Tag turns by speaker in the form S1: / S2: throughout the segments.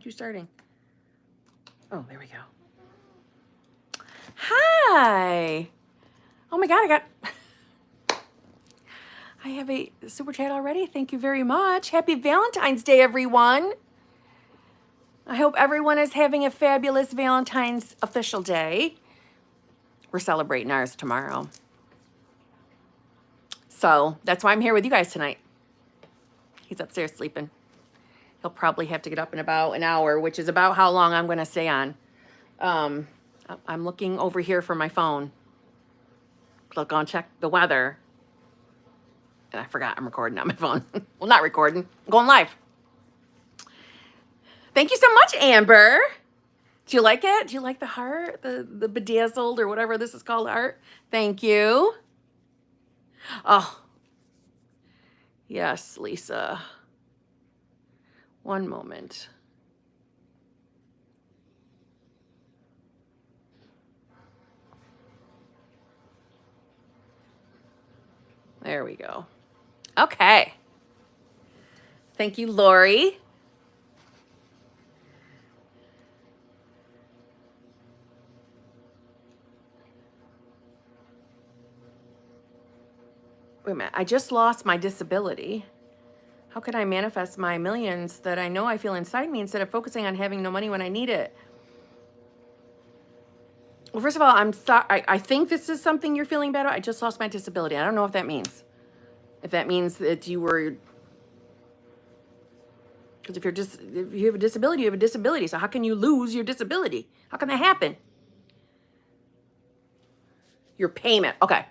S1: aren't you starting? Oh, there we go. Hi. Oh my God, I have a super chat already. Thank you very much. Happy Valentine's Day, everyone. I hope everyone is having a fabulous Valentine's official day. We're celebrating ours tomorrow. So that's why I'm here with you guys tonight. He's upstairs sleeping. He'll probably have to get up in about an hour, which is about how long I'm going to stay on. I'm looking over here for my phone. I'll go and check the weather. And I forgot I'm recording on my phone. Well, not recording. I'm going live. Thank you so much, Amber. Do you like it? Do you like the heart? The bedazzled or whatever this is called art? Thank you. Oh. Yes, Lisa. One moment. There we go. Okay. Thank you, Lori. Wait a minute. I just lost my disability. How can I manifest my millions that I know I feel inside me instead of focusing on having no money when I need it? Well, first of all, I'm sorry. I think this is something you're feeling bad about. I just lost my disability. I don't know what that means. If that means that you were, because if you have a disability, you have a disability. So how can you lose your disability? How can that happen? Your payment. Okay.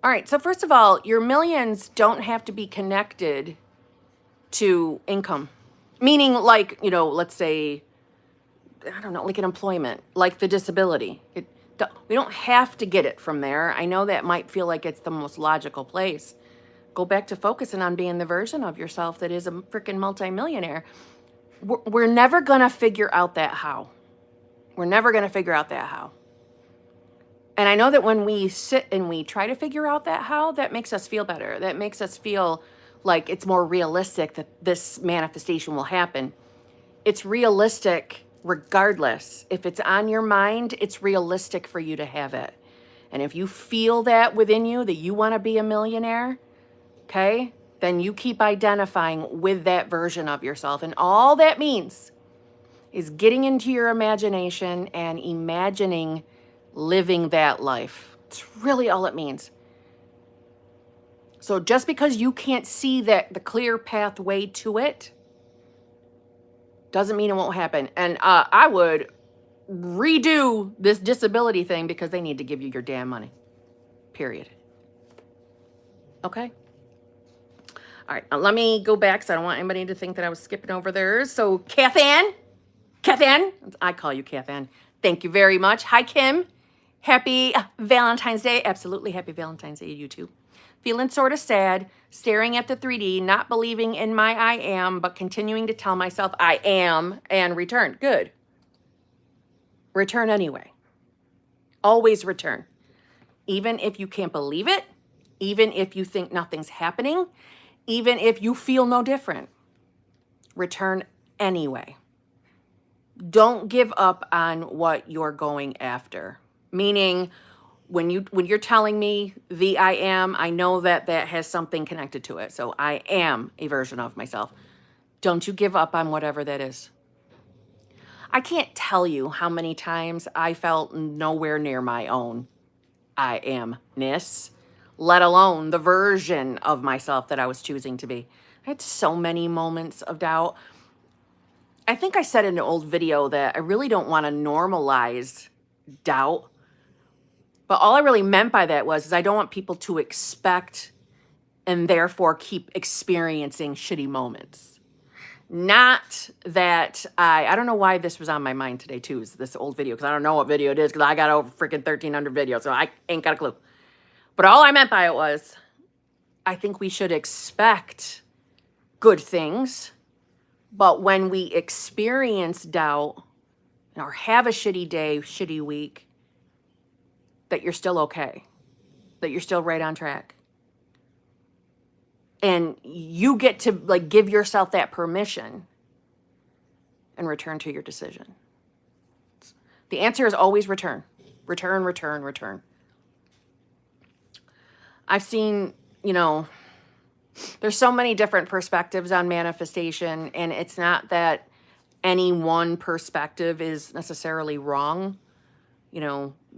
S1: All right. So first of all, your millions don't have to be connected to income. Meaning like, you know, let's say, I don't know, like an employment, like the disability. We don't have to get it from there. I know that might feel like it's the most logical place. Go back to focusing on being the version of yourself that is a freaking multimillionaire. We're never going to figure out that how. We're never going to figure out that how. And I know that when we sit and we try to figure out that how, that makes us feel better. That makes us feel like it's more realistic that this manifestation will happen. It's realistic regardless. If it's on your mind, it's realistic for you to have it. And if you feel that within you, that you want to be a millionaire, okay, then you keep identifying with that version of yourself. And all that means is getting into your imagination and imagining living that life. It's really all it means. So just because you can't see that the clear pathway to it doesn't mean it won't happen. And I would redo this disability thing because they need to give you your damn money. Period. Okay? All right, let me go back because I don't want anybody to think that I was skipping over theirs. So Kathann, I call you Kathann. Thank you very much. Hi, Kim. Happy Valentine's Day. Absolutely happy Valentine's Day to you too. Feeling sort of sad, staring at the 3D, not believing in my I am, but continuing to tell myself I am and return. Good. Return anyway. Always return. Even if you can't believe it, even if you think nothing's happening, even if you feel no different, return anyway. Don't give up on what you're going after. Meaning, when you're telling me the I am, I know that that has something connected to it. So I am a version of myself. Don't you give up on whatever that is. I can't tell you how many times I felt nowhere near my own I am-ness, let alone the version of myself that I was choosing to be. I had so many moments of doubt. I think I said in an old video that I really don't want to normalize doubt. But all I really meant by that was I don't want people to expect and therefore keep experiencing shitty moments. Not that I don't know why this was on my mind today too, is this old video, because I don't know what video it is, because I got over freaking 1,300 videos, so I ain't got a clue. But all I meant by it was, I think we should expect good things, but when we experience doubt or have a shitty day, shitty week, that you're still okay, that you're still right on track. And you get to like give yourself that permission and return to your decision. The answer is always return. Return, return, return. I've seen, there's so many different perspectives on manifestation, and it's not that any one perspective is necessarily wrong.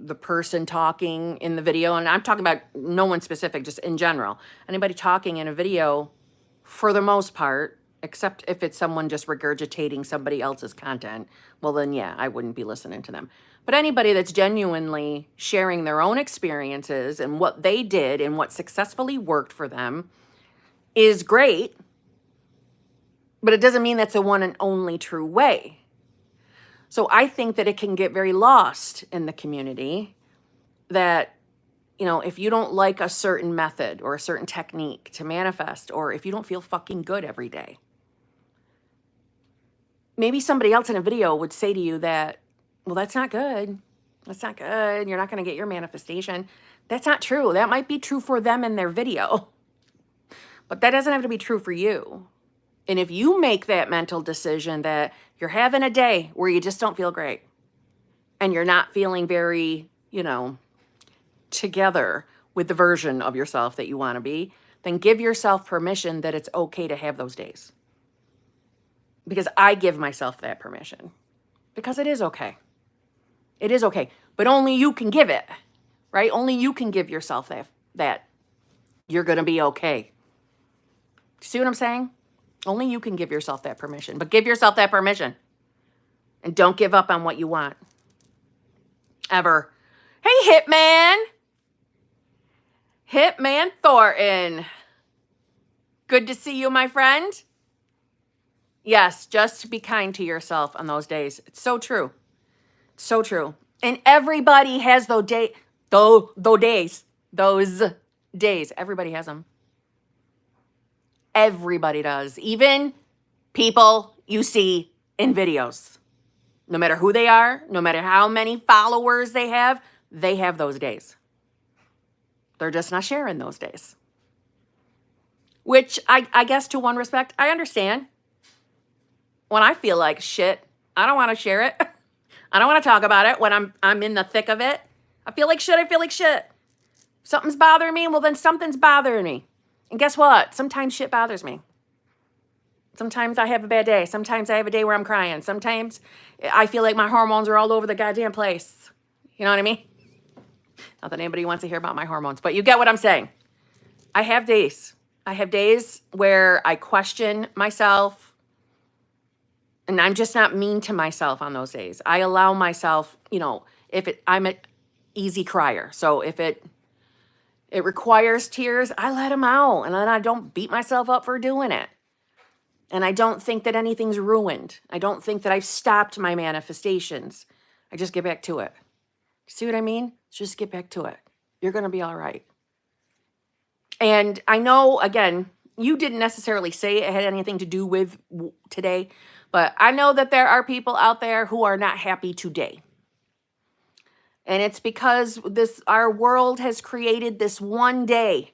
S1: The person talking in the video, and I'm talking about no one specific, just in general. Anybody talking in a video, for the most part, except if it's someone just regurgitating somebody else's content, well then yeah, I wouldn't be listening to them. But anybody that's genuinely sharing their own experiences and what they did and what successfully worked for them is great, but it doesn't mean that's the one and only true way. So I think that it can get very lost in the community that, if you don't like a certain method or a certain technique to manifest, or if you don't feel fucking good every day, maybe somebody else in a video would say to you that, well, that's not good. That's not good. You're not going to get your manifestation. That's not true. That might be true for them in their video, but that doesn't have to be true for you. And if you make that mental decision that you're having a day where you just don't feel great and you're not feeling very, together with the version of yourself that you want to be, then give yourself permission that it's okay to have those days. Because I give myself that permission. Because it is okay. It is okay. But only you can give it, right? Only you can give yourself that you're going to be okay. See what I'm saying? Only you can give yourself that permission. But give yourself that permission. And don't give up on what you want. Ever. Hey, Hitman. Hitman Thornton. Good to see you, my friend. Yes, just be kind to yourself on those days. It's so true. So true. And everybody has those days. Everybody has them. Everybody does. Even people you see in videos. No matter who they are, no matter how many followers they have those days. They're just not sharing those days. Which I guess to one respect, I understand. When I feel like shit, I don't want to share it. I don't want to talk about it when I'm in the thick of it. I feel like shit. If something's bothering me, well then something's bothering me. And guess what? Sometimes shit bothers me. Sometimes I have a bad day. Sometimes I have a day where I'm crying. Sometimes I feel like my hormones are all over the goddamn place. You know what I mean? Not that anybody wants to hear about my hormones, but you get what I'm saying. I have days. I have days where I question myself, and I'm just not mean to myself on those days. I allow myself, I'm an easy crier. So if it requires tears, I let them out, and then I don't beat myself up for doing it. And I don't think that anything's ruined. I don't think that I've stopped my manifestations. I just get back to it. See what I mean? Just get back to it. You're going to be all right. And I know, again, you didn't necessarily say it had anything to do with today, but I know that there are people out there who are not happy today. And it's because our world has created this one day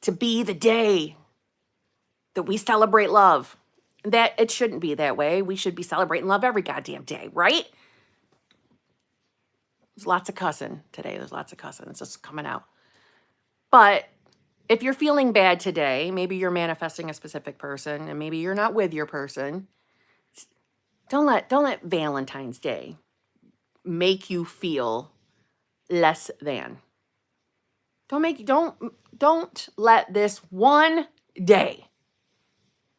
S1: to be the day that we celebrate love. That it shouldn't be that way. We should be celebrating love every goddamn day, right? There's lots of cussing today. There's lots of cussing. It's just coming out. But if you're feeling bad today, maybe you're manifesting a specific person and maybe you're not with your person, don't let Valentine's Day make you feel less than. Don't let this one day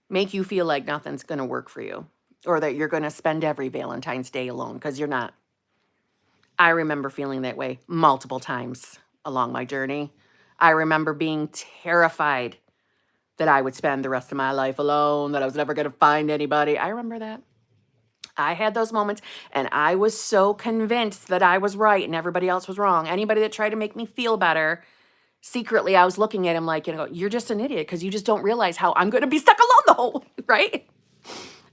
S1: make you feel like nothing's going to work for you or that you're going to spend every Valentine's Day alone, because you're not. I remember feeling that way multiple times along my journey. I remember being terrified that I would spend the rest of my life alone, that I was never going to find anybody. I remember that. I had those moments, and I was so convinced that I was right and everybody else was wrong. Anybody that tried to make me feel better, secretly, I was looking at him like, you're just an idiot because you just don't realize how I'm going to be stuck alone the whole, right?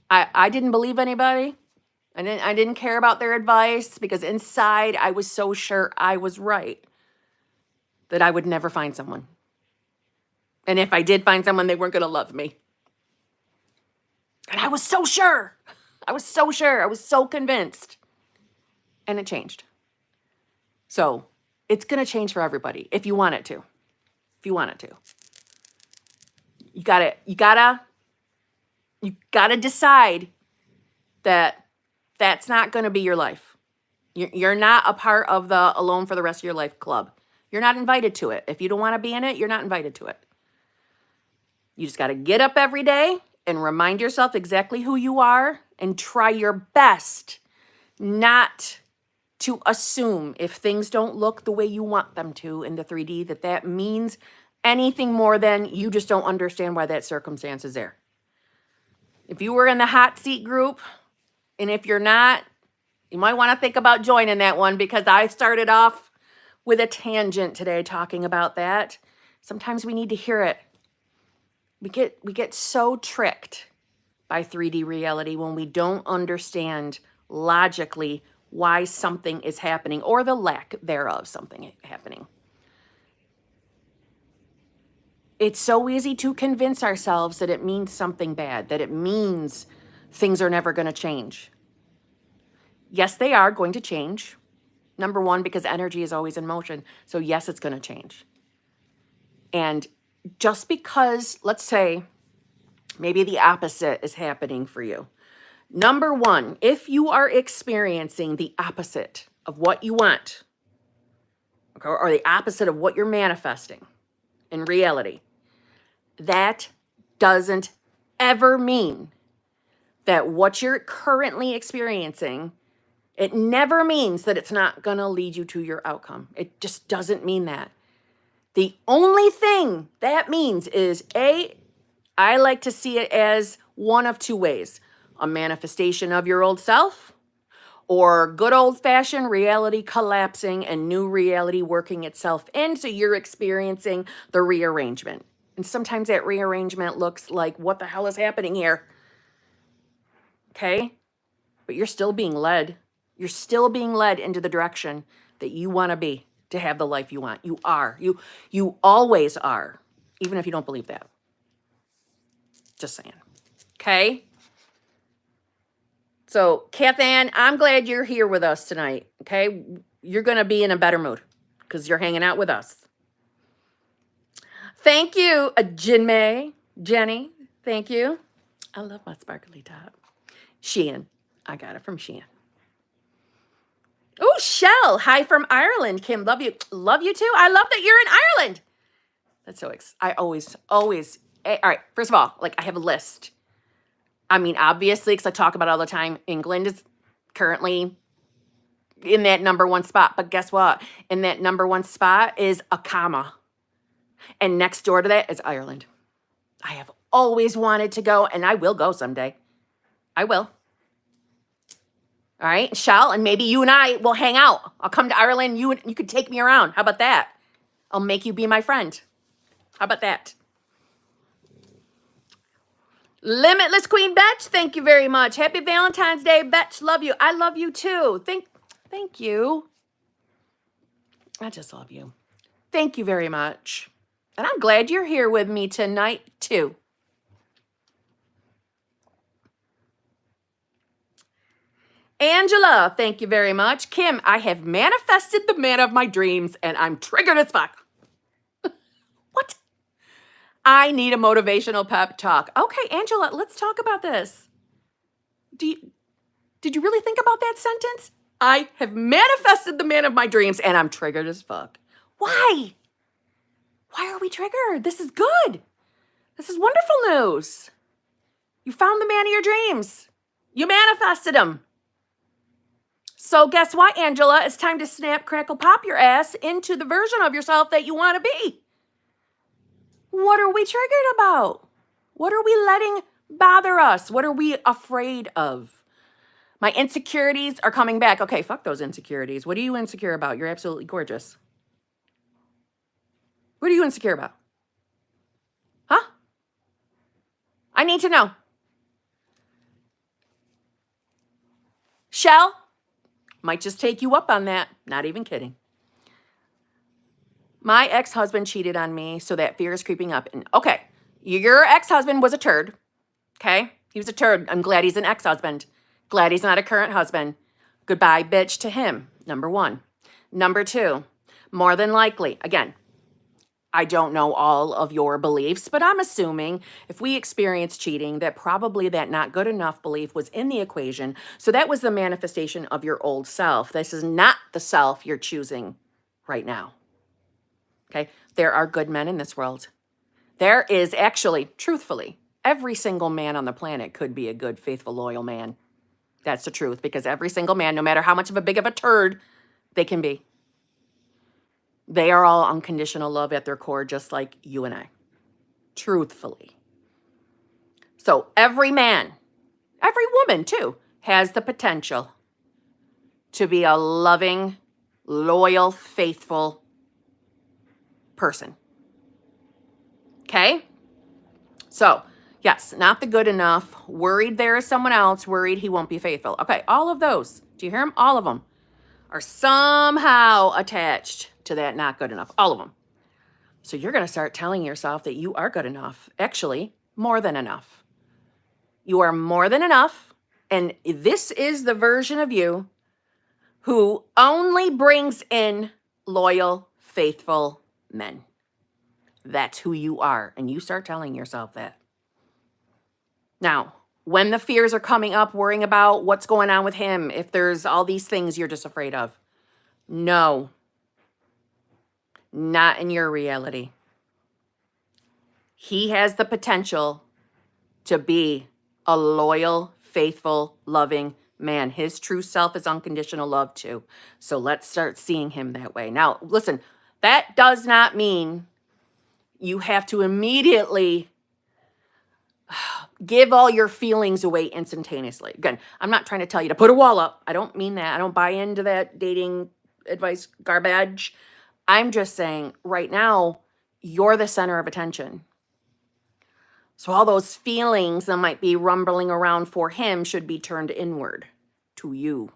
S1: I didn't believe anybody. I didn't care about their advice because inside I was so sure I was right that I would never find someone. And if I did find someone, they weren't going to love me. And I was so sure. I was so sure. I was so convinced. And it changed. So it's going to change for everybody if you want it to. If you want it to. You gotta decide that that's not going to be your life. You're not a part of the Alone for the Rest of Your Life club. You're not invited to it. If you don't want to be in it, you're not invited to it. You just got to get up every day and remind yourself exactly who you are and try your best not to assume if things don't look the way you want them to in the 3D, that means anything more than you just don't understand why that circumstance is there. If you were in the hot seat group, and if you're not, you might want to think about joining that one, because I started off with a tangent today talking about that. Sometimes we need to hear it. We get so tricked by 3D reality when we don't understand logically why something is happening, or the lack thereof something happening. It's so easy to convince ourselves that it means something bad, that it means things are never going to change. Yes, they are going to change. Number one, because energy is always in motion. So yes, it's going to change. And just because, let's say, maybe the opposite is happening for you. Number one, if you are experiencing the opposite of what you want, okay, or the opposite of what you're manifesting in reality, that doesn't ever mean that what you're currently experiencing, it never means that it's not going to lead you to your outcome. It just doesn't mean that. The only thing that means is, I like to see it as one of two ways: a manifestation of your old self, or good old-fashioned reality collapsing and new reality working itself in, so you're experiencing the rearrangement. And sometimes that rearrangement looks like, what the hell is happening here? Okay? But you're still being led. You're still being led into the direction that you want to be, to have the life you want. You are. You always are, even if you don't believe that. Just saying. Okay? So, Kathann, I'm glad you're here with us tonight. Okay? You're going to be in a better mood because you're hanging out with us. Thank you, Jinmei. Jenny, thank you. I love my sparkly top. Shein. I got it from Shein. Oh, Shell. Hi from Ireland. Kim, love you. Love you too. I love that you're in Ireland. That's so I always. All right. First of all, like, I have a list. I mean, obviously, because I talk about it all the time, England is currently in that number one spot. But guess what? In that number one spot is a comma. And next door to that is Ireland. I have always wanted to go, and I will go someday. I will. All right, Shell, and maybe you and I will hang out. I'll come to Ireland. You could take me around. How about that? I'll make you be my friend. How about that? Limitless Queen Betch, thank you very much. Happy Valentine's Day, Betch. Love you. I love you too. Thank you. I just love you. Thank you very much. And I'm glad you're here with me tonight too. Angela, thank you very much. Kim, I have manifested the man of my dreams and I'm triggered as fuck. What? I need a motivational pep talk. Okay, Angela, let's talk about this. Did you really think about that sentence? I have manifested the man of my dreams and I'm triggered as fuck. Why? Why are we triggered? This is good. This is wonderful news. You found the man of your dreams. You manifested him. So guess what, Angela? It's time to snap, crackle, pop your ass into the version of yourself that you want to be. What are we triggered about? What are we letting bother us? What are we afraid of? My insecurities are coming back. Okay, fuck those insecurities. What are you insecure about? You're absolutely gorgeous. What are you insecure about? Huh? I need to know. Shell? Might just take you up on that. Not even kidding. My ex-husband cheated on me, so that fear is creeping up. And okay, your ex-husband was a turd. Okay? He was a turd. I'm glad he's an ex-husband. Glad he's not a current husband. Goodbye, bitch, to him. Number one. Number two, more than likely, again, I don't know all of your beliefs, but I'm assuming if we experience cheating, that probably that not good enough belief was in the equation. So that was the manifestation of your old self. This is not the self you're choosing right now. Okay? There are good men in this world. There is actually, truthfully, every single man on the planet could be a good, faithful, loyal man. That's the truth, because every single man, no matter how much of a big of a turd they can be, they are all unconditional love at their core, just like you and I, truthfully. So every man, every woman too, has the potential to be a loving, loyal, faithful person. Okay? So, yes, not the good enough, worried there is someone else, worried he won't be faithful. Okay, all of those, do you hear them? All of them are somehow attached to that not good enough. All of them. So you're going to start telling yourself that you are good enough. Actually, more than enough. You are more than enough. And this is the version of you who only brings in loyal, faithful men. That's who you are. And you start telling yourself that. Now, when the fears are coming up, worrying about what's going on with him, if there's all these things you're just afraid of, no. Not in your reality. He has the potential to be a loyal, faithful, loving man. His true self is unconditional love too. So let's start seeing him that way. Now, listen, that does not mean you have to immediately give all your feelings away instantaneously. Again, I'm not trying to tell you to put a wall up. I don't mean that. I don't buy into that dating advice garbage. I'm just saying right now, you're the center of attention. So all those feelings that might be rumbling around for him should be turned inward to you.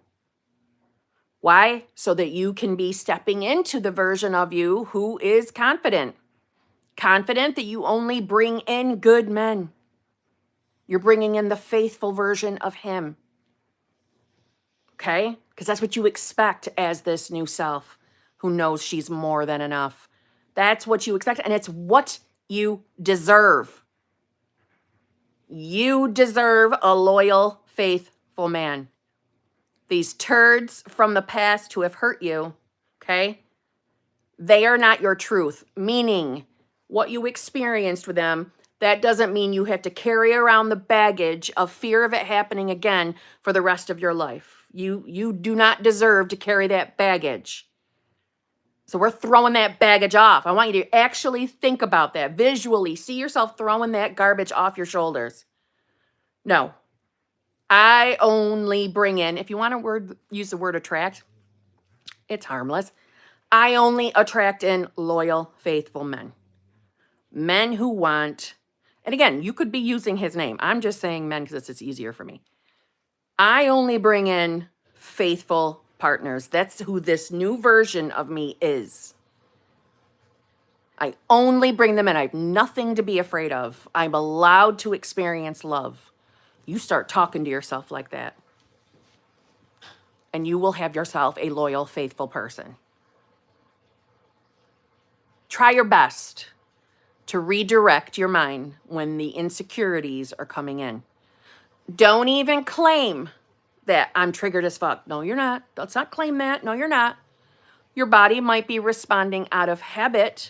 S1: Why? So that you can be stepping into the version of you who is confident. Confident that you only bring in good men. You're bringing in the faithful version of him. Okay? Because that's what you expect as this new self who knows she's more than enough. That's what you expect, and it's what you deserve. You deserve a loyal, faithful man. These turds from the past who have hurt you, okay? They are not your truth, meaning what you experienced with them, that doesn't mean you have to carry around the baggage of fear of it happening again for the rest of your life. You do not deserve to carry that baggage. So we're throwing that baggage off. I want you to actually think about that visually. See yourself throwing that garbage off your shoulders. No. I only bring in, if you want to use the word attract, it's harmless. I only attract in loyal, faithful men. Men who want, and again, you could be using his name. I'm just saying men because it's easier for me. I only bring in faithful partners. That's who this new version of me is. I only bring them in. I have nothing to be afraid of. I'm allowed to experience love. You start talking to yourself like that, and you will have yourself a loyal, faithful person. Try your best to redirect your mind when the insecurities are coming in. Don't even claim that I'm triggered as fuck. No, you're not. Let's not claim that. No, you're not. Your body might be responding out of habit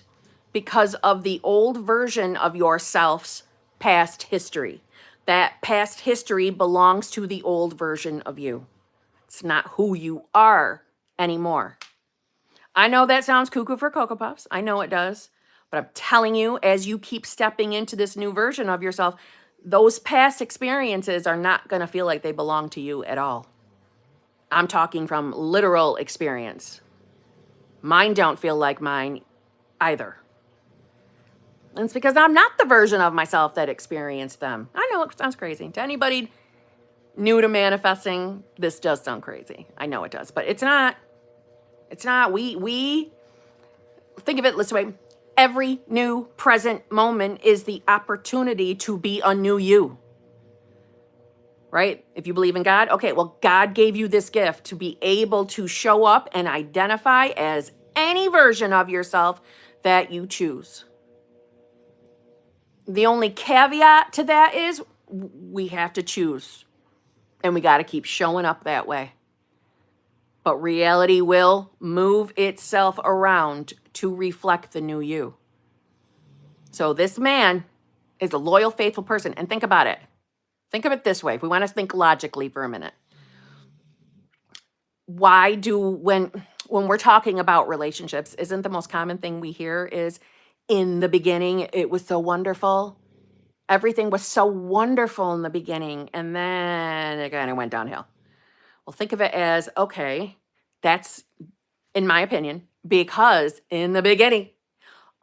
S1: because of the old version of yourself's past history. That past history belongs to the old version of you. It's not who you are anymore. I know that sounds cuckoo for Cocoa Puffs. I know it does. But I'm telling you, as you keep stepping into this new version of yourself, those past experiences are not going to feel like they belong to you at all. I'm talking from literal experience. Mine don't feel like mine either. And it's because I'm not the version of myself that experienced them. I know it sounds crazy. To anybody new to manifesting, this does sound crazy. I know it does, but it's not. It's not. We think of it this way. Every new present moment is the opportunity to be a new you. right? If you believe in God, okay, well, God gave you this gift to be able to show up and identify as any version of yourself that you choose. The only caveat to that is we have to choose, and we got to keep showing up that way. But reality will move itself around to reflect the new you. So this man is a loyal, faithful person. And think about it. Think of it this way. If we want to think logically for a minute. Why do, when we're talking about relationships, isn't the most common thing we hear is, in the beginning, it was so wonderful. Everything was so wonderful in the beginning, and then it kind of went downhill. Well, think of it as, okay, that's, in my opinion, because in the beginning,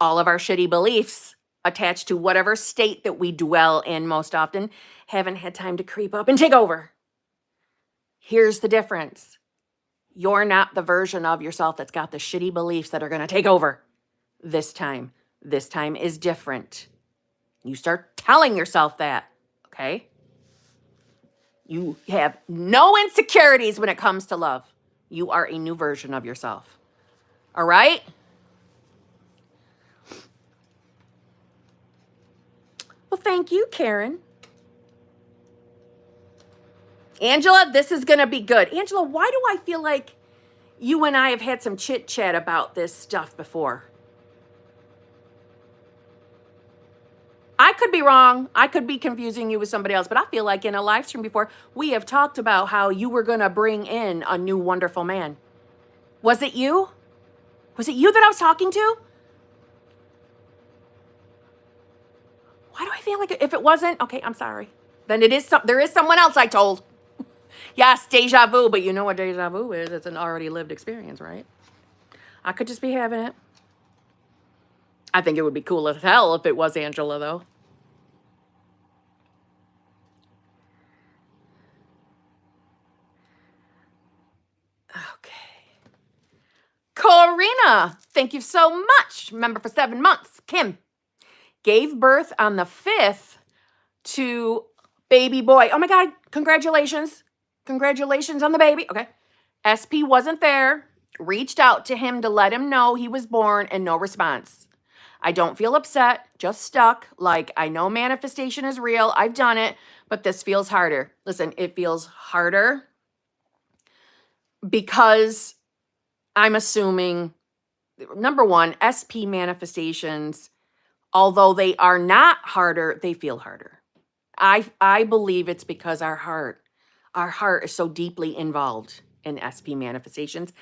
S1: all of our shitty beliefs attached to whatever state that we dwell in most often haven't had time to creep up and take over. Here's the difference. You're not the version of yourself that's got the shitty beliefs that are going to take over this time. This time is different. You start telling yourself that, okay? You have no insecurities when it comes to love. You are a new version of yourself. All right? Well, thank you, Karen. Angela, this is going to be good. Angela, why do I feel like you and I have had some chit chat about this stuff before? I could be wrong. I could be confusing you with somebody else, but I feel like in a live stream before, we have talked about how you were going to bring in a new wonderful man. Was it you? Was it you that I was talking to? Why do I feel like if it wasn't, okay, I'm sorry. Then there is someone else I told. Yes, deja vu, but you know what deja vu is? It's an already lived experience, right? I could just be having it. I think it would be cool as hell if it was Angela, though. Okay. Corina, thank you so much. Member for 7 months. Kim gave birth on the 5th to baby boy. Oh my God, congratulations. Congratulations on the baby. Okay. SP wasn't there. Reached out to him to let him know he was born and no response. I don't feel upset, just stuck. Like, I know manifestation is real. I've done it, but this feels harder. Listen, it feels harder because I'm assuming, number one, SP manifestations, although they are not harder, they feel harder. I believe it's because our heart is so deeply involved in SP manifestations,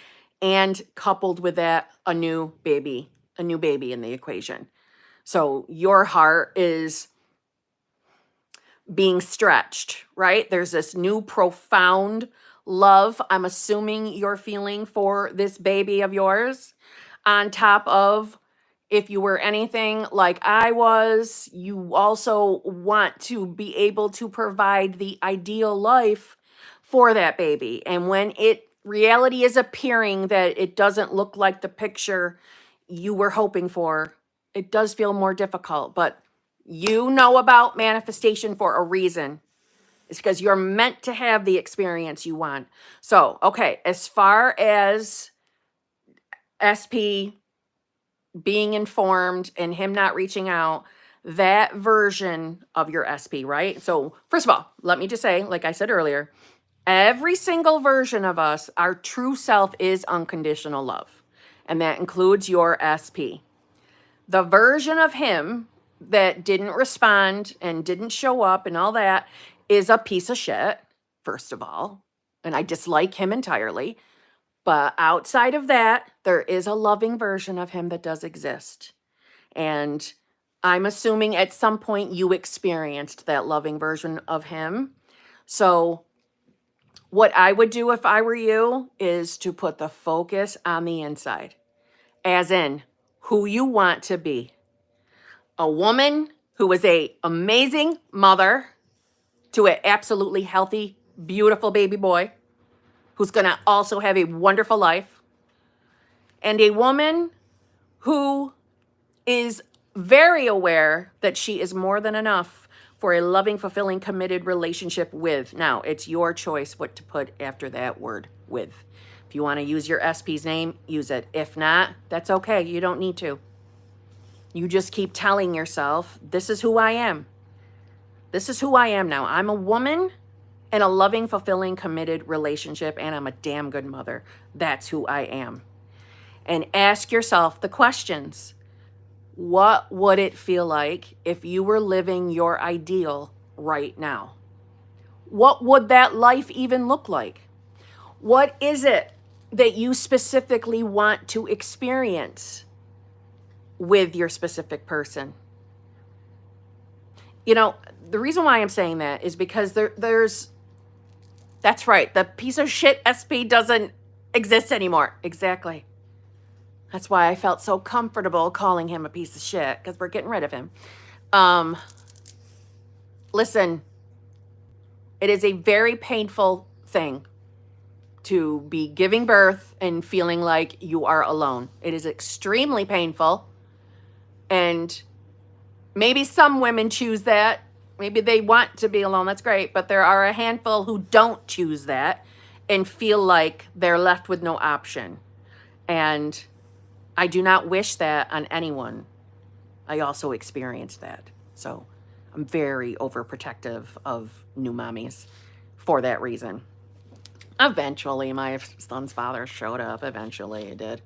S1: and coupled with that, a new baby in the equation. So your heart is being stretched, right? There's this new profound love I'm assuming you're feeling for this baby of yours, on top of, if you were anything like I was, you also want to be able to provide the ideal life for that baby. And when reality is appearing that it doesn't look like the picture you were hoping for, it does feel more difficult. But you know about manifestation for a reason. It's because you're meant to have the experience you want. So, okay, as far as SP being informed and him not reaching out, that version of your SP, right? So first of all, let me just say, like I said earlier, every single version of us, our true self is unconditional love. And that includes your SP. The version of him that didn't respond and didn't show up and all that is a piece of shit, first of all. And I dislike him entirely. But outside of that, there is a loving version of him that does exist. And I'm assuming at some point you experienced that loving version of him. So what I would do if I were you is to put the focus on the inside, as in who you want to be. A woman who is an amazing mother to an absolutely healthy, beautiful baby boy who's going to also have a wonderful life. And a woman who is very aware that she is more than enough for a loving, fulfilling, committed relationship with. Now, it's your choice what to put after that word, with. If you want to use your SP's name, use it. If not, that's okay. You don't need to. You just keep telling yourself, this is who I am. This is who I am now. I'm a woman in a loving, fulfilling, committed relationship, and I'm a damn good mother. That's who I am. And ask yourself the questions. What would it feel like if you were living your ideal right now? What would that life even look like? What is it that you specifically want to experience with your specific person? You know, the reason why I'm saying that is because that's right, the piece of shit SP doesn't exist anymore. Exactly. That's why I felt so comfortable calling him a piece of shit, because we're getting rid of him. Listen, it is a very painful thing to be giving birth and feeling like you are alone. It is extremely painful. And maybe some women choose that. Maybe they want to be alone. That's great. But there are a handful who don't choose that and feel like they're left with no option. And I do not wish that on anyone. I also experienced that. So I'm very overprotective of new mommies for that reason. Eventually, my son's father showed up. Eventually, it did.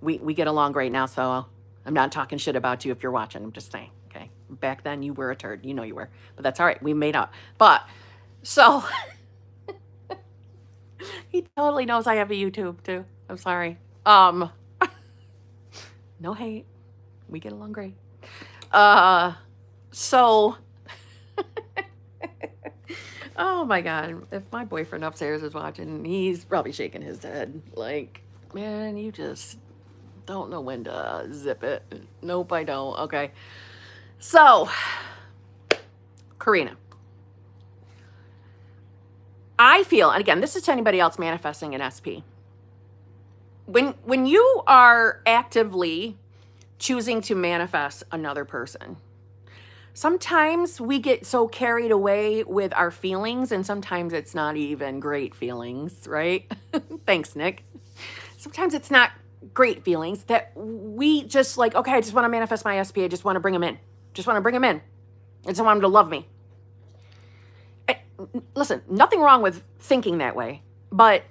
S1: We get along great now, so I'm not talking shit about you if you're watching. I'm just saying, okay? Back then, you were a turd. You know you were. But that's all right. We made up. But, so, he totally knows I have a YouTube, too. I'm sorry. No hate. We get along great. So, oh my God. If my boyfriend upstairs is watching, he's probably shaking his head. Like, man, you just don't know when to zip it. Nope, I don't. Okay. So, Karina. I feel, and again, this is to anybody else manifesting an SP. When you are actively choosing to manifest another person, sometimes we get so carried away with our feelings, and sometimes it's not even great feelings, right? Thanks, Nick. Sometimes it's not great feelings that we just like, okay, I just want to manifest my SP. I just want to bring him in. Just want to bring him in. I just want him to love me. Listen, nothing wrong with thinking that way, but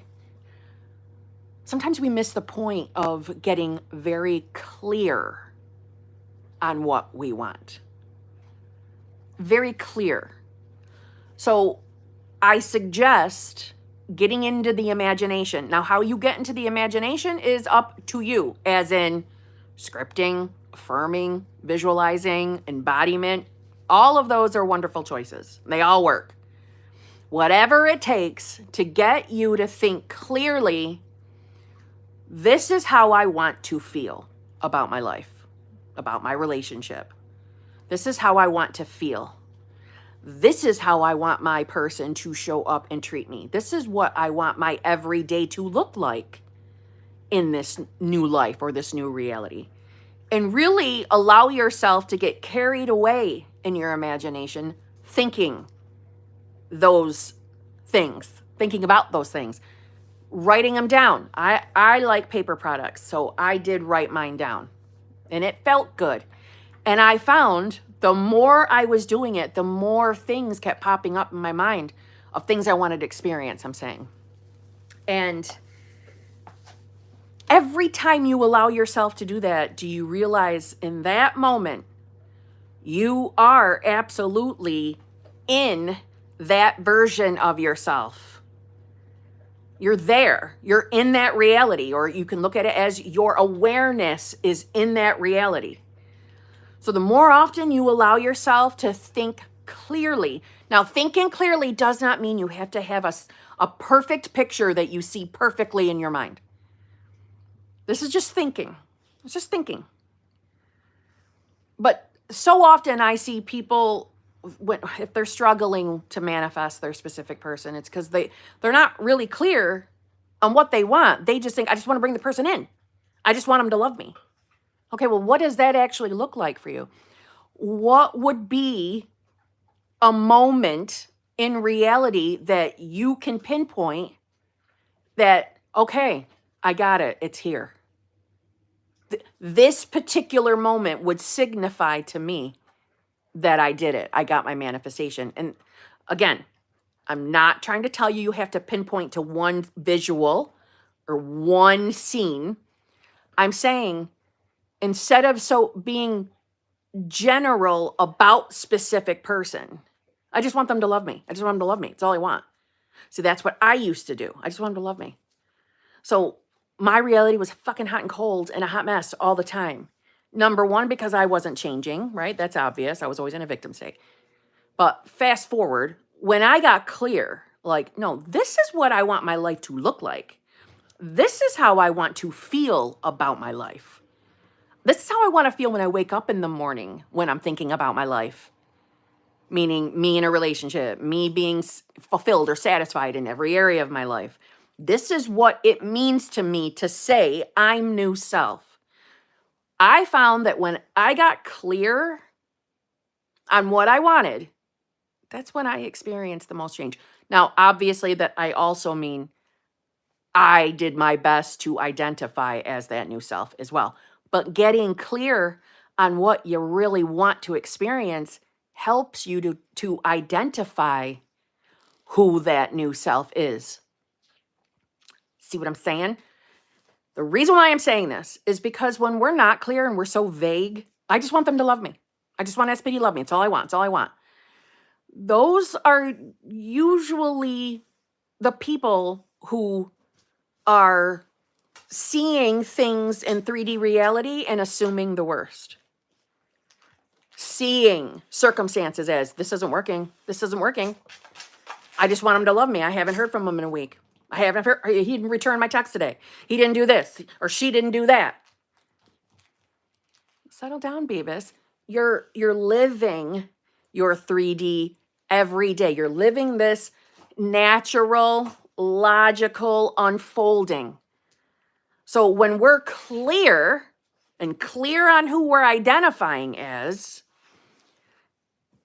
S1: sometimes we miss the point of getting very clear on what we want. Very clear. So I suggest getting into the imagination. Now, how you get into the imagination is up to you, as in scripting, affirming, visualizing, embodiment. All of those are wonderful choices. They all work. Whatever it takes to get you to think clearly, this is how I want to feel about my life, about my relationship. This is how I want to feel. This is how I want my person to show up and treat me. This is what I want my everyday to look like in this new life or this new reality. And really allow yourself to get carried away in your imagination, thinking those things, thinking about those things, writing them down. I like paper products, so I did write mine down, and it felt good. And I found the more I was doing it, the more things kept popping up in my mind of things I wanted to experience, I'm saying. And every time you allow yourself to do that, do you realize in that moment, you are absolutely in that version of yourself. You're there. You're in that reality, or you can look at it as your awareness is in that reality. So the more often you allow yourself to think clearly. Now, thinking clearly does not mean you have to have a perfect picture that you see perfectly in your mind. This is just thinking. It's just thinking. But so often I see people, if they're struggling to manifest their specific person, it's because they're not really clear on what they want. They just think, I just want to bring the person in. I just want them to love me. Okay, well, what does that actually look like for you? What would be a moment in reality that you can pinpoint that, okay, I got it, it's here. This particular moment would signify to me that I did it. I got my manifestation. And again, I'm not trying to tell you you have to pinpoint to one visual or one scene. I'm saying instead of being general about specific person, I just want them to love me. I just want them to love me. It's all I want. So that's what I used to do. I just want them to love me. So my reality was fucking hot and cold and a hot mess all the time. Number one, because I wasn't changing, right? That's obvious. I was always in a victim state. But fast forward, when I got clear, like, no, this is what I want my life to look like. This is how I want to feel about my life. This is how I want to feel when I wake up in the morning when I'm thinking about my life. Meaning me in a relationship, me being fulfilled or satisfied in every area of my life. This is what it means to me to say I'm new self. I found that when I got clear on what I wanted, that's when I experienced the most change. Now, obviously, that I also mean I did my best to identify as that new self as well. But getting clear on what you really want to experience helps you to identify who that new self is. See what I'm saying? The reason why I'm saying this is because when we're not clear and we're so vague, I just want them to love me. I just want SPD to love me. It's all I want. It's all I want. Those are usually the people who are seeing things in 3D reality and assuming the worst. Seeing circumstances as, this isn't working. This isn't working. I just want him to love me. I haven't heard from him in a week. I haven't heard, he didn't return my text today. He didn't do this, or she didn't do that. Settle down, Beavis. You're living your 3D every day. You're living this natural, logical unfolding. So when we're clear on who we're identifying as,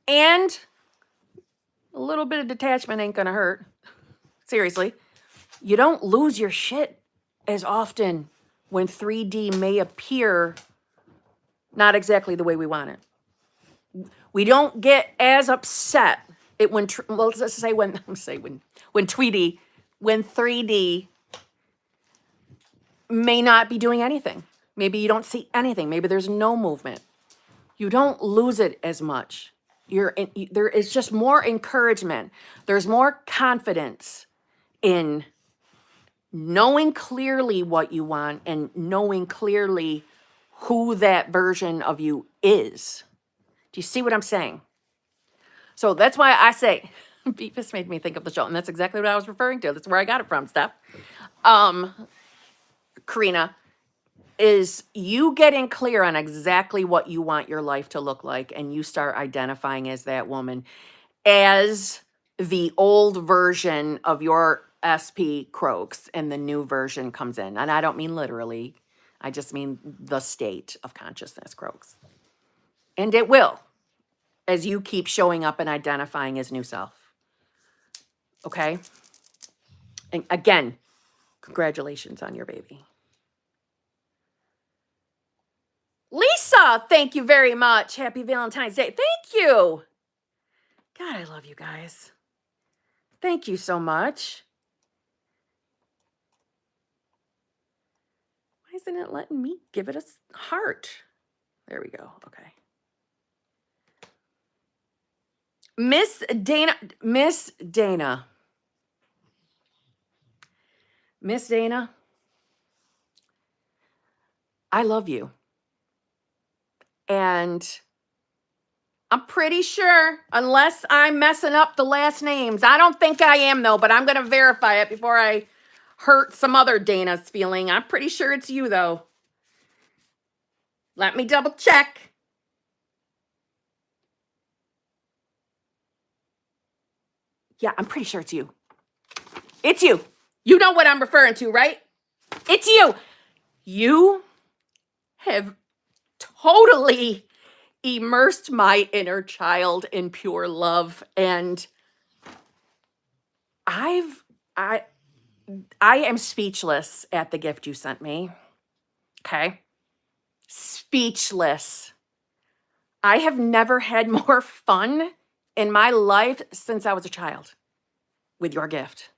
S1: and a little bit of detachment ain't gonna hurt. Seriously. You don't lose your shit as often when 3D may appear not exactly the way we want it. We don't get as upset when 3D may not be doing anything. Maybe you don't see anything. Maybe there's no movement. You don't lose it as much. There is just more encouragement. There's more confidence in knowing clearly what you want and knowing clearly who that version of you is. Do you see what I'm saying? So that's why I say, Beavis made me think of the show, and that's exactly what I was referring to. That's where I got it from, Steph. Karina, is you getting clear on exactly what you want your life to look like, and you start identifying as that woman, as the old version of your SP croaks, and the new version comes in. And I don't mean literally. I just mean the state of consciousness croaks. And it will, as you keep showing up and identifying as new self. Okay? And again, congratulations on your baby. Lisa, thank you very much. Happy Valentine's Day. Thank you. God, I love you guys. Thank you so much. Why isn't it letting me give it a heart? There we go. Okay. Miss Dana, I love you. And I'm pretty sure, unless I'm messing up the last names, I don't think I am though, but I'm going to verify it before I hurt some other Dana's feeling. I'm pretty sure it's you though. Let me double check. Yeah, I'm pretty sure it's you. It's you. You know what I'm referring to, right? It's you. You have totally immersed my inner child in pure love, and I've I I am speechless at the gift you sent me. Okay? Speechless. I have never had more fun in my life since I was a child with your gift.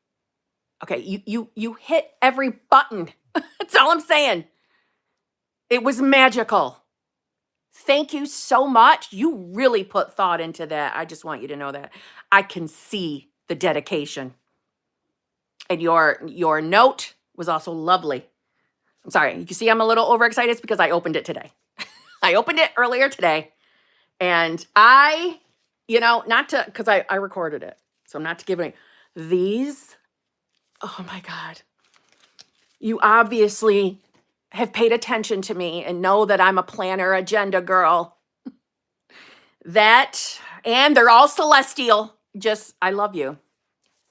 S1: Okay, you hit every button. That's all I'm saying. It was magical. Thank you so much. You really put thought into that. I just want you to know that. I can see the dedication. And your note was also lovely. I'm sorry. You can see I'm a little overexcited. It's because I opened it today. I opened it earlier today. And not to, because I recorded it. So I'm not to give it these. Oh my God. You obviously have paid attention to me and know that I'm a planner agenda girl. And they're all celestial. Just, I love you.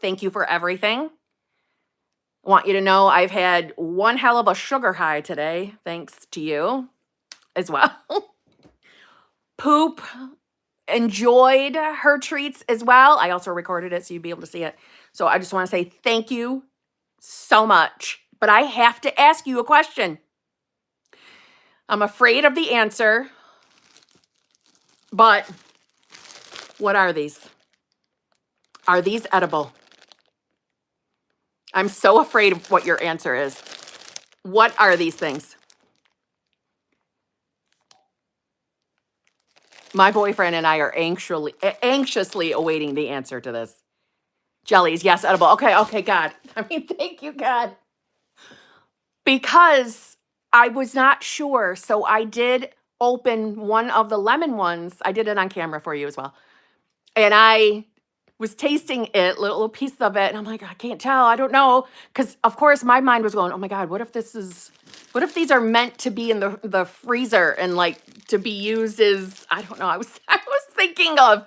S1: Thank you for everything. I want you to know I've had one hell of a sugar high today, thanks to you as well. Poop enjoyed her treats as well. I also recorded it so you'd be able to see it. So I just want to say thank you so much. But I have to ask you a question. I'm afraid of the answer, but what are these? Are these edible? I'm so afraid of what your answer is. What are these things? My boyfriend and I are anxiously awaiting the answer to this. Jellies, yes, edible. Okay, God. Thank you, God. Because I was not sure, so I did open one of the lemon ones. I did it on camera for you as well. And I was tasting it, little piece of it, and I'm like, I can't tell. I don't know. Because, of course, my mind was going, oh, my God, what if these are meant to be in the freezer and, like, to be used as, I don't know. I was thinking of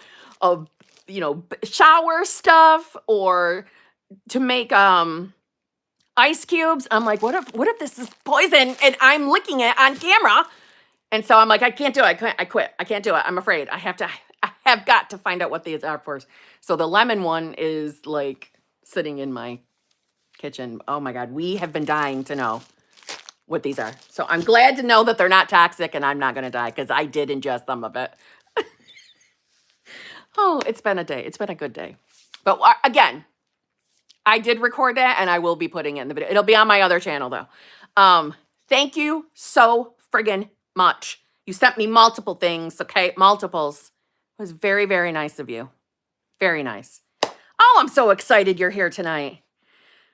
S1: shower stuff or to make ice cubes. I'm like, what if this is poison and I'm licking it on camera? And so I'm like, I can't do it. I quit. I can't do it. I'm afraid. I have got to find out what these are first. So the lemon one is like sitting in my kitchen. Oh my God. We have been dying to know what these are. So I'm glad to know that they're not toxic and I'm not going to die because I did ingest some of it. Oh, it's been a day. It's been a good day. But again, I did record that and I will be putting it in the video. It'll be on my other channel though. Thank you so friggin' much. You sent me multiple things, okay? Multiples. It was very, very nice of you. Very nice. Oh, I'm so excited you're here tonight.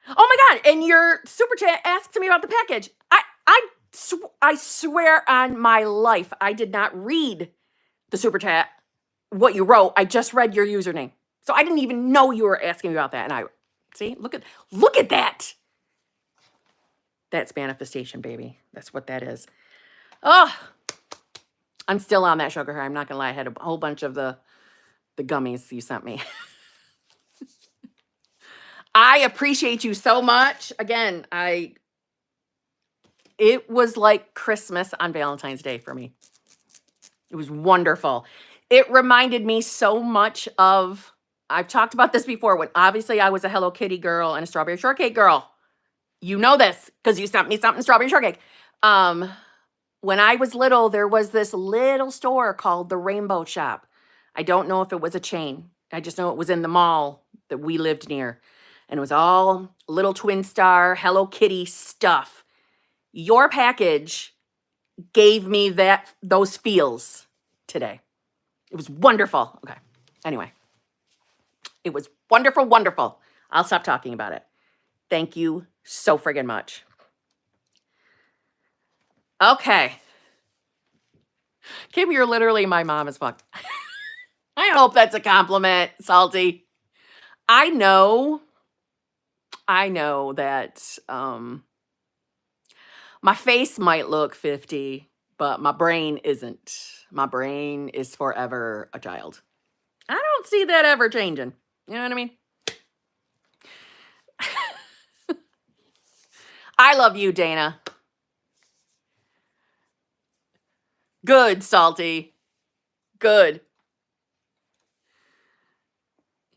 S1: Oh my God, and your super chat asked me about the package. I swear on my life, I did not read the super chat, what you wrote. I just read your username. So I didn't even know you were asking me about that. And see, look at that. That's manifestation, baby. That's what that is. Oh, I'm still on that sugar high. I'm not going to lie. I had a whole bunch of the gummies you sent me. I appreciate you so much. Again, it was like Christmas on Valentine's Day for me. It was wonderful. It reminded me so much of, I've talked about this before, when obviously I was a Hello Kitty girl and a strawberry shortcake girl. You know this because you sent me something strawberry shortcake. When I was little, there was this little store called the Rainbow Shop. I don't know if it was a chain. I just know it was in the mall that we lived near. And it was all little twin star, Hello Kitty stuff. Your package gave me those feels today. It was wonderful. Okay. Anyway, it was wonderful, wonderful. I'll stop talking about it. Thank you so friggin' much. Okay. Kim, you're literally my mom as fuck. I hope that's a compliment, Salty. I know that my face might look 50, but my brain isn't. My brain is forever a child. I don't see that ever changing. You know what I mean? I love you, Dana. Good, Salty. Good.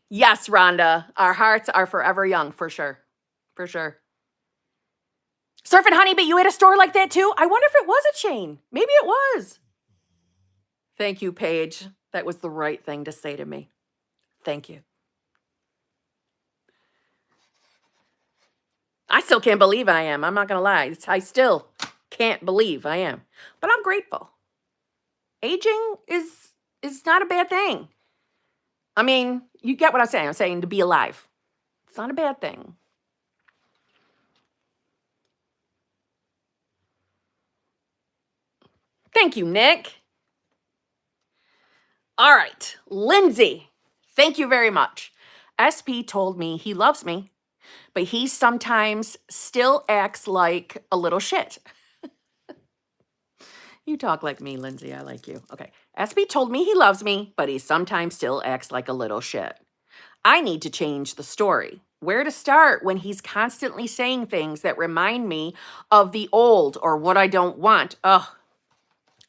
S1: Yes, Rhonda. Our hearts are forever young, for sure. For sure. Surfing Honey, but you had a store like that too? I wonder if it was a chain. Maybe it was. Thank you, Paige. That was the right thing to say to me. Thank you. I still can't believe I am. I'm not going to lie. I still can't believe I am. But I'm grateful. Aging is not a bad thing. I mean, you get what I'm saying. I'm saying to be alive. It's not a bad thing. Thank you, Nick. All right, Lindsay, thank you very much. SP told me he loves me, but he sometimes still acts like a little shit. You talk like me, Lindsay. I like you. Okay. SP told me he loves me, but he sometimes still acts like a little shit. I need to change the story. Where to start when he's constantly saying things that remind me of the old or what I don't want? Ugh,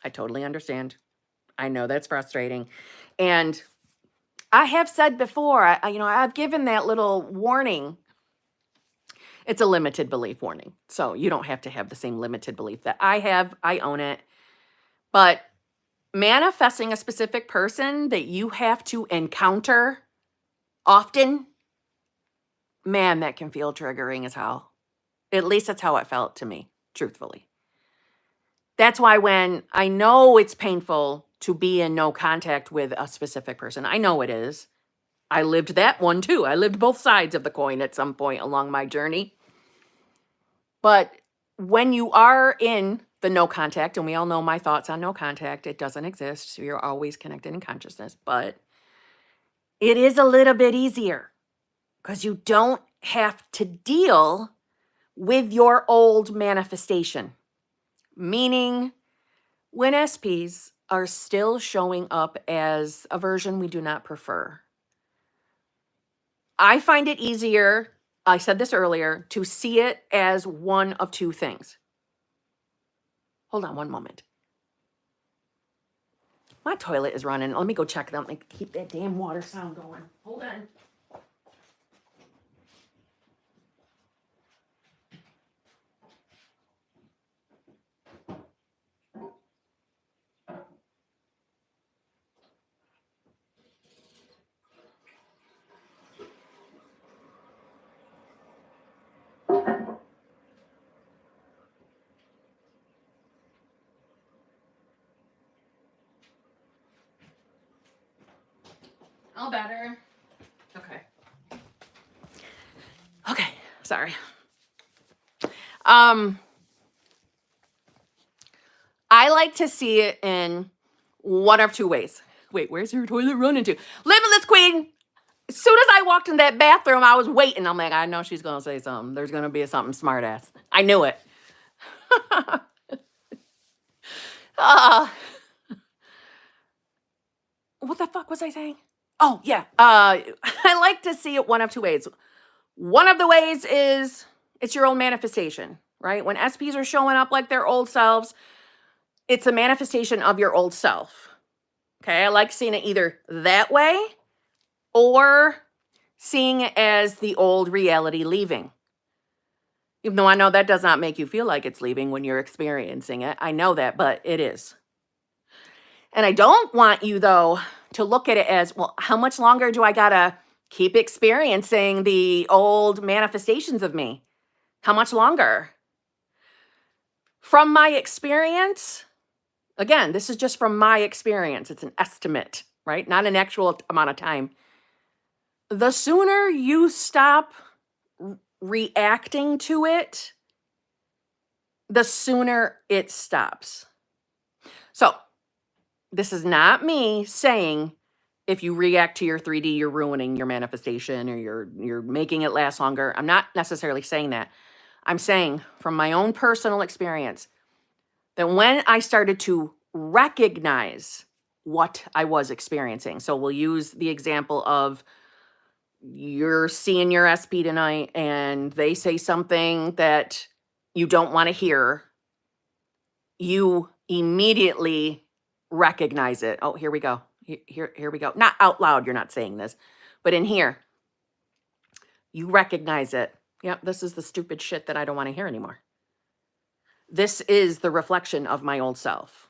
S1: I totally understand. I know that's frustrating. And I have said before, I've given that little warning. It's a limited belief warning. So you don't have to have the same limited belief that I have. I own it. But manifesting a specific person that you have to encounter often, man, that can feel triggering as hell. At least that's how it felt to me, truthfully. That's why when I know it's painful to be in no contact with a specific person, I know it is. I lived that one too. I lived both sides of the coin at some point along my journey. But when you are in the no contact, and we all know my thoughts on no contact, it doesn't exist. So you're always connected in consciousness, but it is a little bit easier because you don't have to deal with your old manifestation. Meaning, when SPs are still showing up as a version we do not prefer, I find it easier, I said this earlier, to see it as one of two things. Hold on one moment. My toilet is running. Let me go check them and keep that damn water sound going. Hold on. All better. Okay. Okay, sorry. I like to see it in one of two ways. Wait, where's your toilet running to? Limitless Queen. As soon as I walked in that bathroom, I was waiting. I'm like, I know she's going to say something. There's going to be something smart ass. I knew it. What the fuck was I saying? Oh, yeah. I like to see it one of two ways. One of the ways is it's your old manifestation, right? When SPs are showing up like their old selves, it's a manifestation of your old self. Okay, I like seeing it either that way or seeing it as the old reality leaving. Even though I know that does not make you feel like it's leaving when you're experiencing it. I know that, but it is. And I don't want you, though, to look at it as, well, how much longer do I gotta keep experiencing the old manifestations of me? How much longer? From my experience, again, this is just from my experience. It's an estimate, right? Not an actual amount of time. The sooner you stop reacting to it, the sooner it stops. So, this is not me saying if you react to your 3D, you're ruining your manifestation or you're making it last longer. I'm not necessarily saying that. I'm saying from my own personal experience that when I started to recognize what I was experiencing. So we'll use the example of you're seeing your SP tonight and they say something that you don't want to hear. You immediately recognize it. Oh, here we go. Here we go. Not out loud, you're not saying this, but in here, you recognize it. Yep, this is the stupid shit that I don't want to hear anymore. This is the reflection of my old self.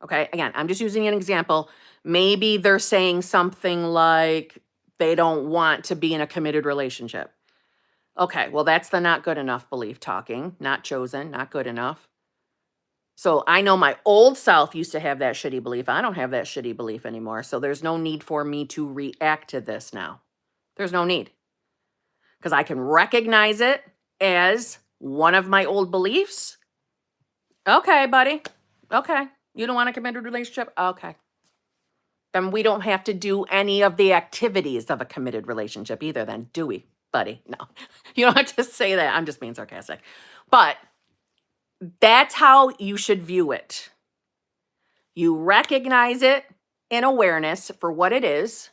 S1: Okay, again, I'm just using an example. Maybe they're saying something like they don't want to be in a committed relationship. Okay, well, that's the not good enough belief talking, not chosen, not good enough. So I know my old self used to have that shitty belief. I don't have that shitty belief anymore. So there's no need for me to react to this now. There's no need. Because I can recognize it as one of my old beliefs. Okay, buddy. Okay. You don't want a committed relationship? Okay. Then we don't have to do any of the activities of a committed relationship either then, do we, buddy? No. You don't have to say that. I'm just being sarcastic. But that's how you should view it. You recognize it in awareness for what it is.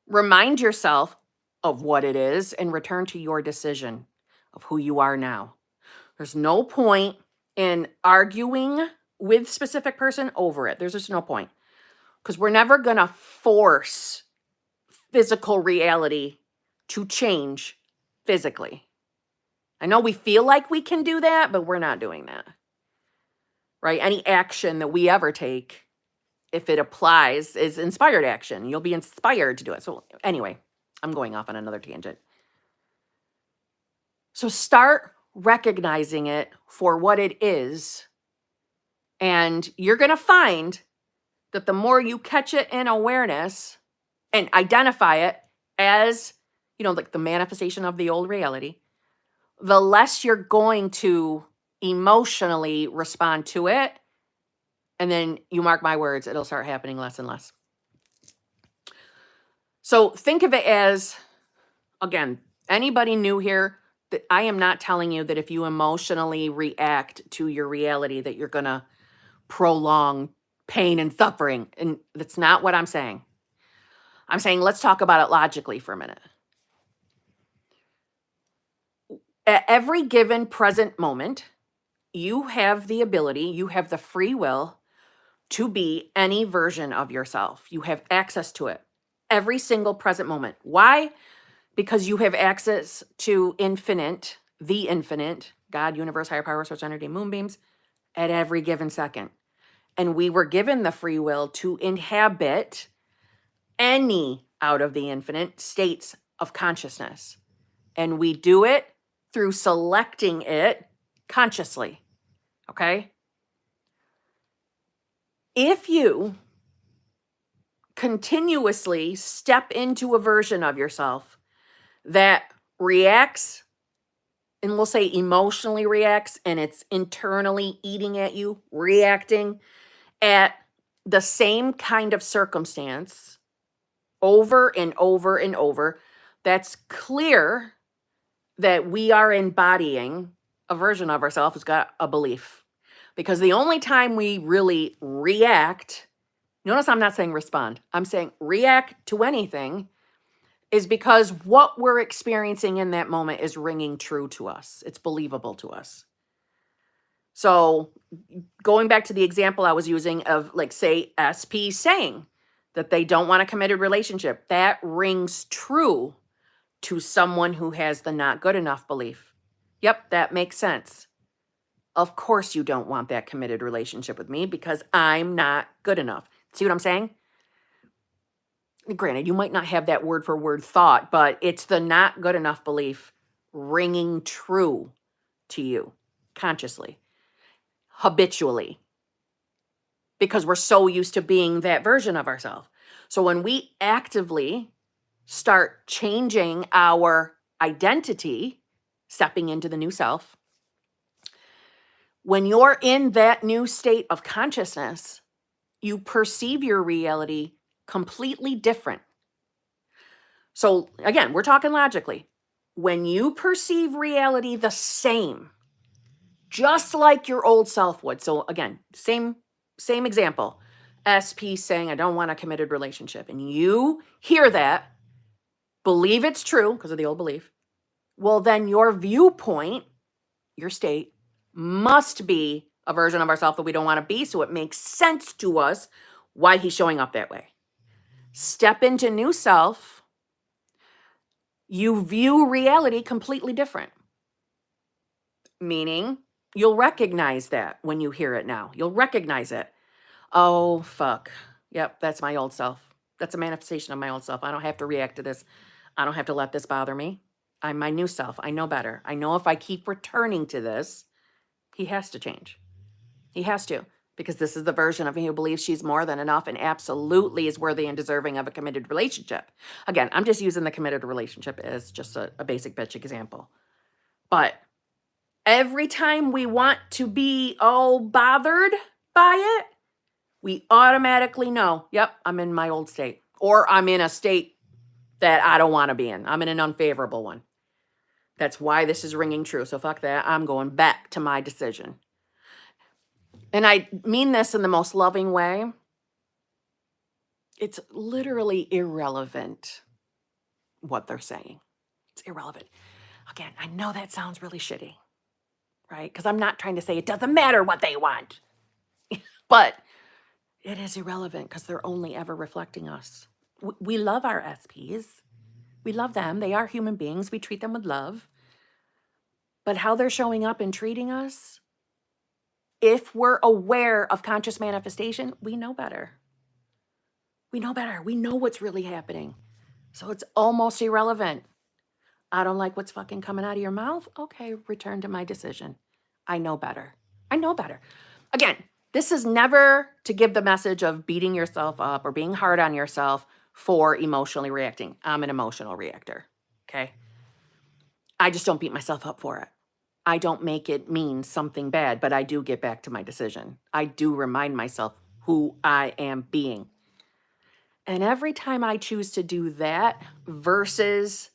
S1: Remind yourself of what it is and return to your decision of who you are now. There's no point in arguing with specific person over it. There's just no point. Because we're never going to force physical reality to change physically. I know we feel like we can do that, but we're not doing that. Right? Any action that we ever take, if it applies, is inspired action. You'll be inspired to do it. So anyway, I'm going off on another tangent. So start recognizing it for what it is. And you're going to find that the more you catch it in awareness and identify it as, like the manifestation of the old reality, the less you're going to emotionally respond to it. And then you mark my words, it'll start happening less and less. So think of it as, again, anybody new here, that I am not telling you that if you emotionally react to your reality that you're going to prolong pain and suffering. And that's not what I'm saying. I'm saying let's talk about it logically for a minute. At every given present moment, you have the ability, you have the free will to be any version of yourself. You have access to it every single present moment. Why? Because you have access to infinite, the infinite, God, universe, higher power, source energy, moonbeams, at every given second. And we were given the free will to inhabit any out of the infinite states of consciousness. And we do it through selecting it consciously. Okay? If you continuously step into a version of yourself that reacts, and we'll say emotionally reacts, and it's internally eating at you, reacting at the same kind of circumstance over and over and over, that's clear that we are embodying a version of ourselves who's got a belief. Because the only time we really react, notice I'm not saying respond, I'm saying react to anything, is because what we're experiencing in that moment is ringing true to us. It's believable to us. So going back to the example I was using of, like, say, SP saying that they don't want a committed relationship, that rings true to someone who has the not good enough belief. Yep, that makes sense. Of course you don't want that committed relationship with me because I'm not good enough. See what I'm saying? Granted, you might not have that word for word thought, but it's the not good enough belief ringing true to you consciously, habitually, because we're so used to being that version of ourselves. So when we actively start changing our identity, stepping into the new self, when you're in that new state of consciousness, you perceive your reality completely different. So again, we're talking logically. When you perceive reality the same, just like your old self would. So again, same example. SP saying, I don't want a committed relationship. And you hear that, believe it's true because of the old belief. Well, then your viewpoint, your state, must be a version of ourselves that we don't want to be. So it makes sense to us why he's showing up that way. Step into new self. You view reality completely different. Meaning, you'll recognize that when you hear it now. You'll recognize it. Oh, fuck. Yep, that's my old self. That's a manifestation of my old self. I don't have to react to this. I don't have to let this bother me. I'm my new self. I know better. I know if I keep returning to this, he has to change. He has to, because this is the version of me who believes she's more than enough and absolutely is worthy and deserving of a committed relationship. Again, I'm just using the committed relationship as just a basic bitch example. But every time we want to be all bothered by it, we automatically know, yep, I'm in my old state. Or I'm in a state that I don't want to be in. I'm in an unfavorable one. That's why this is ringing true. So fuck that. I'm going back to my decision. And I mean this in the most loving way. It's literally irrelevant what they're saying. It's irrelevant. Again, I know that sounds really shitty, right? Because I'm not trying to say it doesn't matter what they want. But it is irrelevant because they're only ever reflecting us. We love our SPs. We love them. They are human beings. We treat them with love. But how they're showing up and treating us, if we're aware of conscious manifestation, we know better. We know better. We know what's really happening. So it's almost irrelevant. I don't like what's fucking coming out of your mouth. Okay, return to my decision. I know better. I know better. Again, this is never to give the message of beating yourself up or being hard on yourself for emotionally reacting. I'm an emotional reactor, okay? I just don't beat myself up for it. I don't make it mean something bad, but I do get back to my decision. I do remind myself who I am being. And every time I choose to do that versus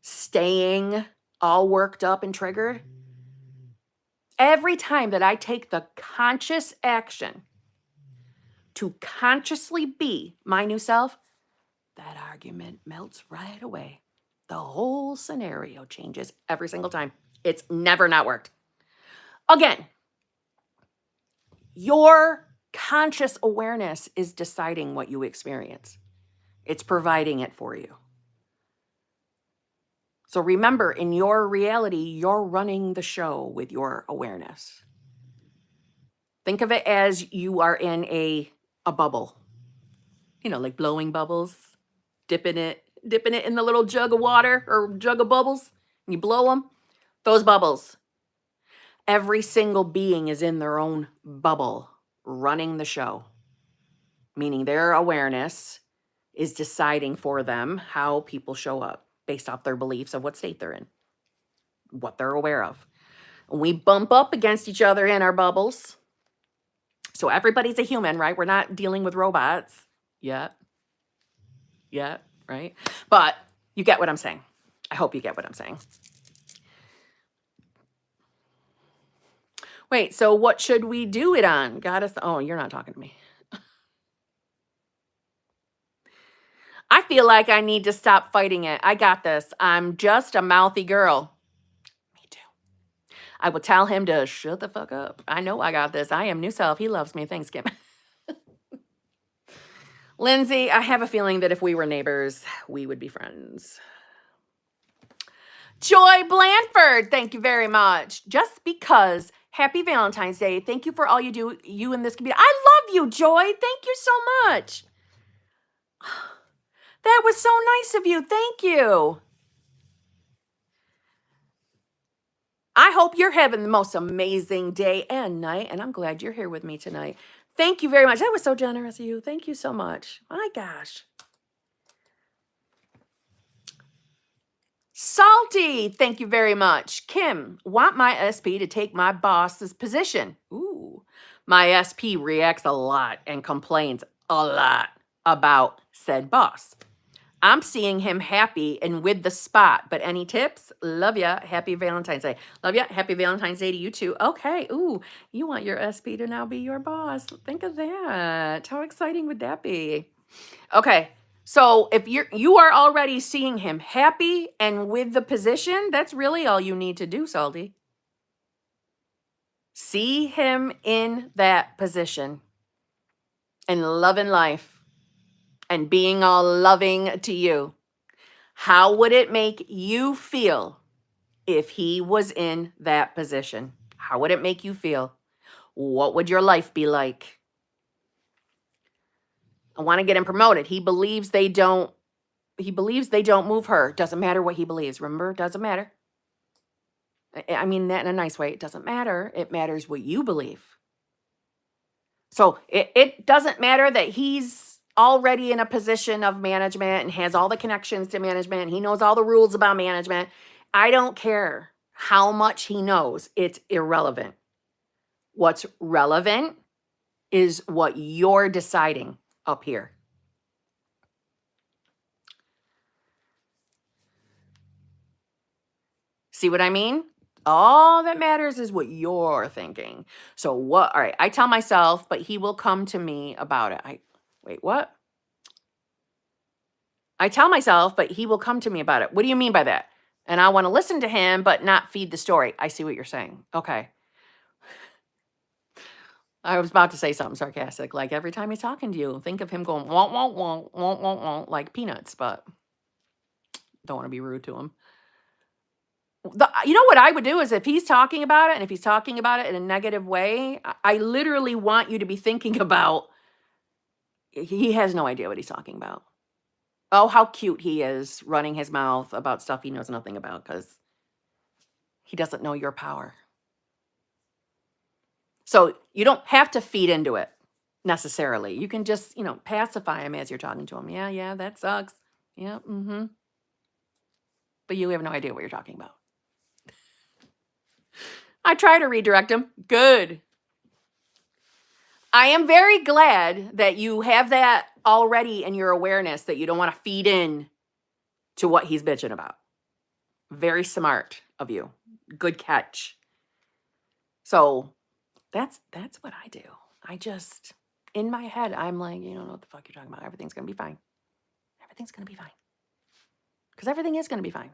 S1: staying all worked up and triggered, every time that I take the conscious action to consciously be my new self, that argument melts right away. The whole scenario changes every single time. It's never not worked. Again, your conscious awareness is deciding what you experience. It's providing it for you. So remember, in your reality, you're running the show with your awareness. Think of it as you are in a bubble. You know, like blowing bubbles, dipping it in the little jug of water or jug of bubbles, and you blow them. Those bubbles. Every single being is in their own bubble, running the show. Meaning their awareness is deciding for them how people show up based off their beliefs of what state they're in, what they're aware of. We bump up against each other in our bubbles. So everybody's a human, right? We're not dealing with robots yet. Right? But you get what I'm saying. I hope you get what I'm saying. Wait, so what should we do it on? Goddess, oh, you're not talking to me. I feel like I need to stop fighting it. I got this. I'm just a mouthy girl. Me too. I will tell him to shut the fuck up. I know I got this. I am new self. He loves me. Thanks, Kim. Lindsay, I have a feeling that if we were neighbors, we would be friends. Joy Blanford, thank you very much. Just because. Happy Valentine's Day. Thank you for all you do, you and this community. I love you, Joy. Thank you so much. That was so nice of you. Thank you. I hope you're having the most amazing day and night, and I'm glad you're here with me tonight. Thank you very much. That was so generous of you. Thank you so much. My gosh. Salty, thank you very much. Kim, want my SP to take my boss's position. Ooh, my SP reacts a lot and complains a lot about said boss. I'm seeing him happy and with the spot, but any tips? Love ya. Happy Valentine's Day. Love ya. Happy Valentine's Day to you too. Okay. Ooh, you want your SP to now be your boss. Think of that. How exciting would that be? Okay. So if you are already seeing him happy and with the position, that's really all you need to do, Salty. see him in that position and loving life and being all loving to you, how would it make you feel if he was in that position? How would it make you feel? What would your life be like? I want to get him promoted. He believes they don't move her. Doesn't matter what he believes. Remember, doesn't matter. I mean that in a nice way. It doesn't matter. It matters what you believe. So it doesn't matter that he's already in a position of management and has all the connections to management. He knows all the rules about management. I don't care how much he knows. It's irrelevant. What's relevant is what you're deciding up here. See what I mean? All that matters is what you're thinking. So all right, I tell myself, but he will come to me about it. Wait, what? I tell myself, but he will come to me about it. What do you mean by that? And I want to listen to him, but not feed the story. I see what you're saying. Okay. I was about to say something sarcastic, like every time he's talking to you, think of him going, won't, won't, won't, won't, won't, won't, like peanuts, but don't want to be rude to him. You know what I would do is if he's talking about it, and if he's talking about it in a negative way, I literally want you to be thinking about, he has no idea what he's talking about. Oh, how cute he is running his mouth about stuff he knows nothing about because he doesn't know your power. So you don't have to feed into it necessarily. You can just, pacify him as you're talking to him. Yeah, that sucks. Yeah, But you have no idea what you're talking about. I try to redirect him. Good. I am very glad that you have that already in your awareness that you don't want to feed in to what he's bitching about. Very smart of you. Good catch. So that's what I do. I just, in my head, I'm like, you don't know what the fuck you're talking about. Everything's going to be fine. Everything's going to be fine. Because everything is going to be fine.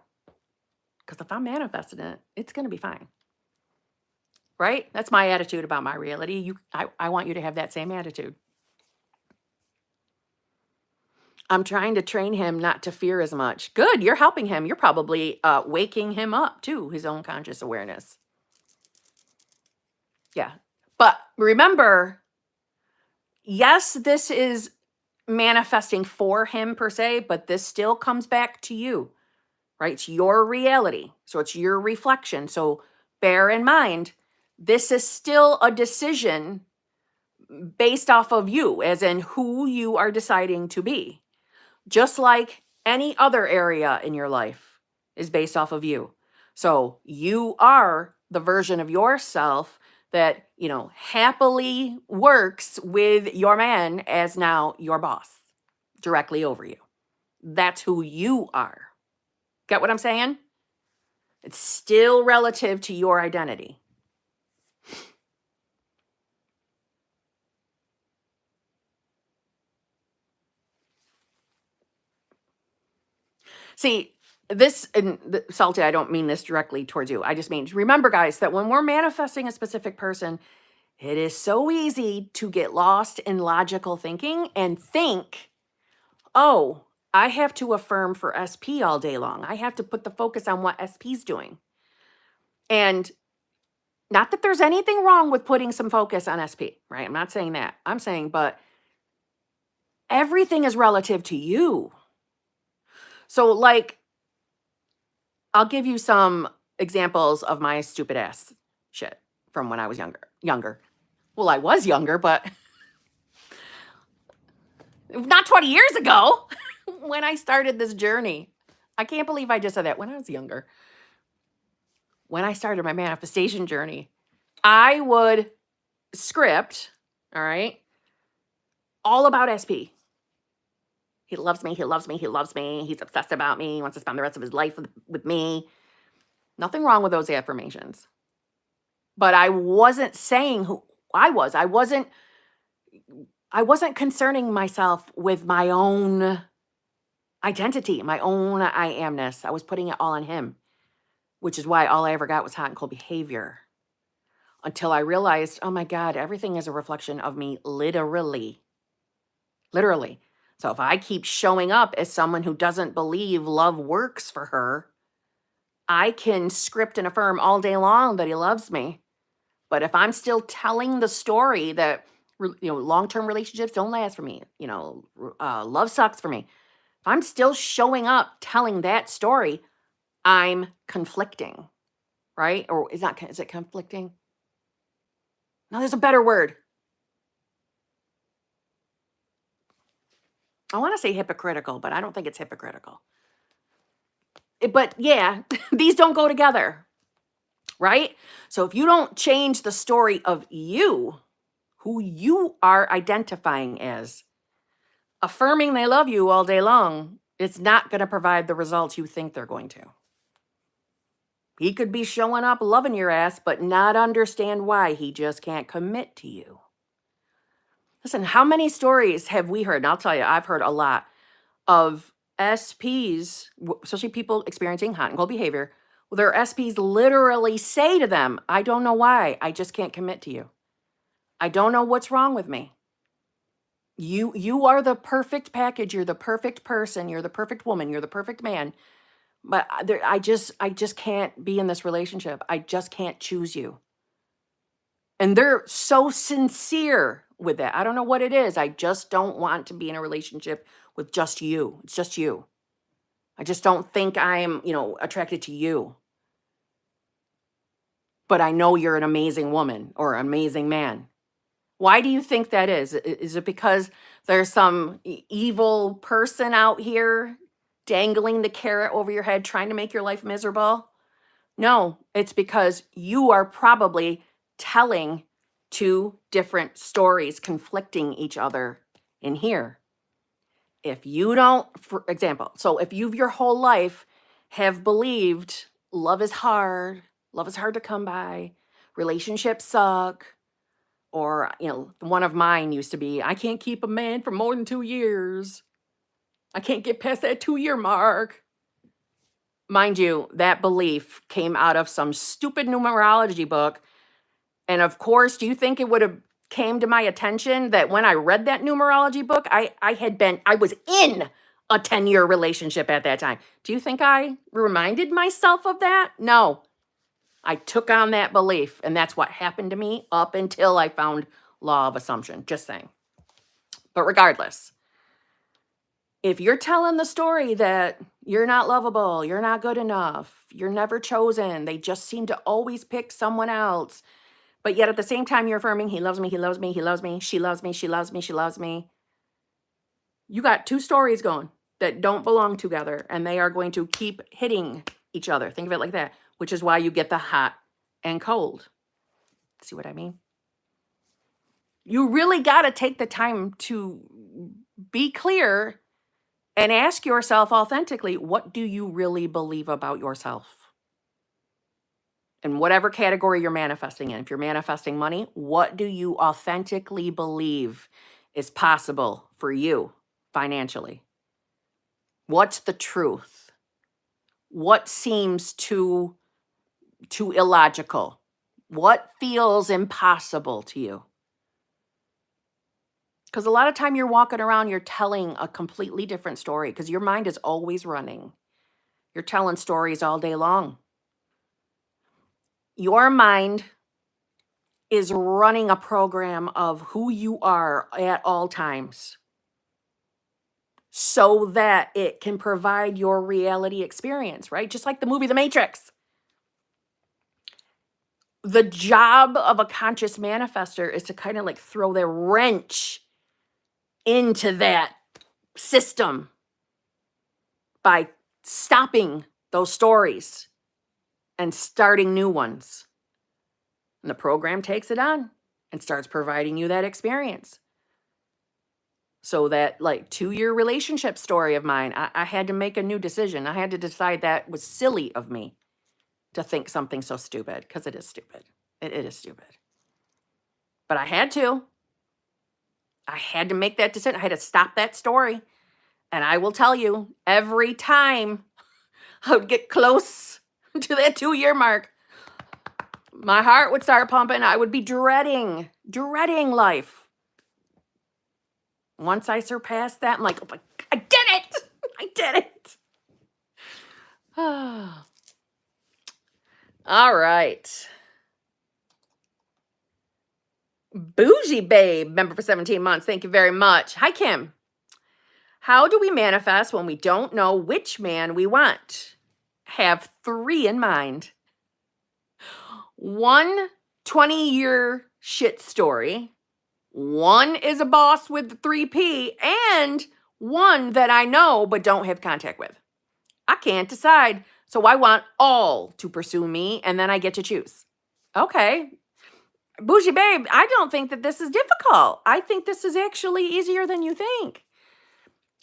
S1: Because if I'm manifesting it, it's going to be fine. Right? That's my attitude about my reality. I want you to have that same attitude. I'm trying to train him not to fear as much. Good, you're helping him. You're probably waking him up to his own conscious awareness. Yeah. But remember, yes, this is manifesting for him per se, but this still comes back to you, right? It's your reality. So it's your reflection. So bear in mind, this is still a decision based off of you, as in who you are deciding to be. Just like any other area in your life is based off of you. So you are the version of yourself that, happily works with your man as now your boss directly over you. That's who you are. Get what I'm saying? It's still relative to your identity. See, Salty, I don't mean this directly towards you. I just mean, remember, guys, that when we're manifesting a specific person, it is so easy to get lost in logical thinking and think, oh, I have to affirm for SP all day long. I have to put the focus on what SP's doing. And not that there's anything wrong with putting some focus on SP, right? I'm not saying that. I'm saying, but everything is relative to you. So, like, I'll give you some examples of my stupid ass shit from when I was younger. Well, I was younger, but not 20 years ago when I started this journey. I can't believe I just said that. When I was younger. When I started my manifestation journey, I would script, all right, all about SP. He loves me, he loves me, he loves me. He's obsessed about me. He wants to spend the rest of his life with me. Nothing wrong with those affirmations. But I wasn't saying who I was. I wasn't concerning myself with my own identity, my own I amness. I was putting it all on him, which is why all I ever got was hot and cold behavior. until I realized, oh my God, everything is a reflection of me, literally. Literally. So if I keep showing up as someone who doesn't believe love works for her, I can script and affirm all day long that he loves me. But if I'm still telling the story that long-term relationships don't last for me, love sucks for me. If I'm still showing up telling that story, I'm conflicting, right? Or is it conflicting? No, there's a better word. I want to say hypocritical, but I don't think it's hypocritical. But yeah, these don't go together, right? So if you don't change the story of you, who you are identifying as, affirming they love you all day long, it's not going to provide the results you think they're going to. He could be showing up loving your ass, but not understand why. He just can't commit to you. Listen, how many stories have we heard? And I'll tell you, I've heard a lot of SPs, especially people experiencing hot and cold behavior. Well, their SPs literally say to them, I don't know why. I just can't commit to you. I don't know what's wrong with me. You are the perfect package. You're the perfect person. You're the perfect woman. You're the perfect man. But I just can't be in this relationship. I just can't choose you. And they're so sincere with that. I don't know what it is. I just don't want to be in a relationship with just you. It's just you. I just don't think I'm, attracted to you. But I know you're an amazing woman or an amazing man. Why do you think that is? Is it because there's some evil person out here dangling the carrot over your head trying to make your life miserable? No, it's because you are probably telling two different stories conflicting each other in here. If you don't, for example, so if you've your whole life have believed love is hard to come by, relationships suck, or, one of mine used to be, I can't keep a man for more than 2 years. I can't get past that 2-year mark. Mind you, that belief came out of some stupid numerology book. And of course, do you think it would have came to my attention that when I read that numerology book, I was in a 10-year relationship at that time. Do you think I reminded myself of that? No. I took on that belief, and that's what happened to me up until I found law of assumption. Just saying. But regardless, if you're telling the story that you're not lovable, you're not good enough, you're never chosen, they just seem to always pick someone else, but yet at the same time you're affirming, he loves me, he loves me, he loves me, she loves me, she loves me, she loves me. You got two stories going that don't belong together, and they are going to keep hitting each other. Think of it like that, which is why you get the hot and cold. See what I mean? You really got to take the time to be clear and ask yourself authentically, what do you really believe about yourself? In whatever category you're manifesting in. If you're manifesting money, what do you authentically believe is possible for you financially? What's the truth? What seems too illogical? What feels impossible to you? Because a lot of time you're walking around, you're telling a completely different story because your mind is always running. You're telling stories all day long. Your mind is running a program of who you are at all times so that it can provide your reality experience, right? Just like the movie The Matrix. The job of a conscious manifester is to kind of like throw the wrench into that system by stopping those stories and starting new ones. And the program takes it on and starts providing you that experience. So that 2-year relationship story of mine, I had to make a new decision. I had to decide that was silly of me to think something so stupid, because it is stupid. It is stupid. But I had to. I had to make that decision. I had to stop that story. And I will tell you, every time I would get close to that 2-year mark, My heart would start pumping. I would be dreading life. Once I surpass that, I'm like, oh my, I did it. I did it. All right. Bougie Babe, member for 17 months. Thank you very much. Hi, Kim. How do we manifest when we don't know which man we want? Have 3 in mind. 1 20-year shit story. 1 is a boss with the 3P, and 1 that I know but don't have contact with. I can't decide, so I want all to pursue me, and then I get to choose. Okay. Bougie Babe, I don't think that this is difficult. I think this is actually easier than you think.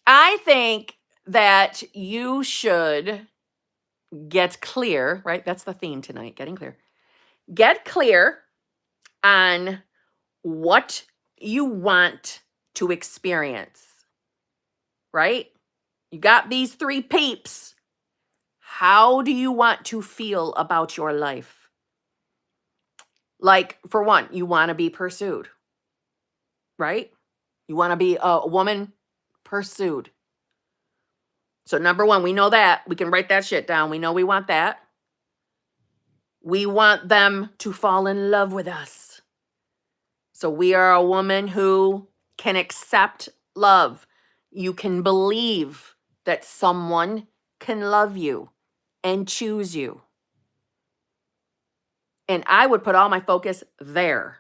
S1: I think that you should get clear, right? That's the theme tonight, getting clear. Get clear on what you want to experience, right? You got these 3 peeps. How do you want to feel about your life? Like, for one, you want to be pursued, right? You want to be a woman pursued. So number 1, we know that. We can write that shit down. We know we want that. We want them to fall in love with us. So we are a woman who can accept love. You can believe that someone can love you and choose you. And I would put all my focus there.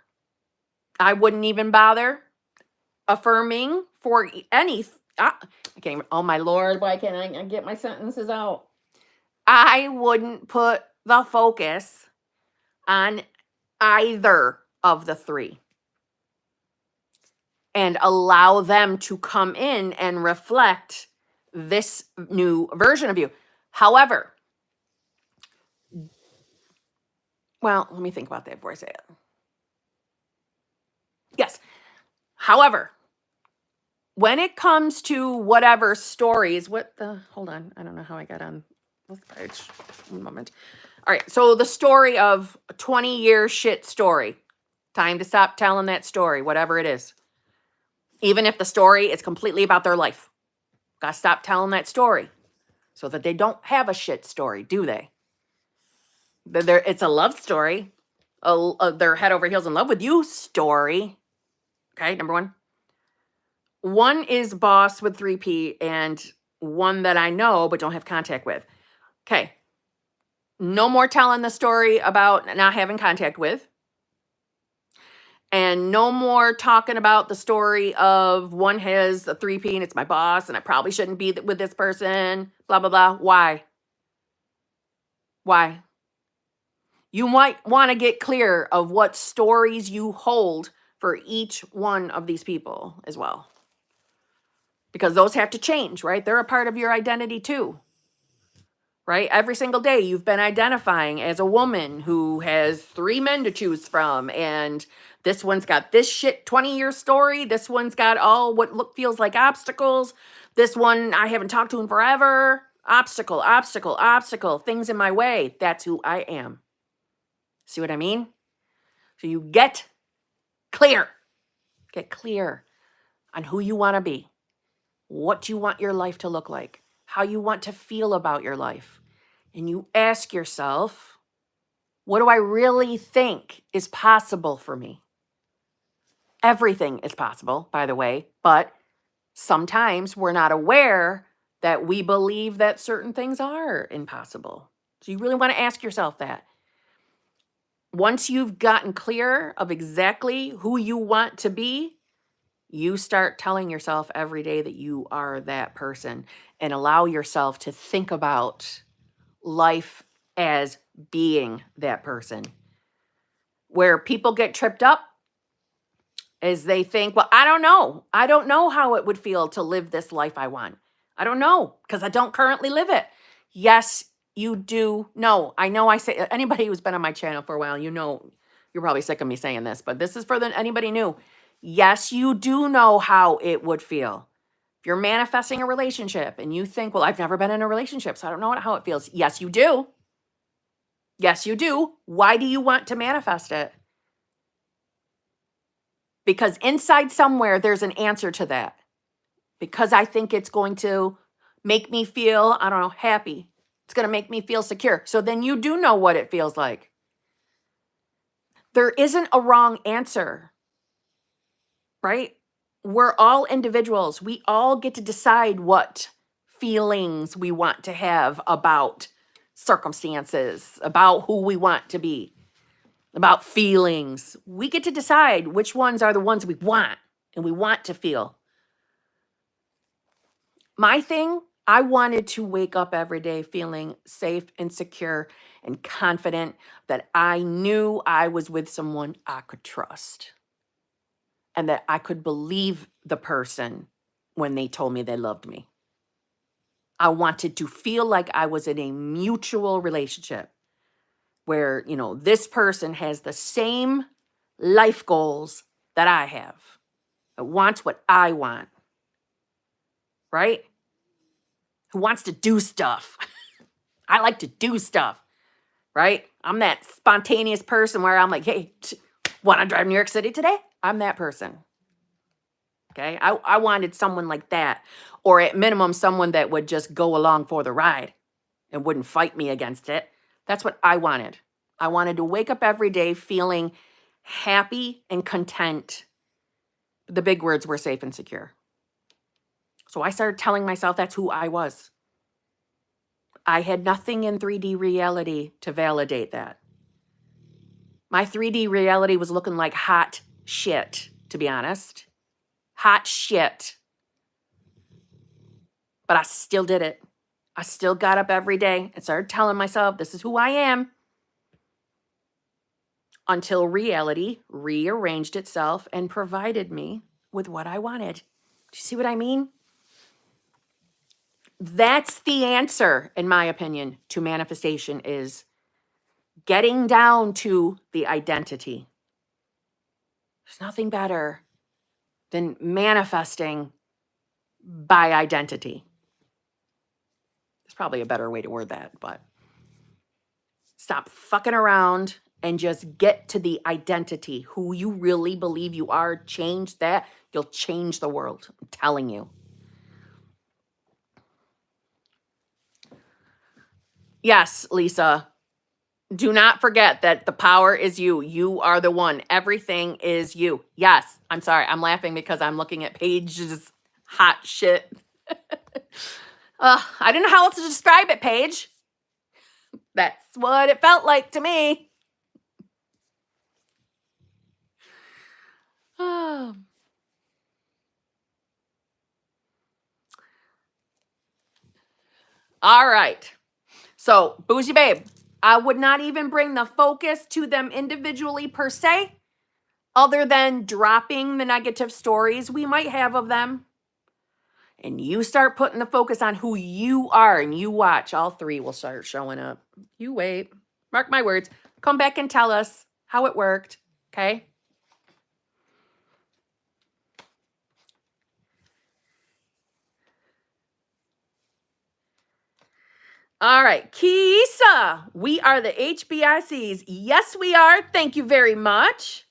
S1: I wouldn't even bother affirming for any. I can't. Oh my Lord, why can't I get my sentences out? I wouldn't put the focus on either of the 3 and allow them to come in and reflect this new version of you. However, well, let me think about that before I say it. Yes. However, when it comes to whatever stories, hold on, I don't know how I got on this page. One moment. All right, so the story of a 20-year shit story. Time to stop telling that story, whatever it is. Even if the story is completely about their life. Gotta stop telling that story so that they don't have a shit story, do they? It's a love story. They're head over heels in love with you story. Okay, number 1. 1 is boss with 3P and 1 that I know but don't have contact with. Okay. No more telling the story about not having contact with. And no more talking about the story of 1 has a 3P and it's my boss and I probably shouldn't be with this person. Blah, blah, blah. Why? Why? You might want to get clear of what stories you hold for each one of these people as well. Because those have to change, right? They're a part of your identity too. Right? Every single day you've been identifying as a woman who has 3 men to choose from. And this one's got this shit 20-year story. This one's got all what feels like obstacles. This one I haven't talked to in forever. Obstacle, obstacle, obstacle. Things in my way. That's who I am. See what I mean? So you get clear. Get clear on who you want to be. What you want your life to look like. How you want to feel about your life. And you ask yourself, what do I really think is possible for me? Everything is possible, by the way, but sometimes we're not aware that we believe that certain things are impossible. So you really want to ask yourself that. Once you've gotten clear of exactly who you want to be, you start telling yourself every day that you are that person and allow yourself to think about life as being that person. Where people get tripped up is they think, well, I don't know. I don't know how it would feel to live this life I want. I don't know because I don't currently live it. Yes, you do know. I know I say, anybody who's been on my channel for a while, you know, you're probably sick of me saying this, but this is for anybody new. Yes, you do know how it would feel. If you're manifesting a relationship and you think, well, I've never been in a relationship, so I don't know how it feels. Yes, you do. Yes, you do. Why do you want to manifest it? Because inside somewhere, there's an answer to that. Because I think it's going to make me feel, I don't know, happy. It's going to make me feel secure. So then you do know what it feels like. There isn't a wrong answer, right? We're all individuals. We all get to decide what feelings we want to have about circumstances, about who we want to be, about feelings. We get to decide which ones are the ones we want and we want to feel. My thing, I wanted to wake up every day feeling safe and secure and confident that I knew I was with someone I could trust and that I could believe the person when they told me they loved me. I wanted to feel like I was in a mutual relationship where, this person has the same life goals that I have. It wants what I want, right? Who wants to do stuff. I like to do stuff, right? I'm that spontaneous person where I'm like, hey, want to drive New York City today? I'm that person. Okay. I wanted someone like that, or at minimum, someone that would just go along for the ride and wouldn't fight me against it. That's what I wanted. I wanted to wake up every day feeling happy and content. The big words were safe and secure. So I started telling myself that's who I was. I had nothing in 3D reality to validate that. My 3D reality was looking like hot shit, to be honest. Hot shit. But I still did it. I still got up every day and started telling myself, this is who I am. Until reality rearranged itself and provided me with what I wanted. Do you see what I mean? That's the answer, in my opinion, to manifestation, is getting down to the identity. There's nothing better than manifesting by identity. There's probably a better way to word that, but stop fucking around and just get to the identity, who you really believe you are. Change that. You'll change the world. I'm telling you. Yes, Lisa. Do not forget that the power is you. You are the one. Everything is you. Yes. I'm sorry. I'm laughing because I'm looking at Paige's hot shit. I didn't know how else to describe it, Paige. That's what it felt like to me. Oh. All right. So, Bougie Babe, I would not even bring the focus to them individually per se, other than dropping the negative stories we might have of them. And you start putting the focus on who you are, and you watch, all three will start showing up. You wait. Mark my words. Come back and tell us how it worked. Okay? All right. Kisa, we are the HBICs. Yes, we are. Thank you very much.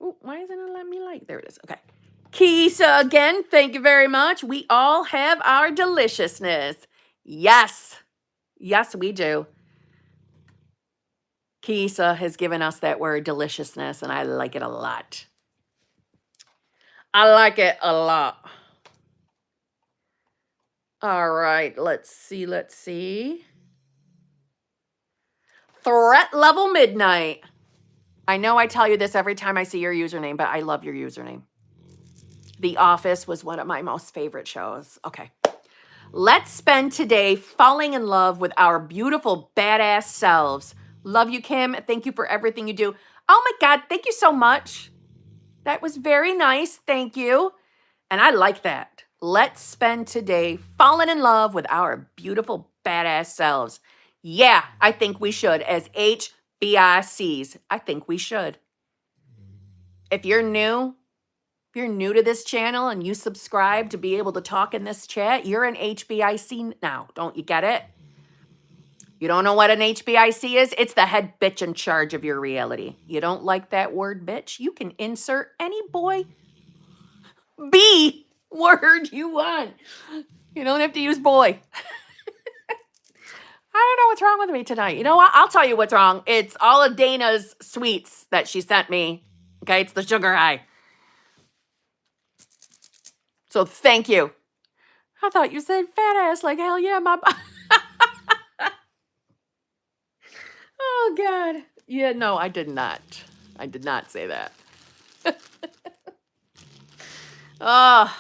S1: Ooh, why isn't it letting me like? There it is. Okay. Kisa again, thank you very much. We all have our deliciousness. Yes. Yes, we do. Kisa has given us that word deliciousness, and I like it a lot. I like it a lot. All right, let's see. Threat level midnight. I know I tell you this every time I see your username, but I love your username. The Office was one of my most favorite shows. Okay. Let's spend today falling in love with our beautiful, badass selves. Love you, Kim. Thank you for everything you do. Oh my God, thank you so much. That was very nice. Thank you. And I like that. Let's spend today falling in love with our beautiful, badass selves. Yeah, I think we should. As HBICs, I think we should. If you're new, If you're new to this channel and you subscribe to be able to talk in this chat, you're an HBIC now. Don't you get it? You don't know what an HBIC is? It's the head bitch in charge of your reality. You don't like that word bitch? You can insert any boy B word you want. You don't have to use boy. I don't know what's wrong with me tonight. You know what? I'll tell you what's wrong. It's all of Dana's sweets that she sent me. Okay, it's the sugar high. So thank you. I thought you said fat ass. Like, hell yeah, my... Oh, God. Yeah, no, I did not. I did not say that. Oh,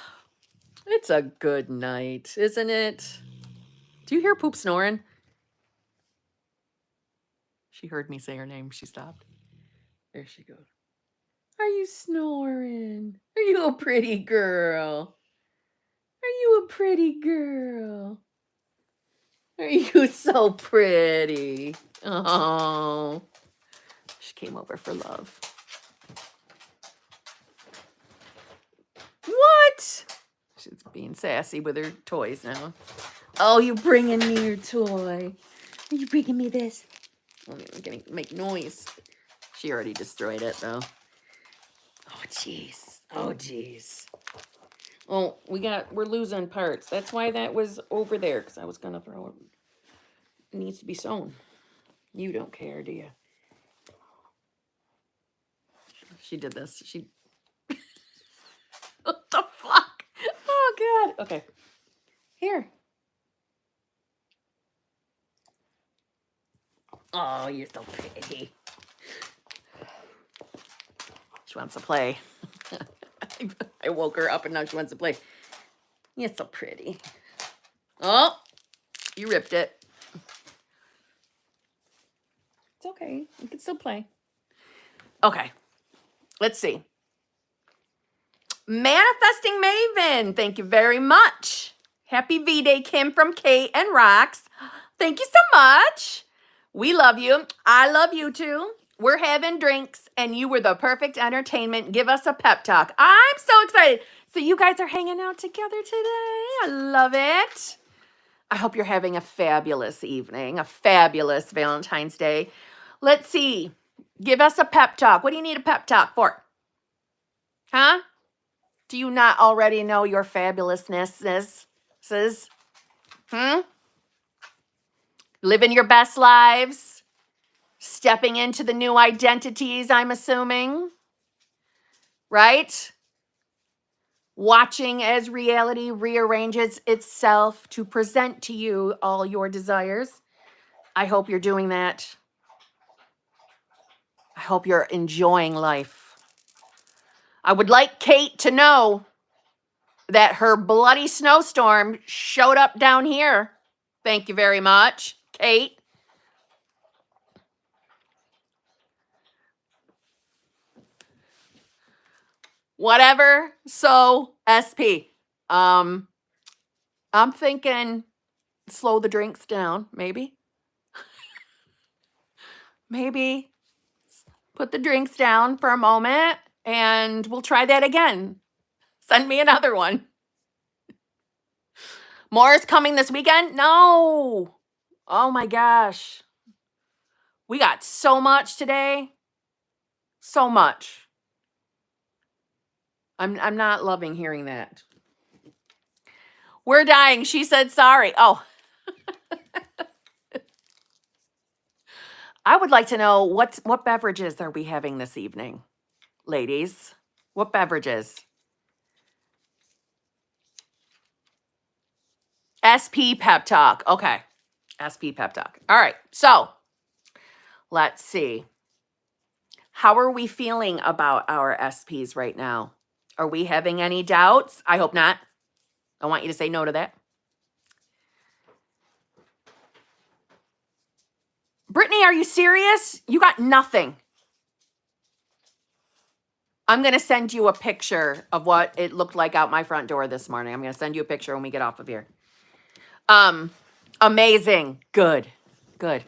S1: it's a good night, isn't it? Do you hear Poop snoring? She heard me say her name. She stopped. There she goes. Are you snoring? Are you a pretty girl? Are you a pretty girl? Are you so pretty? Oh, she came over for love. What? She's being sassy with her toys now. Oh, you bringing me your toy? Are you bringing me this? I'm gonna make noise. She already destroyed it though. Oh jeez. Oh jeez. Oh, we're losing parts. That's why that was over there, because I was gonna throw it. It needs to be sewn. You don't care, do you? She did this. She what the fuck? Oh god. Okay. Here. Oh, you're so pretty. She wants to play. I woke her up and now she wants to play. You're so pretty. Oh, you ripped it. It's okay. You can still play. Okay. Let's see. Manifesting Maven. Thank you very much. Happy V-Day, Kim from Kate and Rox. Thank you so much. We love you. I love you too. We're having drinks and you were the perfect entertainment. Give us a pep talk. I'm so excited. So you guys are hanging out together today. I love it. I hope you're having a fabulous evening, a fabulous Valentine's Day. Let's see. Give us a pep talk. What do you need a pep talk for? Huh? Do you not already know your fabulousness? Living your best lives? Stepping into the new identities, I'm assuming. Right? Watching as reality rearranges itself to present to you all your desires. I hope you're doing that. I hope you're enjoying life. I would like Kate to know that her bloody snowstorm showed up down here. Thank you very much, Kate. Whatever. So, SP. I'm thinking slow the drinks down, maybe. Maybe put the drinks down for a moment and we'll try that again. Send me another one. More is coming this weekend? No. Oh my gosh. We got so much today. So much. I'm not loving hearing that. We're dying. She said sorry. Oh. I would like to know what beverages are we having this evening, ladies? What beverages? SP Pep Talk. Okay. SP Pep Talk. All right. So let's see. How are we feeling about our SPs right now? Are we having any doubts? I hope not. I want you to say no to that. Brittany, are you serious? You got nothing. I'm going to send you a picture of what it looked like out my front door this morning. I'm going to send you a picture when we get off of here. Amazing. Good. Good.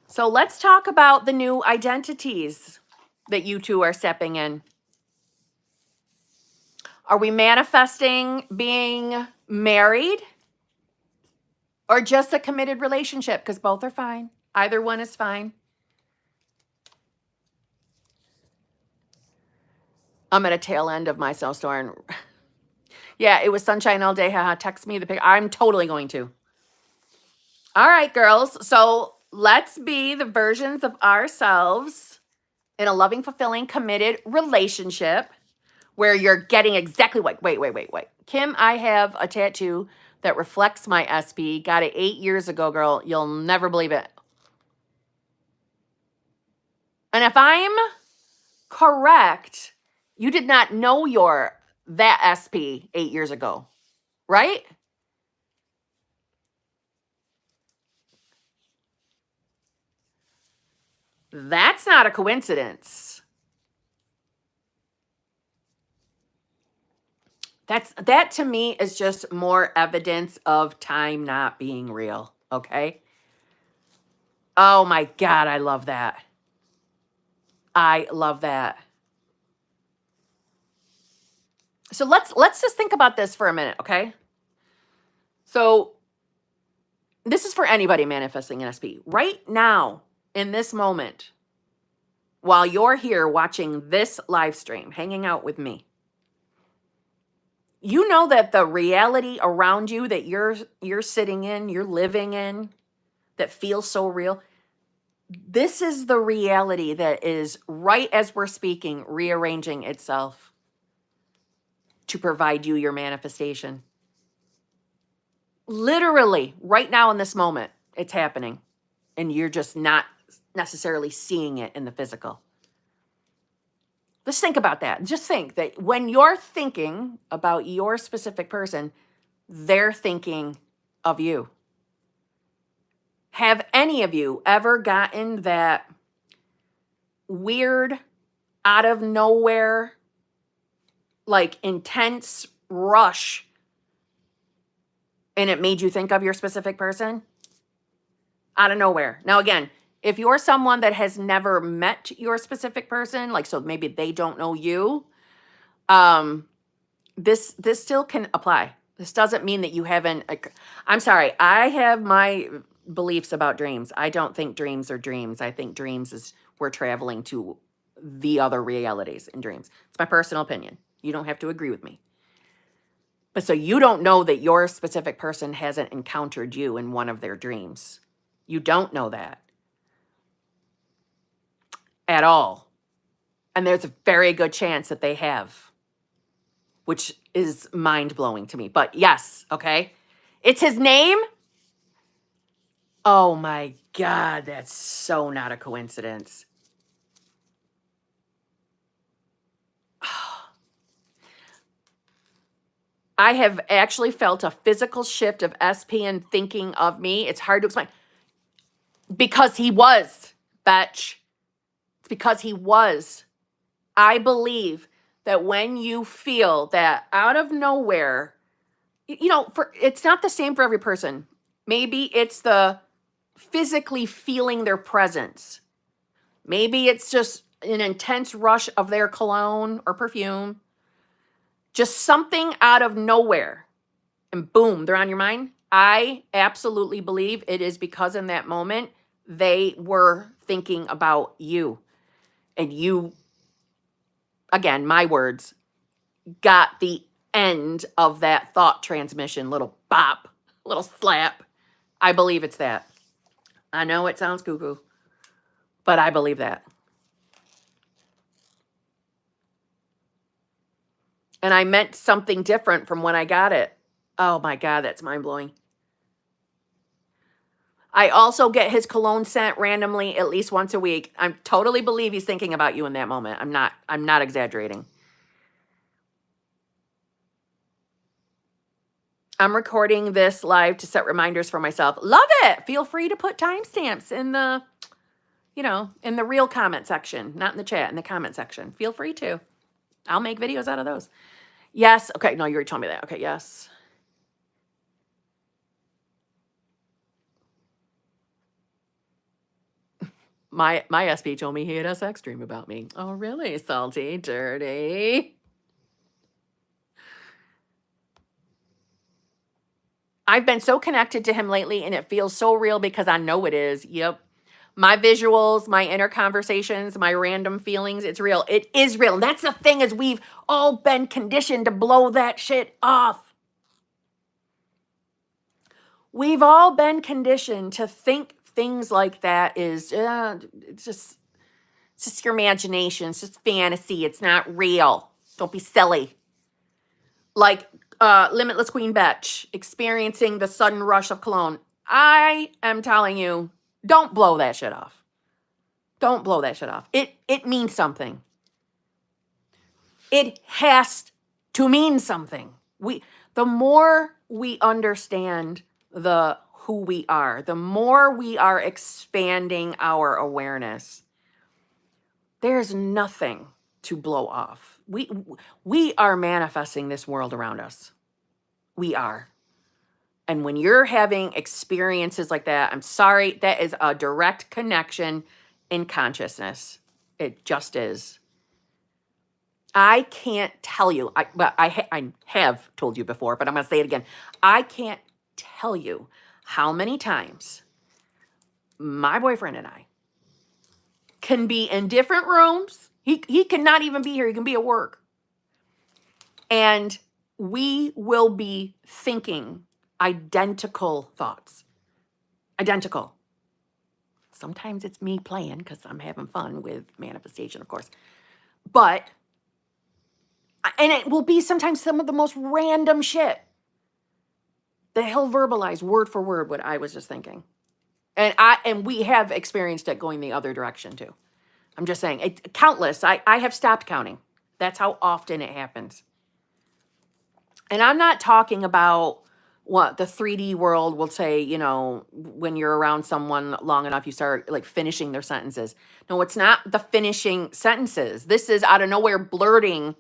S1: So let's talk about the new identities that you two are stepping in. Are we manifesting being married or just a committed relationship? Because both are fine. Either one is fine. I'm at a tail end of my snowstorm. Yeah, it was sunshine all day. Haha, text me the pic. I'm totally going to. All right, girls. So let's be the versions of ourselves in a loving, fulfilling, committed relationship where you're getting exactly what. Wait. Kim, I have a tattoo that reflects my SP. Got it 8 years ago, girl. You'll never believe it. And if I'm correct, you did not know that SP 8 years ago, right? That's not a coincidence. That to me is just more evidence of time not being real, okay? Oh my God, I love that. I love that. So let's just think about this for a minute, okay? So this is for anybody manifesting an SP. Right now, in this moment, while you're here watching this live stream, hanging out with me, you know that the reality around you that you're sitting in, you're living in, that feels so real, this is the reality that is, right as we're speaking, rearranging itself to provide you your manifestation. Literally, right now in this moment, it's happening. And you're just not necessarily seeing it in the physical. Let's think about that. Just think that when you're thinking about your specific person, they're thinking of you. Have any of you ever gotten that weird, out of nowhere, like intense rush and it made you think of your specific person? Out of nowhere. Now, again, if you're someone that has never met your specific person, like, so maybe they don't know you, this still can apply. This doesn't mean that you haven't. I'm sorry. I have my beliefs about dreams. I don't think dreams are dreams. I think dreams is we're traveling to the other realities in dreams. It's my personal opinion. You don't have to agree with me. But so you don't know that your specific person hasn't encountered you in one of their dreams. You don't know that at all. And there's a very good chance that they have, which is mind-blowing to me. But yes, okay? It's his name? Oh my God, that's so not a coincidence. I have actually felt a physical shift of SPN thinking of me. It's hard to explain. Because he was, Betch. It's because he was. I believe that when you feel that out of nowhere, it's not the same for every person. Maybe it's the physically feeling their presence. Maybe it's just an intense rush of their cologne or perfume. Just something out of nowhere. And boom, they're on your mind. I absolutely believe it is because in that moment, they were thinking about you. And you, again, my words, got the end of that thought transmission, little bop, little slap. I believe it's that. I know it sounds cuckoo, but I believe that. And I meant something different from when I got it. Oh my God, that's mind-blowing. I also get his cologne scent randomly at least once a week. I totally believe he's thinking about you in that moment. I'm not exaggerating. I'm recording this live to set reminders for myself. Love it. Feel free to put timestamps in the, in the real comment section, not in the chat, in the comment section. Feel free to. I'll make videos out of those. Yes. Okay. No, you already told me that. Okay. Yes. My SP told me he had a sex dream about me. Oh, really? Salty, dirty. I've been so connected to him lately, and it feels so real because I know it is. Yep. My visuals, my inner conversations, my random feelings, it's real. It is real. And that's the thing, is we've all been conditioned to blow that shit off. We've all been conditioned to think things like that is it's just your imagination. It's just fantasy. It's not real. Don't be silly. Like Limitless Queen Betch experiencing the sudden rush of cologne. I am telling you, don't blow that shit off. Don't blow that shit off. It means something. It has to mean something. The more we understand who we are, the more we are expanding our awareness. There's nothing to blow off. We are manifesting this world around us. We are. And when you're having experiences like that, I'm sorry, that is a direct connection in consciousness. It just is. I can't tell you, I have told you before, but I'm going to say it again. I can't tell you how many times my boyfriend and I can be in different rooms. He cannot even be here. He can be at work. And we will be thinking identical thoughts. Identical. Sometimes it's me playing because I'm having fun with manifestation, of course. And it will be sometimes some of the most random shit that he'll verbalize word for word what I was just thinking. And we have experienced it going the other direction too. I'm just saying, countless. I have stopped counting. That's how often it happens. And I'm not talking about what the 3D world will say, when you're around someone long enough, you start like finishing their sentences. No, it's not the finishing sentences. This is out of nowhere blurting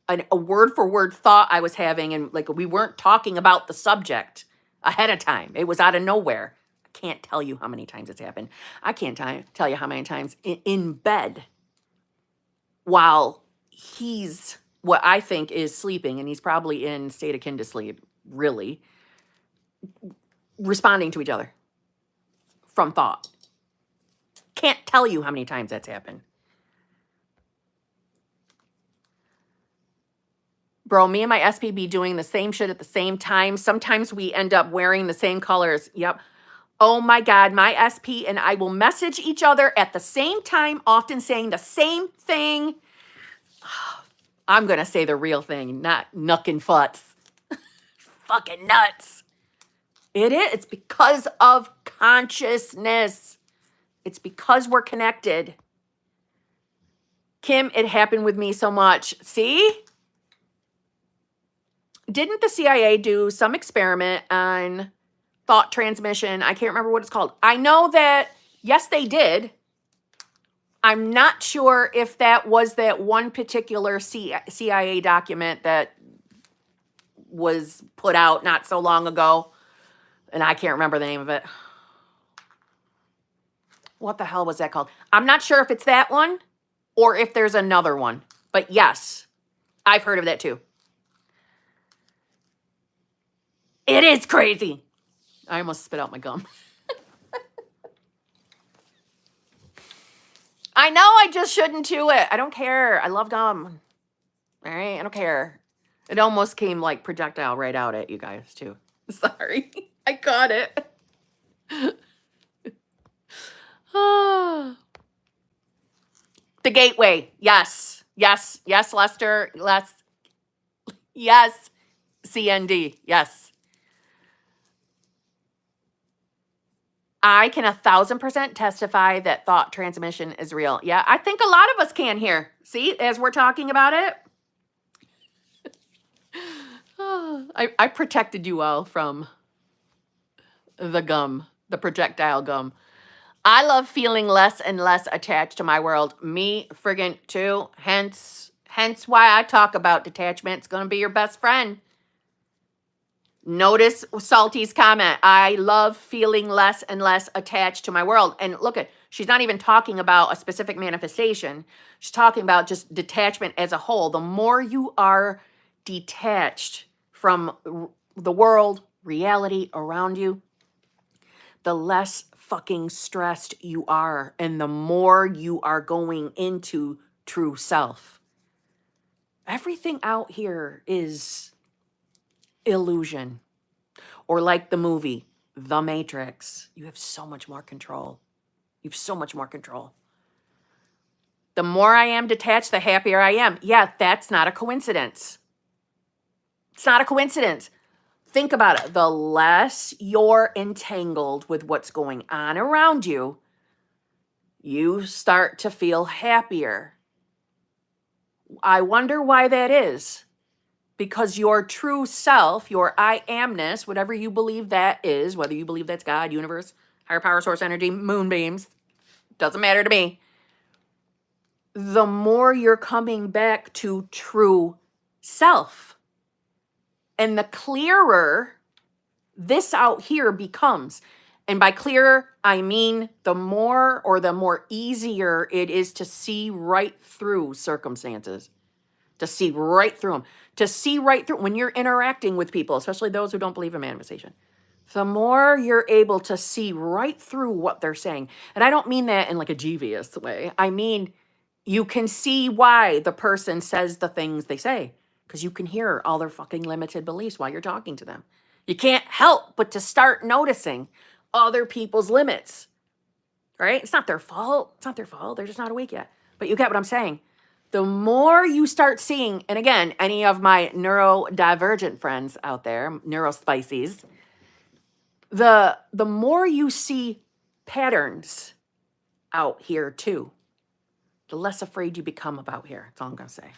S1: a word for word thought I was having. And like, we weren't talking about the subject ahead of time. It was out of nowhere. I can't tell you how many times it's happened. I can't tell you how many times in bed while he's what I think is sleeping, and he's probably in state akin to sleep, really, responding to each other from thought. Can't tell you how many times that's happened. Bro, me and my SPB doing the same shit at the same time. Sometimes we end up wearing the same colors. Yep. Oh my God, my SP and I will message each other at the same time, often saying the same thing. I'm going to say the real thing, not knuckin' futs. Fucking nuts. It is. It's because of consciousness. It's because we're connected. Kim, it happened with me so much. See? Didn't the CIA do some experiment on thought transmission? I can't remember what it's called. I know that, yes, they did. I'm not sure if that was that one particular CIA document that was put out not so long ago, and I can't remember the name of it. What the hell was that called? I'm not sure if it's that one or if there's another one, but yes, I've heard of that too. It is crazy. I almost spit out my gum. I know I just shouldn't chew it. I don't care. I love gum. All right, I don't care. It almost came like projectile right out at you guys too. Sorry. I caught it. The gateway. Yes. Yes. Yes, Lester. Yes. CND. Yes. I can 1,000% testify that thought transmission is real. Yeah, I think a lot of us can here. See, as we're talking about it. I protected you all from the gum, the projectile gum. I love feeling less and less attached to my world. Me friggin' too. Hence why I talk about detachment. It's going to be your best friend. Notice Salty's comment. I love feeling less and less attached to my world. And look she's not even talking about a specific manifestation. She's talking about just detachment as a whole. The more you are detached from the world, reality around you, the less fucking stressed you are and the more you are going into true self. Everything out here is illusion. Or like the movie, The Matrix, you have so much more control. You have so much more control. The more I am detached, the happier I am. Yeah, that's not a coincidence. It's not a coincidence. Think about it. The less you're entangled with what's going on around you, you start to feel happier. I wonder why that is. Because your true self, your I amness, whatever you believe that is, whether you believe that's God, universe, higher power, source energy, moonbeams, doesn't matter to me. The more you're coming back to true self. And the clearer this out here becomes. And by clearer, I mean the more easier it is to see right through circumstances. To see right through them. To see right through when you're interacting with people, especially those who don't believe in manifestation. The more you're able to see right through what they're saying. And I don't mean that in like a devious way. I mean, you can see why the person says the things they say. Because you can hear all their fucking limited beliefs while you're talking to them. You can't help but to start noticing other people's limits. Right? It's not their fault. It's not their fault. They're just not awake yet. But you get what I'm saying. The more you start seeing, and again, any of my neurodivergent friends out there, neurospicies, the more you see patterns out here too, the less afraid you become about here. That's all I'm going to say.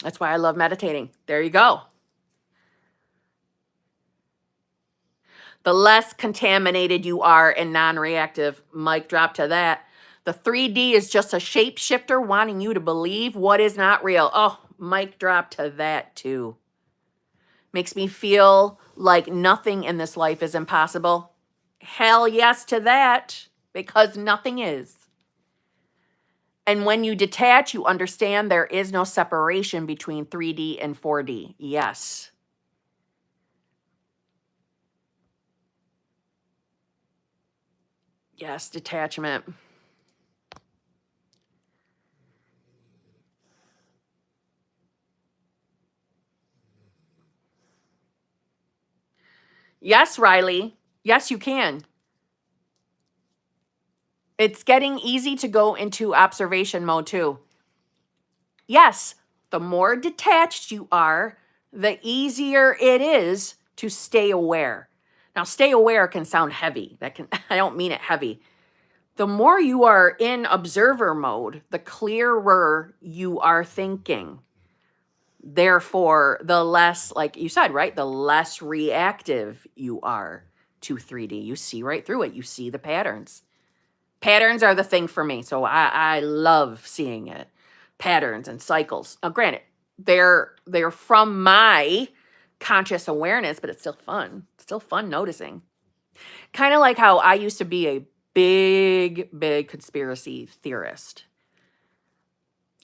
S1: That's why I love meditating. There you go. The less contaminated you are and non-reactive. Mic drop to that. The 3D is just a shapeshifter wanting you to believe what is not real. Oh, mic drop to that too. Makes me feel like nothing in this life is impossible. Hell yes to that, because nothing is. And when you detach, you understand there is no separation between 3D and 4D. Yes. Yes, detachment. Yes, Riley. Yes, you can. It's getting easy to go into observation mode too. Yes, the more detached you are, the easier it is to stay aware. Now, stay aware can sound heavy. I don't mean it heavy. The more you are in observer mode, the clearer you are thinking. Therefore, the less, like you said, right? The less reactive you are to 3D. You see right through it. You see the patterns. Patterns are the thing for me. So I love seeing it. Patterns and cycles. Now, granted, they're from my conscious awareness, but it's still fun. It's still fun noticing. Kind of like how I used to be a big conspiracy theorist.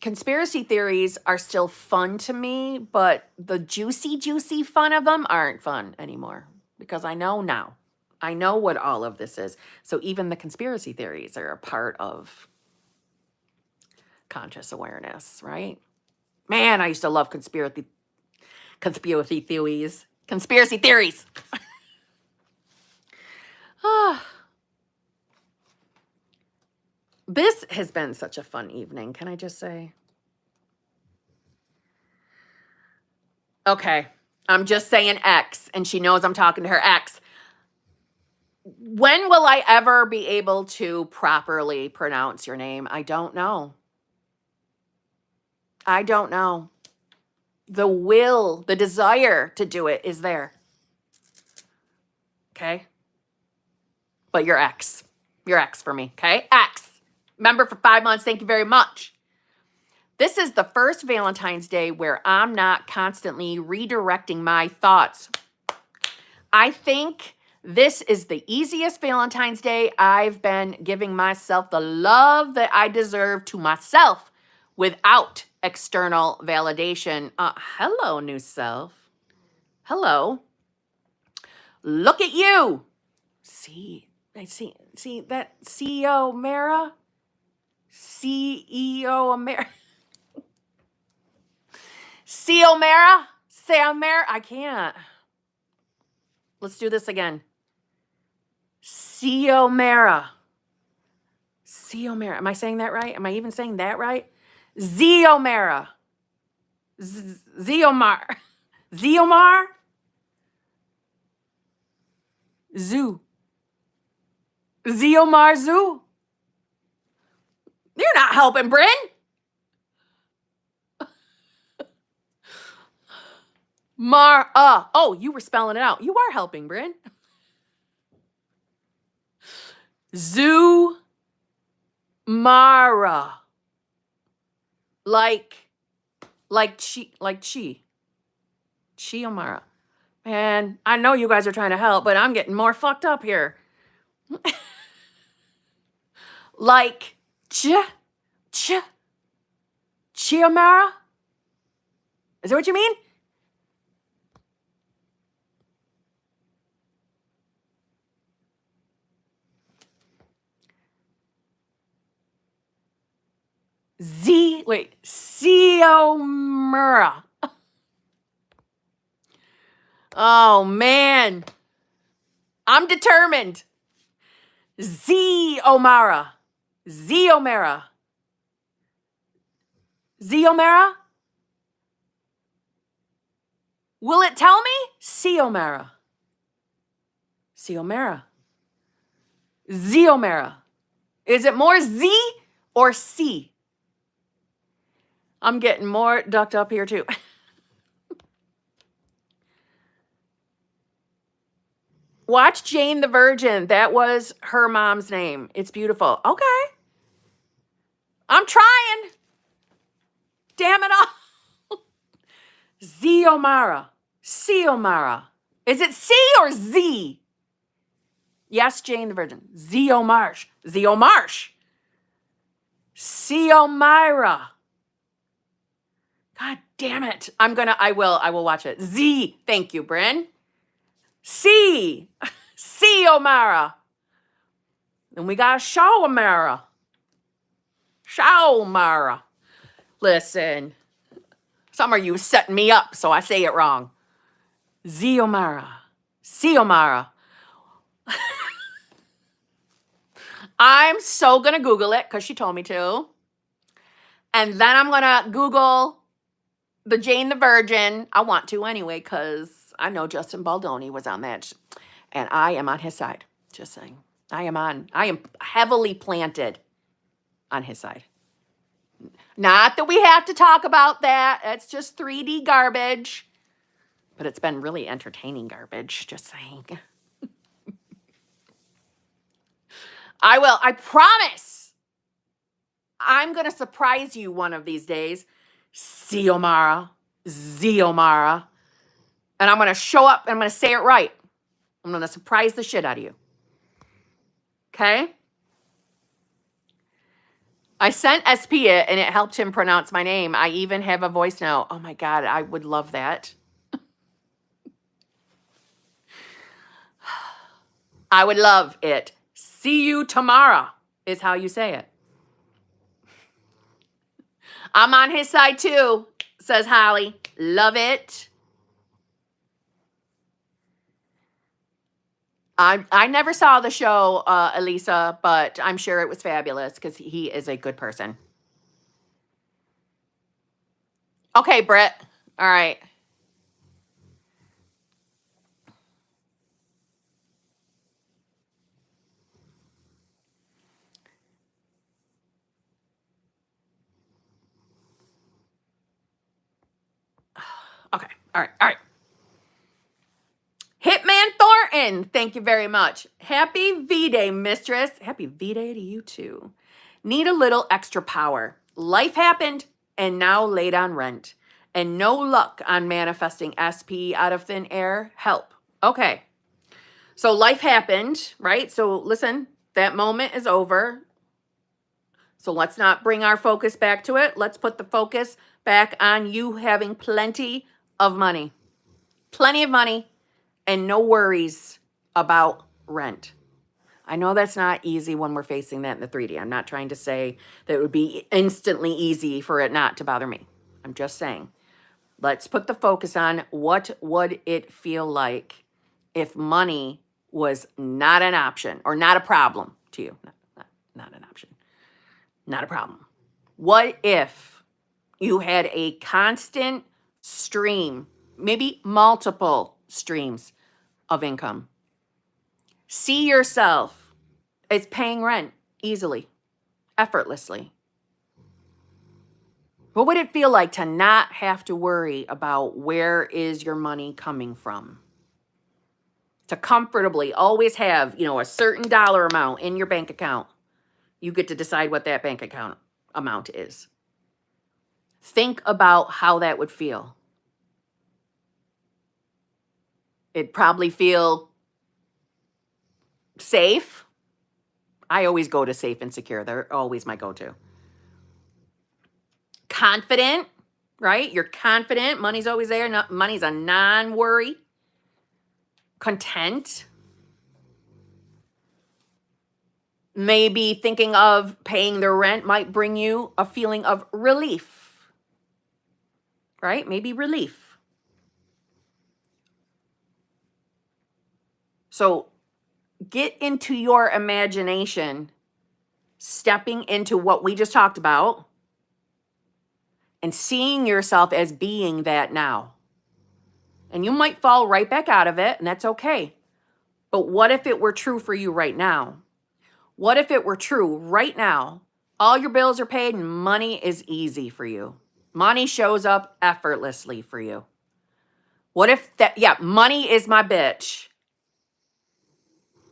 S1: Conspiracy theories are still fun to me, but the juicy fun of them aren't fun anymore because I know now. I know what all of this is. So even the conspiracy theories are a part of conscious awareness, right? Man, I used to love conspiracy theories. Conspiracy theories. This has been such a fun evening, can I just say? Okay, I'm just saying X, and she knows I'm talking to her ex. When will I ever be able to properly pronounce your name? I don't know. I don't know. The will, the desire to do it is there. Okay? But you're X. You're X for me, okay? X. Member for 5 months, thank you very much. This is the first Valentine's Day where I'm not constantly redirecting my thoughts. I think this is the easiest Valentine's Day I've been giving myself the love that I deserve to myself without external validation. Hello, new self. Hello. Look at you. See that CEO Mara? CEO Mara. CEO Mara? Sam Mara? I can't. Let's do this again. CEO Mara. CEO Mara. Am I saying that right? Am I even saying that right? Zeomara. Zeomar. Zeomar? Zoo. Zeomar Zoo? You're not helping, Bryn. Oh, you were spelling it out. You are helping, Bryn. Zoo Mara. Like chi. Chiomara. Man, I know you guys are trying to help, but I'm getting more fucked up here. Like Chiomara? Is that what you mean? Siomara. Oh, man. I'm determined. Zeomara. Zeomara. Zeomara? Will it tell me? Seomara. Seomara. Zeomara. Is it more Z or C? I'm getting more ducked up here too. Watch Jane the Virgin. That was her mom's name. It's beautiful. Okay. I'm trying. Damn it all. Zeomara. Seomara. Is it C or Z? Yes, Jane the Virgin. Zeomarsh. Zeomarsh. Seomira. God damn it. I will watch it. Z. Thank you, Bryn. C. Seomara. And we got Shawamara. Shawmara. Listen. Some of you setting me up so I say it wrong. Zeomara. Seomara. I'm so going to Google it because she told me to. And then I'm going to Google the Jane the Virgin. I want to anyway because I know Justin Baldoni was on that. And I am on his side. Just saying. I am heavily planted on his side. Not that we have to talk about that. It's just 3D garbage. But it's been really entertaining garbage. Just saying. I will. I promise. I'm going to surprise you one of these days. Zeomara. And I'm going to show up and I'm going to say it right. I'm going to surprise the shit out of you. Okay? I sent SP it and it helped him pronounce my name. I even have a voice note. Oh my God, I would love that. I would love it. See you tomorrow is how you say it. I'm on his side too, says Holly. Love it. I never saw the show, Elisa, but I'm sure it was fabulous because he is a good person. Okay, Britt. All right. Okay. All right. Hitman Thornton, thank you very much. Happy V-Day, mistress. Happy V-Day to you too. Need a little extra power. Life happened and now laid on rent. And no luck on manifesting SP out of thin air. Help. Okay. So life happened, right? So listen, that moment is over. So let's not bring our focus back to it. Let's put the focus back on you having plenty of money. Plenty of money and no worries about rent. I know that's not easy when we're facing that in the 3D. I'm not trying to say that it would be instantly easy for it not to bother me. I'm just saying, let's put the focus on what would it feel like if money was not an option or not a problem to you. Not an option, not a problem. What if you had a constant stream, maybe multiple streams of income? See yourself as paying rent easily, effortlessly. What would it feel like to not have to worry about where is your money coming from? To comfortably always have, a certain dollar amount in your bank account. You get to decide what that bank account amount is. Think about how that would feel. It'd probably feel safe. I always go to safe and secure. They're always my go-to. Confident, right? You're confident. Money's always there. Money's a non-worry. Content. Maybe thinking of paying the rent might bring you a feeling of relief, right? Maybe relief. So get into your imagination, stepping into what we just talked about and seeing yourself as being that now. And you might fall right back out of it, and that's okay. But what if it were true for you right now? What if it were true right now? All your bills are paid and money is easy for you. Money shows up effortlessly for you. What if that, money is my bitch.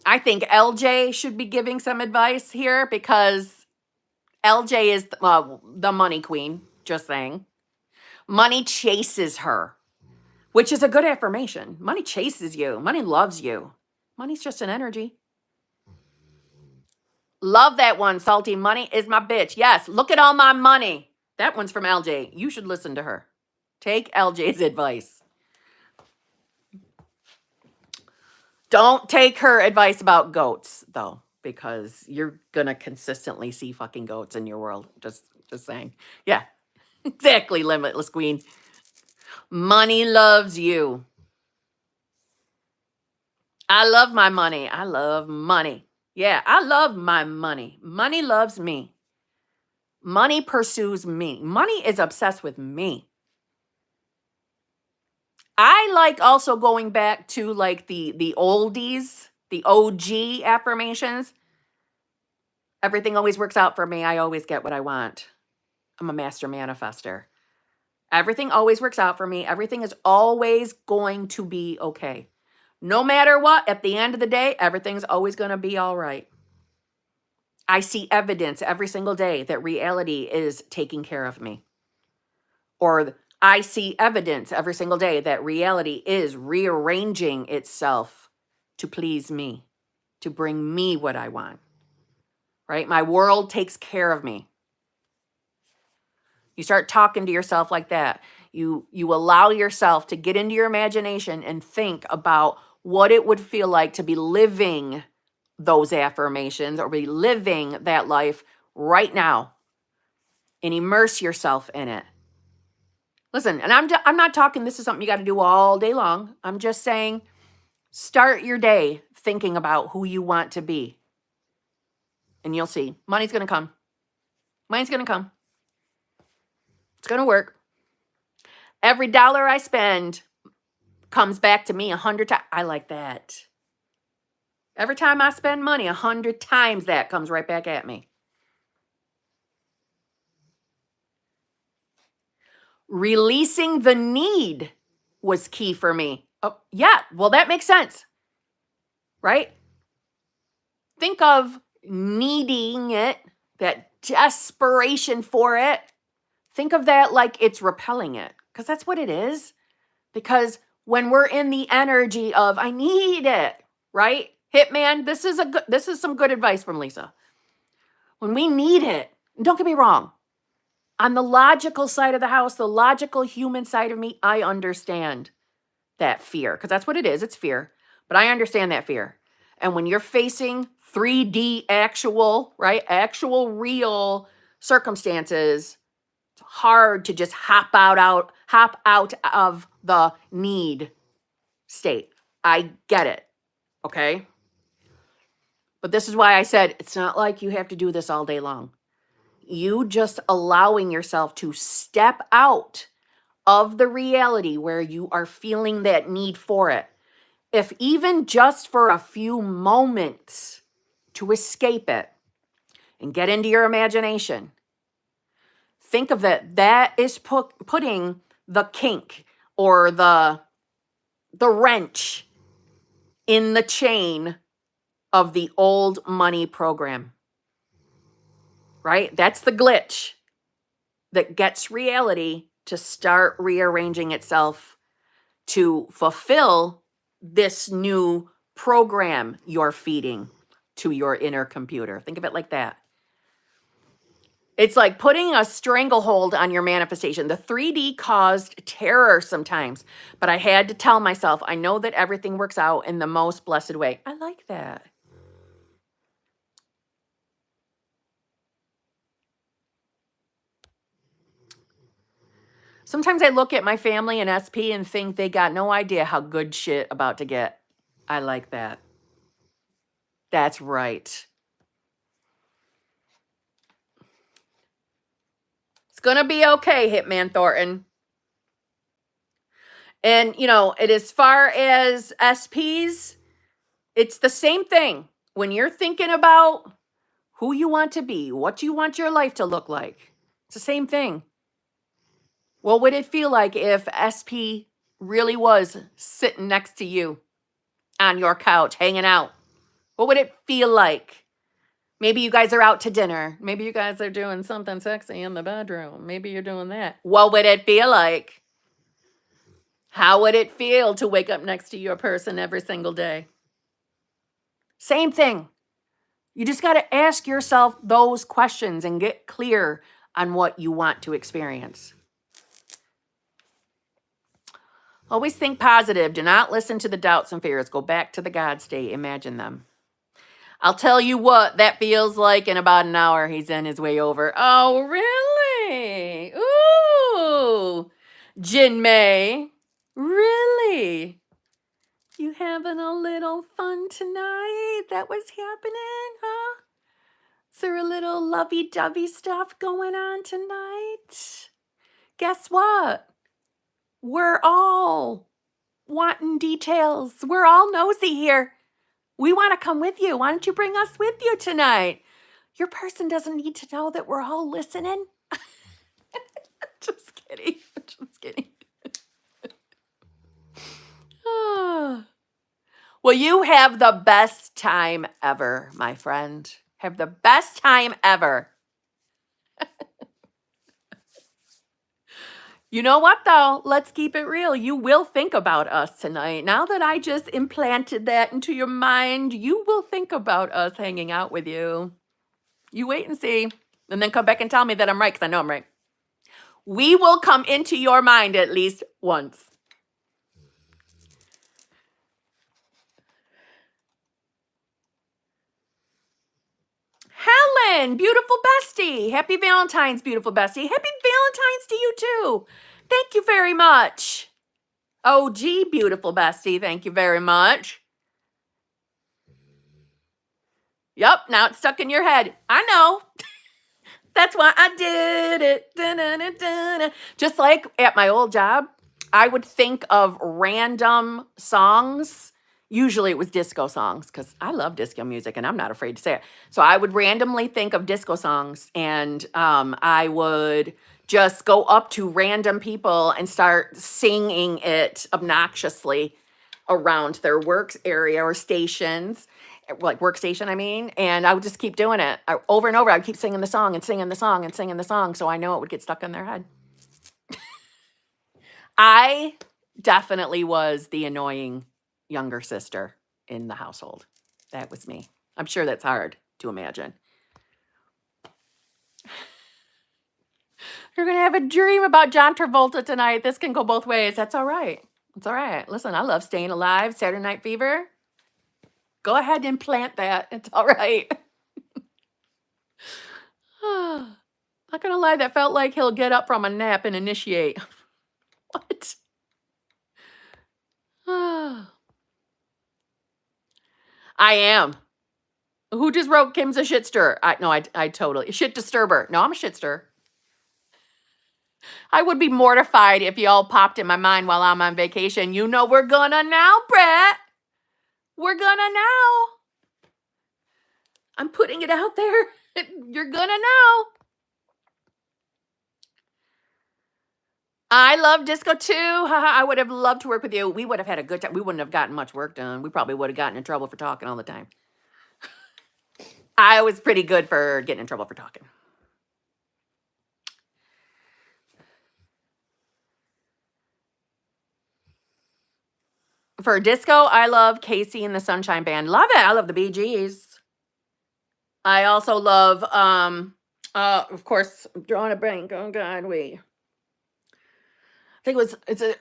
S1: I think LJ should be giving some advice here because LJ is the money queen, just saying. Money chases her, which is a good affirmation. Money chases you. Money loves you. Money's just an energy. Love that one, Salty. Money is my bitch. Yes, look at all my money. That one's from LJ. You should listen to her. Take LJ's advice. Don't take her advice about goats, though, because you're going to consistently see fucking goats in your world. Just saying. Yeah, exactly, Limitless Queen. Money loves you. I love my money. I love money. Yeah, I love my money. Money loves me. Money pursues me. Money is obsessed with me. I like also going back to like the oldies, the OG affirmations. Everything always works out for me. I always get what I want. I'm a master manifester. Everything always works out for me. Everything is always going to be okay. No matter what, at the end of the day, everything's always going to be all right. I see evidence every single day that reality is taking care of me. Or I see evidence every single day that reality is rearranging itself to please me, to bring me what I want. Right? My world takes care of me. You start talking to yourself like that. You allow yourself to get into your imagination and think about what it would feel like to be living those affirmations or be living that life right now, and immerse yourself in it. Listen, and I'm not talking this is something you got to do all day long. I'm just saying start your day thinking about who you want to be. And you'll see money's going to come. Money's going to come. It's going to work. Every dollar I spend comes back to me 100 times. I like that. Every time I spend money, 100 times that comes right back at me. Releasing the need was key for me. Oh, yeah, well, that makes sense, right? Think of needing it, that desperation for it. Think of that like it's repelling it, because that's what it is. Because when we're in the energy of I need it, right? Hitman, this is some good advice from Lisa. When we need it, don't get me wrong, on the logical side of the house, the logical human side of me, I understand that fear, because that's what it is. It's fear. But I understand that fear. And when you're facing 3D actual, right? Actual real circumstances, it's hard to just hop out of the need state. I get it. Okay? But this is why I said it's not like you have to do this all day long. You just allowing yourself to step out of the reality where you are feeling that need for it. If even just for a few moments to escape it and get into your imagination, think of it. That is putting the kink or the wrench in the chain of the old money program, right? That's the glitch that gets reality to start rearranging itself to fulfill this new program you're feeding to your inner computer. Think of it like that. It's like putting a stranglehold on your manifestation. The 3D caused terror sometimes, but I had to tell myself, I know that everything works out in the most blessed way. I like that. Sometimes I look at my family and SP and think they got no idea how good shit about to get. I like that. That's right. It's going to be okay, Hitman Thornton. And, you know, as far as SPs, it's the same thing. When you're thinking about who you want to be, what you want your life to look like, it's the same thing. What would it feel like if SP really was sitting next to you on your couch, hanging out? What would it feel like? Maybe you guys are out to dinner. Maybe you guys are doing something sexy in the bedroom. Maybe you're doing that. What would it feel like? How would it feel to wake up next to your person every single day? Same thing. You just got to ask yourself those questions and get clear on what you want to experience. Always think positive. Do not listen to the doubts and fears. Go back to the God state. Imagine them. I'll tell you what that feels like in about an hour. He's in his way over. Oh, really? Ooh. Jin May. Really? You having a little fun tonight? That was happening, huh? Is there a little lovey-dovey stuff going on tonight? Guess what? We're all wanting details. We're all nosy here. We want to come with you. Why don't you bring us with you tonight? Your person doesn't need to know that we're all listening. Just kidding. Just kidding. Well, you have the best time ever, my friend. Have the best time ever. You know what, though? Let's keep it real. You will think about us tonight. Now that I just implanted that into your mind, you will think about us hanging out with you. You wait and see, and then come back and tell me that I'm right, because I know I'm right. We will come into your mind at least once. Helen, beautiful bestie. Happy Valentine's, beautiful bestie. Happy Valentine's to you too. Thank you very much. OG, beautiful bestie. Thank you very much. Yep, now it's stuck in your head. I know. That's why I did it. Da-na-na-na-na. Just like at my old job, I would think of random songs. Usually it was disco songs because I love disco music and I'm not afraid to say it. So I would randomly think of disco songs and I would just go up to random people and start singing it obnoxiously around their works area or stations, like workstation, I mean, and I would just keep doing it over and over. I would keep singing the song and singing the song and singing the song. So I know it would get stuck in their head. I definitely was the annoying younger sister in the household. That was me. I'm sure that's hard to imagine. You're going to have a dream about John Travolta tonight. This can go both ways. That's all right. It's all right. Listen, I love Staying Alive, Saturday Night Fever. Go ahead and plant that. It's all right. Not gonna lie, that felt like he'll get up from a nap and initiate. What? I am. Who just wrote Kim's a shit stir? I totally shit disturber. No, I'm a shit stir. I would be mortified if y'all popped in my mind while I'm on vacation. You know we're gonna now, Brett. We're gonna now. I'm putting it out there. You're gonna know. I love disco too. I would have loved to work with you. We would have had a good time. We wouldn't have gotten much work done. We probably would have gotten in trouble for talking all the time. I was pretty good for getting in trouble for talking. For disco, I love Casey and the Sunshine Band. Love it. I love the Bee Gees. I also love, of course, I'm drawing a blank. Oh God, wait. I think it's a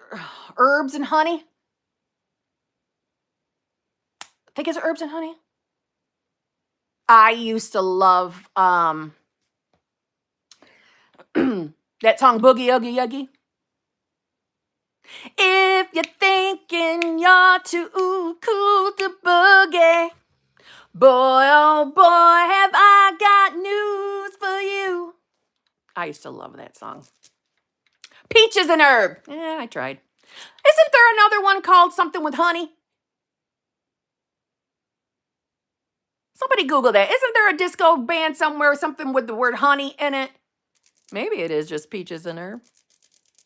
S1: Herbs and Honey. I think it's Herbs and Honey. I used to love that song Boogie Oogie Oogie. If you're thinking you're too cool to boogie, boy, oh boy, have I got news for you. I used to love that song. Peaches and Herb. Yeah, I tried. Isn't there another one called something with honey? Somebody Google that. Isn't there a disco band somewhere, something with the word honey in it? Maybe it is just Peaches and Herb.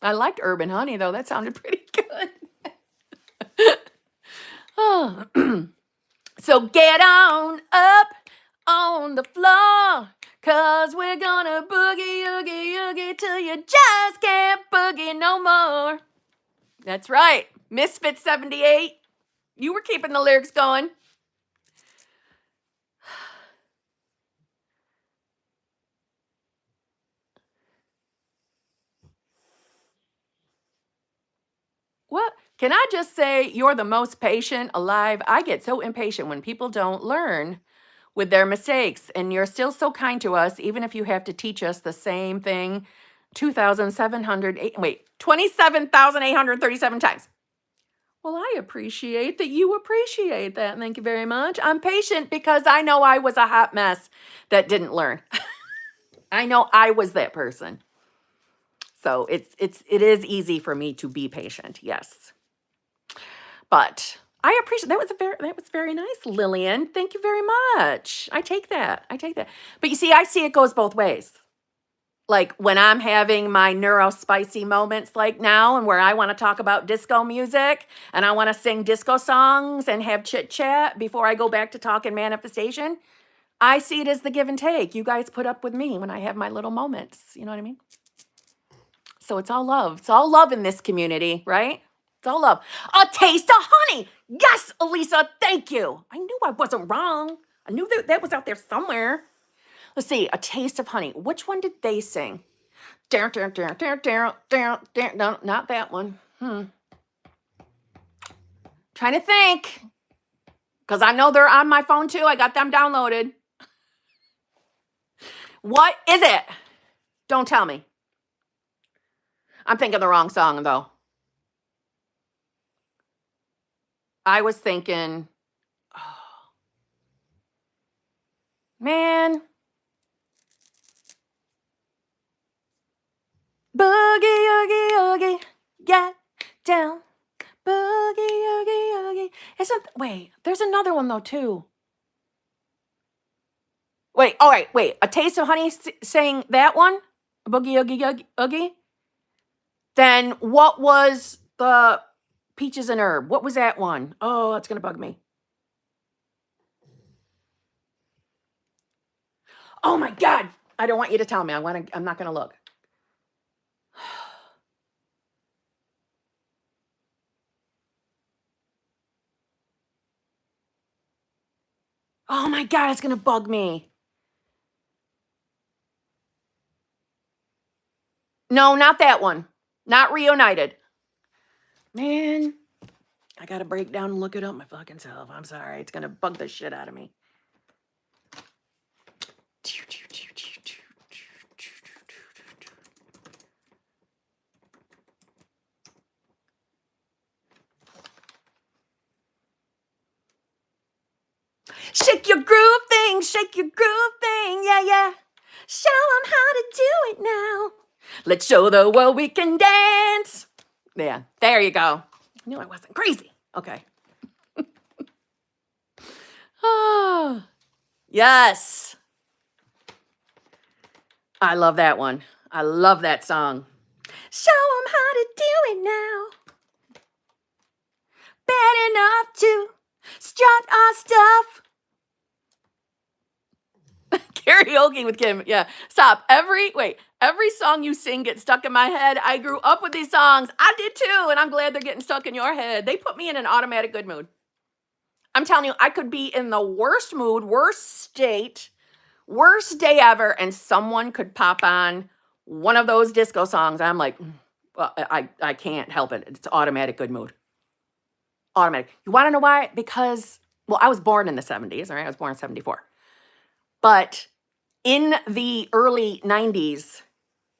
S1: I liked Herb and Honey, though. That sounded pretty good. Oh. So get on up on the floor, 'cause we're gonna boogie, oogie, oogie till you just can't boogie no more. That's right. Misfit 78. You were keeping the lyrics going. What? Can I just say you're the most patient alive? I get so impatient when people don't learn with their mistakes, and you're still so kind to us, even if you have to teach us the same thing 27,837 times. Well, I appreciate that you appreciate that. Thank you very much. I'm patient because I know I was a hot mess that didn't learn. I know I was that person. So it is easy for me to be patient. Yes. But I appreciate that was very nice, Lillian. Thank you very much. I take that. But you see, I see it goes both ways. Like when I'm having my neurospicy moments like now, and where I want to talk about disco music and I want to sing disco songs and have chit chat before I go back to talking manifestation, I see it as the give and take. You guys put up with me when I have my little moments. You know what I mean? So it's all love. It's all love in this community, right? It's all love. A taste of honey. Yes, Elisa, thank you. I knew I wasn't wrong. I knew that was out there somewhere. Let's see, A Taste of Honey. Which one did they sing? No, not that one. Trying to think. Because I know they're on my phone too. I got them downloaded. What is it? Don't tell me. I'm thinking the wrong song, though. I was thinking, oh, man. Boogie, oogie, oogie, get down. Boogie, oogie, oogie. Wait, there's another one, though, too. Wait, all right, wait. A Taste of Honey saying that one? Boogie, oogie, oogie, oogie? Then what was the Peaches and Herb? What was that one? Oh, that's going to bug me. Oh my God. I don't want you to tell me. I'm not going to look. Oh my God, it's going to bug me. No, not that one. Not Reunited. Man, I gotta break down and look it up my fucking self. I'm sorry. It's gonna bug the shit out of me. Shake your groove thing, shake your groove thing, yeah, yeah. Show them how to do it now. Let's show the world we can dance. Yeah, there you go. I knew I wasn't crazy. Okay. Oh, yes. I love that one. I love that song. Show them how to do it now. Bad enough to strut our stuff. Karaoke with Kim. Yeah. Stop. Every song you sing gets stuck in my head. I grew up with these songs. I did too, and I'm glad they're getting stuck in your head. They put me in an automatic good mood. I'm telling you, I could be in the worst mood, worst state, worst day ever, and someone could pop on one of those disco songs. I'm like, well, I can't help it. It's automatic good mood. Automatic. You want to know why? Because, well, I was born in the 70s, all right? I was born in 74. But in the early 90s,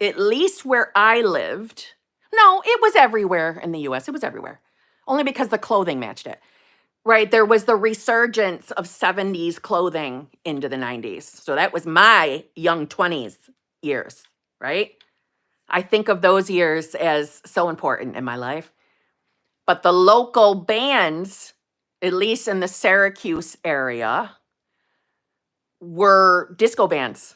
S1: at least where I lived, no, it was everywhere in the US. It was everywhere. Only because the clothing matched it. Right? There was the resurgence of 70s clothing into the 90s. So that was my young 20s years, right? I think of those years as so important in my life. But the local bands, at least in the Syracuse area, were disco bands.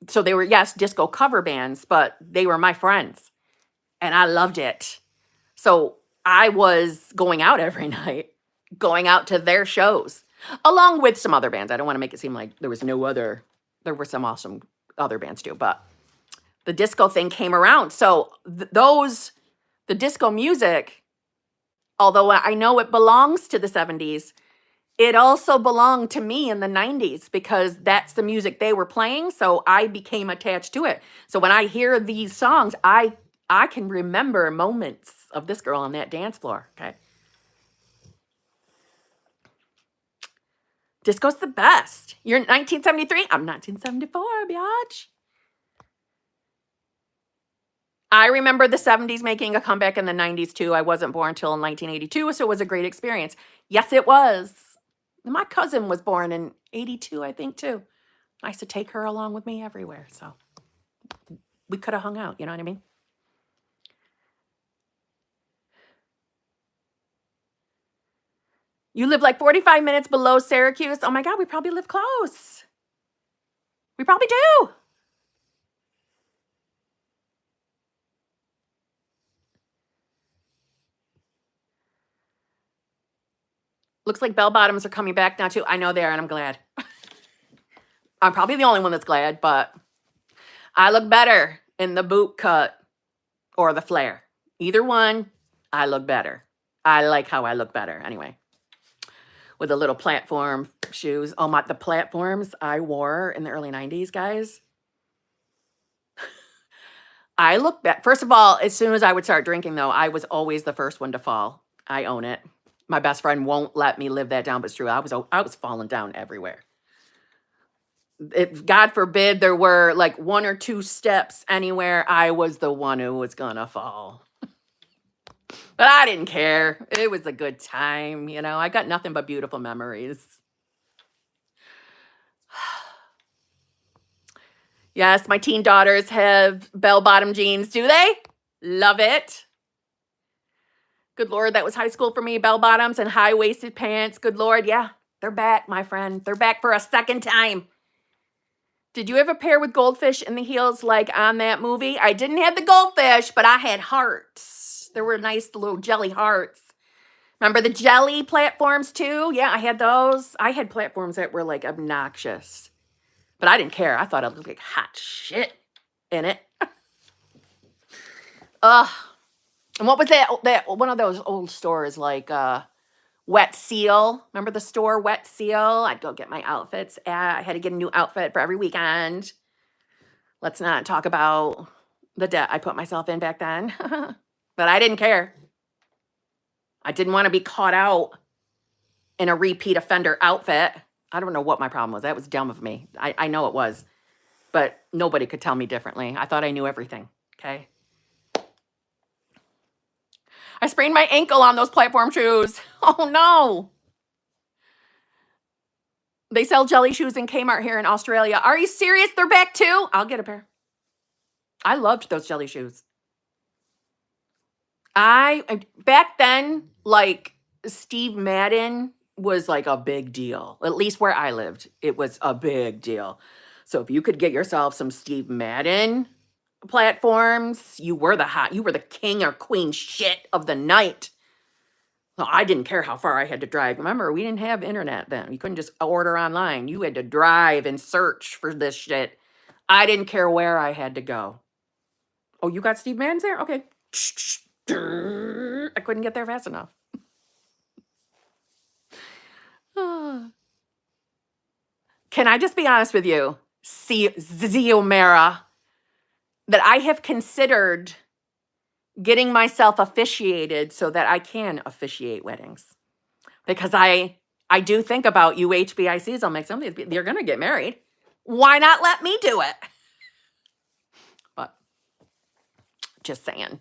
S1: So they were, yes, disco cover bands, but they were my friends. And I loved it. So I was going out every night, going out to their shows, along with some other bands. I don't want to make it seem like there were some awesome other bands too, but the disco thing came around. So the disco music, although I know it belongs to the 70s, it also belonged to me in the 90s because that's the music they were playing. So I became attached to it. So when I hear these songs, I can remember moments of this girl on that dance floor. Okay. Disco's the best. You're 1973. I'm 1974, biatch. I remember the 70s making a comeback in the 90s too. I wasn't born until 1982, so it was a great experience. Yes, it was. My cousin was born in 82, I think, too. I used to take her along with me everywhere, so we could have hung out, you know what I mean? You live like 45 minutes below Syracuse. Oh my God, we probably live close. We probably do. Looks like bell bottoms are coming back now too. I know they are, and I'm glad. I'm probably the only one that's glad, but I look better in the boot cut or the flare. Either one, I look better. I like how I look better anyway. With the little platform shoes. Oh my, the platforms I wore in the early 90s, guys. I look back. First of all, as soon as I would start drinking, though, I was always the first one to fall. I own it. My best friend won't let me live that down, but it's true. I was falling down everywhere. If God forbid there were like one or two steps anywhere, I was the one who was gonna fall. But I didn't care. It was a good time, you know. I got nothing but beautiful memories. Yes, my teen daughters have bell-bottom jeans. Do they? Love it. Good Lord, that was high school for me. Bell-bottoms and high-waisted pants. Good Lord, yeah. They're back, my friend. They're back for a second time. Did you have a pair with goldfish in the heels like on that movie? I didn't have the goldfish, but I had hearts. There were nice little jelly hearts. Remember the jelly platforms too? Yeah, I had those. I had platforms that were like obnoxious. But I didn't care. I thought it looked like hot shit in it. Ugh. And what was that one of those old stores like Wet Seal? Remember the store Wet Seal? I'd go get my outfits. I had to get a new outfit for every weekend. Let's not talk about the debt I put myself in back then. But I didn't care. I didn't want to be caught out in a repeat offender outfit. I don't know what my problem was. That was dumb of me. I know it was, but nobody could tell me differently. I thought I knew everything. Okay. I sprained my ankle on those platform shoes. Oh no. They sell jelly shoes in Kmart here in Australia. Are you serious? They're back too? I'll get a pair. I loved those jelly shoes. Back then, like Steve Madden was like a big deal. At least where I lived, it was a big deal. So if you could get yourself some Steve Madden platforms, you were the king or queen shit of the night. Well, I didn't care how far I had to drive. Remember, we didn't have internet then. You couldn't just order online. You had to drive and search for this shit. I didn't care where I had to go. Oh, you got Steve Madden's there? Okay. I couldn't get there fast enough. Can I just be honest with you, Ziomara, that I have considered getting myself officiated so that I can officiate weddings. Because I do think about you HBICs. I'm like, some of these, they're going to get married. Why not let me do it? But just saying.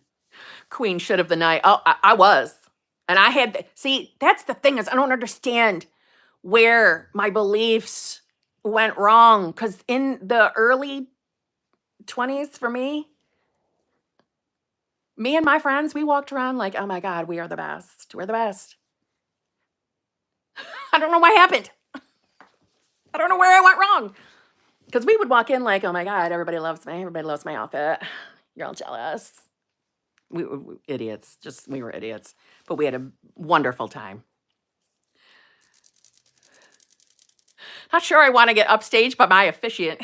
S1: Queen shit of the night. Oh, I was. And I had, see, that's the thing is I don't understand where my beliefs went wrong. Because in the early 20s for me and my friends, we walked around like, oh my God, we are the best. We're the best. I don't know what happened. I don't know where I went wrong. Because we would walk in like, oh my God, everybody loves me. Everybody loves my outfit. You're all jealous. We were idiots. We were idiots. But we had a wonderful time. Not sure I want to get upstaged by my officiant.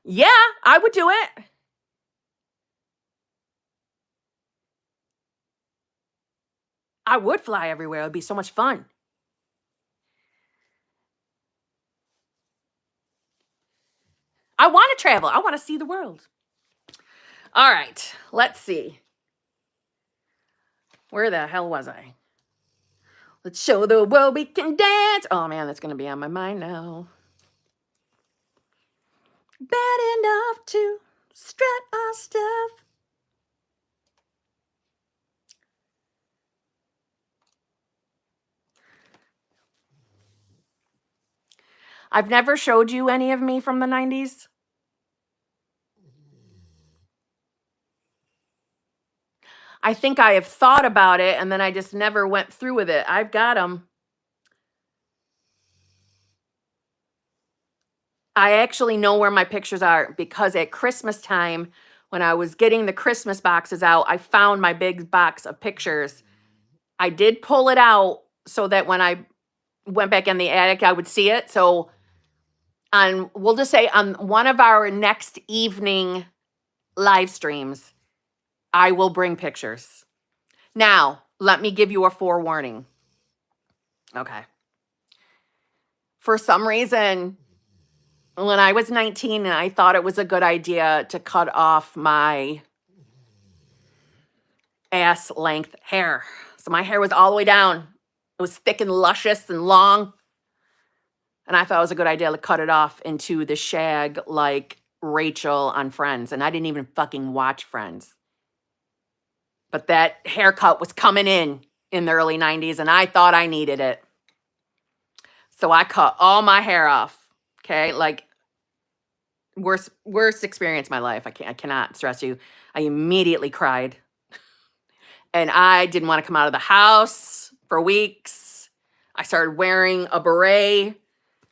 S1: Yeah, I would do it. I would fly everywhere. It would be so much fun. I want to travel. I want to see the world. All right, let's see. Where the hell was I? Let's show the world we can dance. Oh man, that's going to be on my mind now. Bad enough to strut our stuff. I've never showed you any of me from the 90s. I think I have thought about it and then I just never went through with it. I've got them. I actually know where my pictures are because at Christmas time, when I was getting the Christmas boxes out, I found my big box of pictures. I did pull it out so that when I went back in the attic, I would see it. So we'll just say on one of our next evening live streams, I will bring pictures. Now, let me give you a forewarning. Okay. For some reason, when I was 19, I thought it was a good idea to cut off my ass length hair. So my hair was all the way down. It was thick and luscious and long. And I thought it was a good idea to cut it off into the shag like Rachel on Friends. And I didn't even fucking watch Friends. But that haircut was coming in the early 90s and I thought I needed it. So I cut all my hair off. Okay, like worst experience of my life. I cannot stress you. I immediately cried. And I didn't want to come out of the house for weeks. I started wearing a beret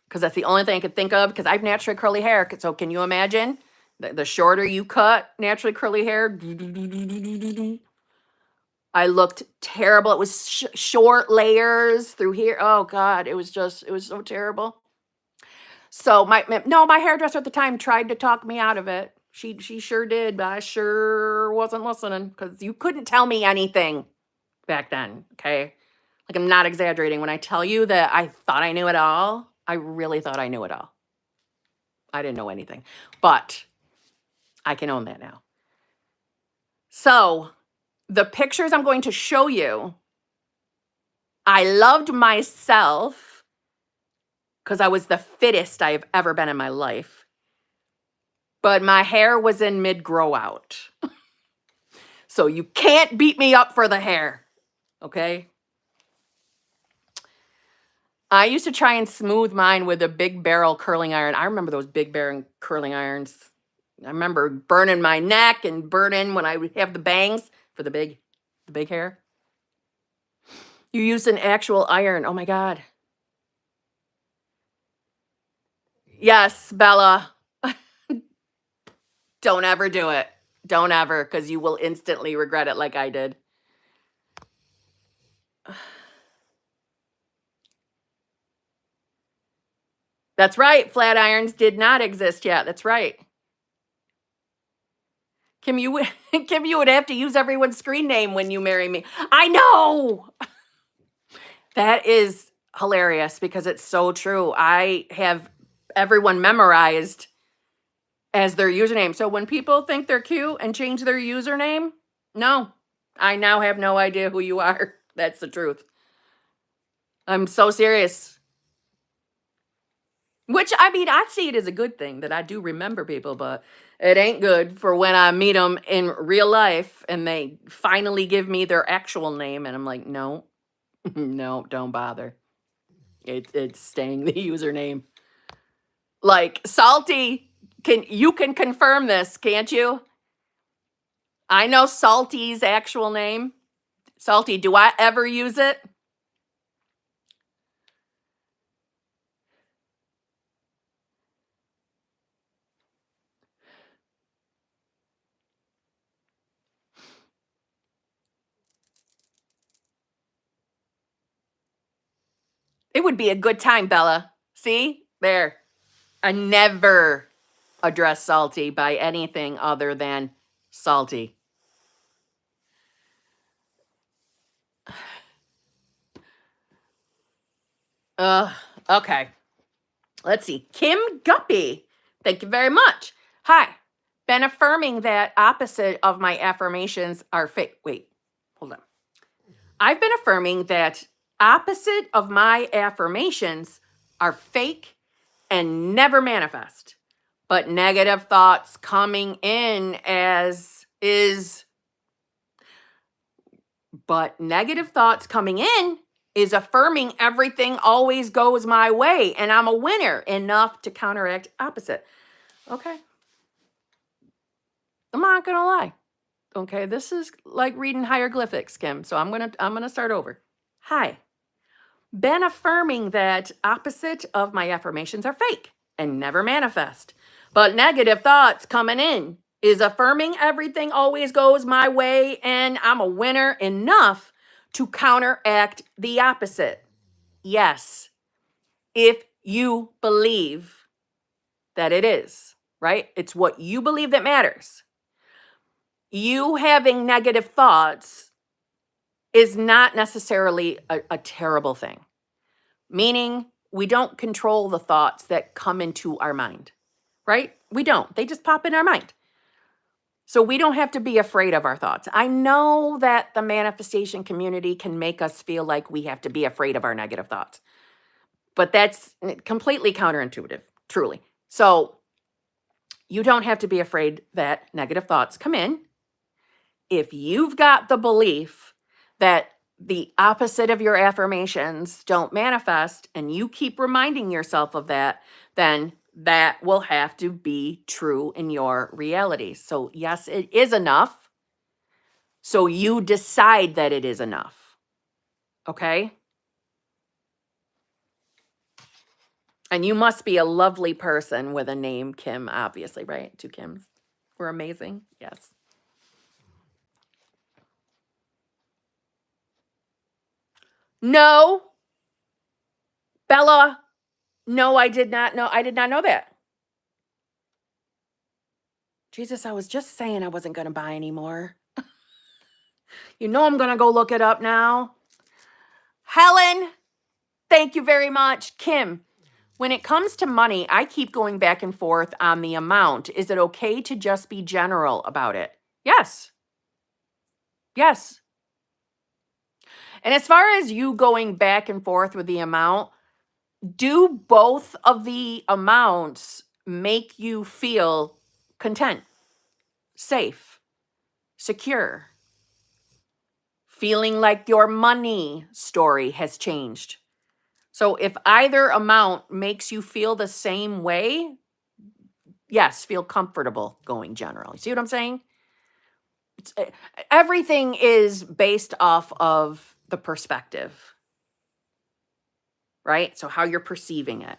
S1: because that's the only thing I could think of because I have naturally curly hair. So can you imagine? The shorter you cut naturally curly hair, I looked terrible. It was short layers through here. Oh God, it was so terrible. So my hairdresser at the time tried to talk me out of it. She sure did, but I sure wasn't listening because you couldn't tell me anything back then. Okay, like I'm not exaggerating when I tell you that I thought I knew it all. I really thought I knew it all. I didn't know anything, but I can own that now. So The pictures I'm going to show you, I loved myself because I was the fittest I have ever been in my life. But my hair was in mid-grow out. So you can't beat me up for the hair, okay? I used to try and smooth mine with a big barrel curling iron. I remember those big barrel curling irons. I remember burning my neck and burning when I would have the bangs for the big hair. You used an actual iron. Oh my God. Yes, Bella. Don't ever do it. Don't ever, because you will instantly regret it like I did. That's right. Flat irons did not exist yet. That's right. Kim, you would Kim, you would have to use everyone's screen name when you marry me. I know. That is hilarious because it's so true. I have everyone memorized as their username. So when people think they're cute and change their username, no, I now have no idea who you are. That's the truth. I'm so serious. Which, I mean, I see it as a good thing that I do remember people, but it ain't good for when I meet them in real life and they finally give me their actual name and I'm like, no, no, don't bother. It's staying the username. Like, Salty, you can confirm this, can't you? I know Salty's actual name. Salty, do I ever use it? It would be a good time, Bella. See? There. I never address Salty by anything other than Salty. Okay. Let's see. Kim Guppy. Thank you very much. Hi. Been affirming that opposite of my affirmations are fake. Wait, hold on. I've been affirming that opposite of my affirmations are fake and never manifest. But negative thoughts coming in as is. But negative thoughts coming in is affirming everything always goes my way and I'm a winner enough to counteract opposite. Okay. I'm not going to lie. Okay, this is like reading hieroglyphics, Kim. So I'm going to start over. Hi. Been affirming that opposite of my affirmations are fake and never manifest. But negative thoughts coming in is affirming everything always goes my way and I'm a winner enough to counteract the opposite. Yes, if you believe that it is, right? It's what you believe that matters. You having negative thoughts is not necessarily a terrible thing, meaning we don't control the thoughts that come into our mind, right? We don't. They just pop in our mind. So we don't have to be afraid of our thoughts. I know that the manifestation community can make us feel like we have to be afraid of our negative thoughts, but that's completely counterintuitive, truly. So you don't have to be afraid that negative thoughts come in. If you've got the belief that the opposite of your affirmations don't manifest and you keep reminding yourself of that, then that will have to be true in your reality. So yes, it is enough. So you decide that it is enough. Okay? And you must be a lovely person with a name Kim, obviously, right? 2 Kims. We're amazing. Yes. No. Bella, no, I did not know. I did not know that. Jesus, I was just saying I wasn't going to buy anymore. You know I'm going to go look it up now. Helen, thank you very much. Kim, when it comes to money, I keep going back and forth on the amount. Is it okay to just be general about it? Yes. Yes. And as far as you going back and forth with the amount, do both of the amounts make you feel content, safe, secure, feeling like your money story has changed? So if either amount makes you feel the same way, yes, feel comfortable going general. You see what I'm saying? It's, everything is based off of the perspective, right? So how you're perceiving it.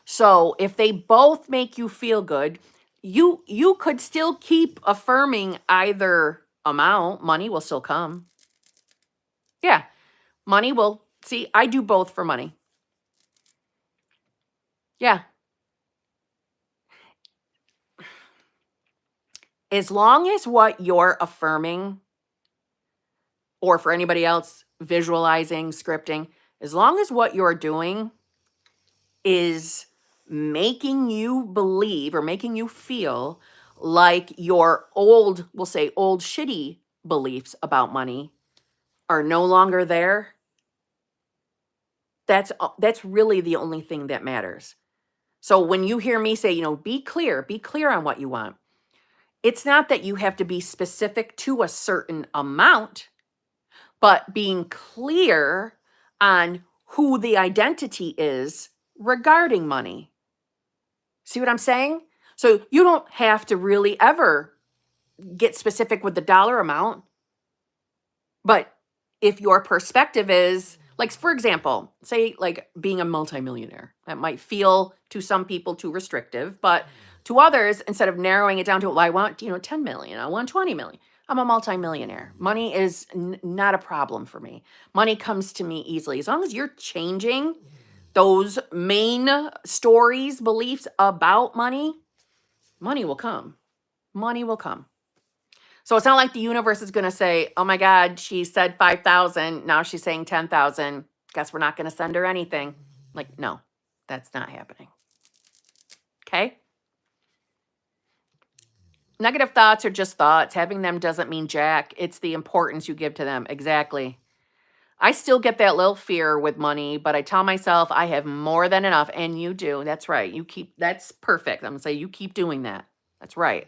S1: So if they both make you feel good, you could still keep affirming either amount. Money will still come. Yeah, money will. See, I do both for money. Yeah. As long as what you're affirming, or for anybody else visualizing, scripting, as long as what you're doing is making you believe or making you feel like your old, we'll say old shitty beliefs about money are no longer there, that's really the only thing that matters. So when you hear me say, be clear on what you want. It's not that you have to be specific to a certain amount, but being clear on who the identity is regarding money. See what I'm saying? So you don't have to really ever get specific with the dollar amount. But if your perspective is, like, for example, say like being a multimillionaire, that might feel to some people too restrictive, but to others, instead of narrowing it down to, well, I want, 10 million, I want 20 million. I'm a multimillionaire. Money is not a problem for me. Money comes to me easily. As long as you're changing those main stories, beliefs about money, money will come. Money will come. So it's not like the universe is going to say, oh my God, she said 5,000. Now she's saying 10,000. Guess we're not going to send her anything. Like, no, that's not happening. Okay. Negative thoughts are just thoughts. Having them doesn't mean jack. It's the importance you give to them. Exactly. I still get that little fear with money, but I tell myself I have more than enough. And you do. That's right. That's perfect. I'm going to say you keep doing that. That's right.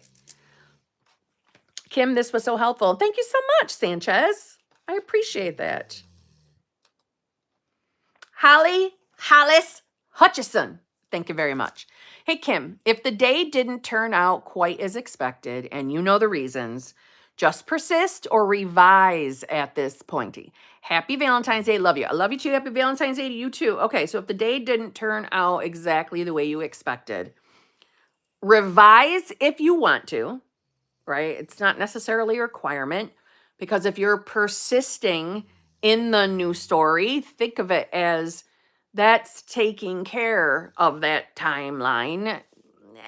S1: Kim, this was so helpful. Thank you so much, Sanchez. I appreciate that. Hollis Hutchison. Thank you very much. Hey, Kim, if the day didn't turn out quite as expected and you know the reasons, just persist or revise at this pointy. Happy Valentine's Day. Love you. I love you too. Happy Valentine's Day to you too. Okay, so if the day didn't turn out exactly the way you expected, revise if you want to, right? It's not necessarily a requirement, because if you're persisting in the new story, think of it as that's taking care of that timeline.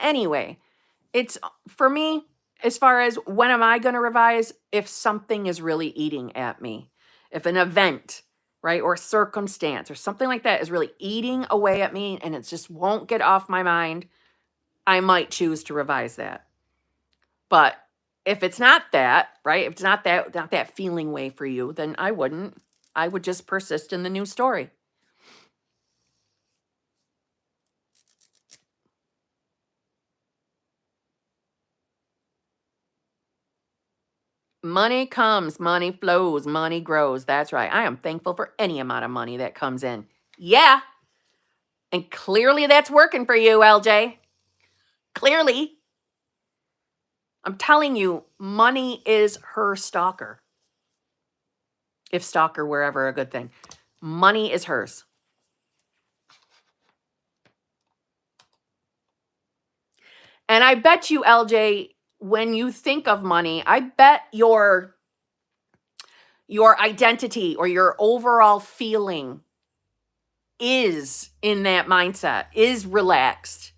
S1: Anyway, it's for me, as far as when am I going to revise? If something is really eating at me, if an event, right, or circumstance or something like that is really eating away at me and it just won't get off my mind, I might choose to revise that. But if it's not that, right, if it's not that feeling way for you, then I wouldn't. I would just persist in the new story. Money comes, money flows, money grows. That's right. I am thankful for any amount of money that comes in. Yeah. And clearly that's working for you, LJ. Clearly. I'm telling you, money is her stalker. If stalker were ever a good thing. Money is hers. And I bet you, LJ, when you think of money, I bet your identity or your overall feeling is in that mindset, is relaxed.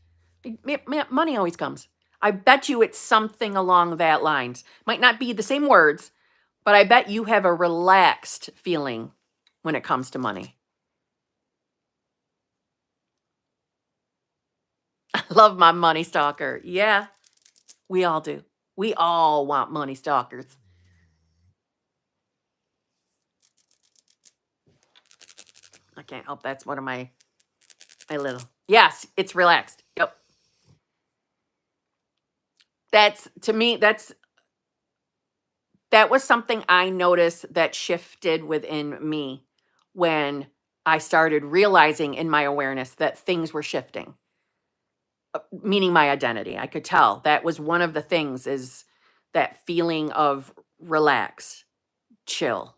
S1: Money always comes. I bet you it's something along that lines. Might not be the same words, but I bet you have a relaxed feeling when it comes to money. I love my money stalker. Yeah, we all do. We all want money stalkers. I can't help. That's one of my little. Yes, it's relaxed. Yep. That's, to me, that was something I noticed that shifted within me when I started realizing in my awareness that things were shifting, meaning my identity. I could tell that was one of the things, is that feeling of relax, chill.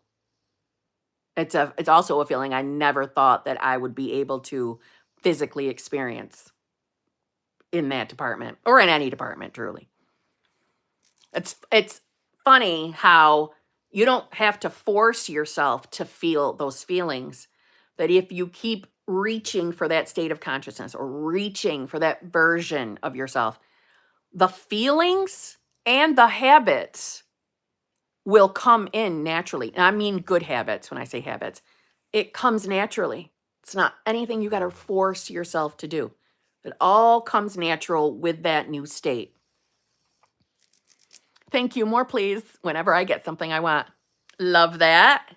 S1: It's also a feeling I never thought that I would be able to physically experience in that department or in any department, truly. It's funny how you don't have to force yourself to feel those feelings, but if you keep reaching for that state of consciousness or reaching for that version of yourself, the feelings and the habits will come in naturally. And I mean good habits when I say habits. It comes naturally. It's not anything you got to force yourself to do. It all comes natural with that new state. Thank you. More, please, whenever I get something I want. Love that.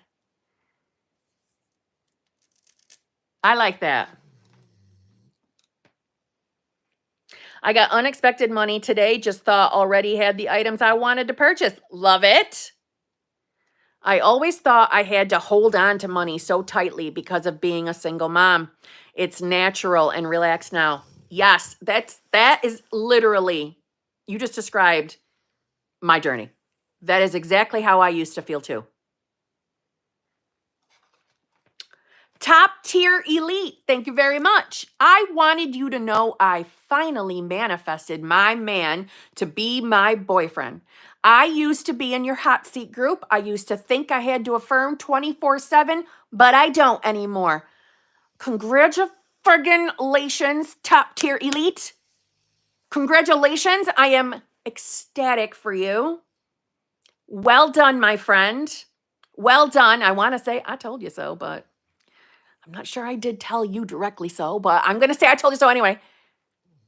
S1: I like that. I got unexpected money today. Just thought already had the items I wanted to purchase. Love it. I always thought I had to hold on to money so tightly because of being a single mom. It's natural and relaxed now. Yes, that is literally, you just described my journey. That is exactly how I used to feel too. Top tier elite, thank you very much. I wanted you to know I finally manifested my man to be my boyfriend. I used to be in your hot seat group. I used to think I had to affirm 24/7, but I don't anymore. Congratulations, top tier elite. Congratulations. I am ecstatic for you. Well done, my friend. Well done. I want to say I told you so, but I'm not sure I did tell you directly so, but I'm going to say I told you so anyway.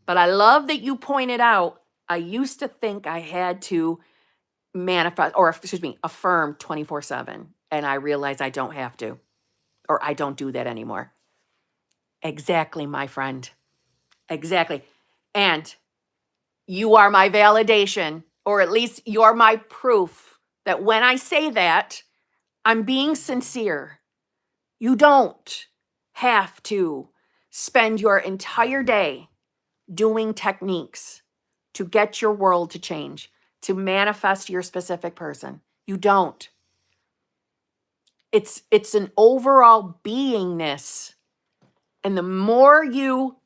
S1: But I love that you pointed out I used to think I had to manifest, or excuse me, affirm 24/7. And I realize I don't have to, or I don't do that anymore. Exactly, my friend. Exactly. And you are my validation, or at least you're my proof that when I say that, I'm being sincere. You don't have to spend your entire day doing techniques to get your world to change, to manifest your specific person. You don't. It's an overall beingness. And the more you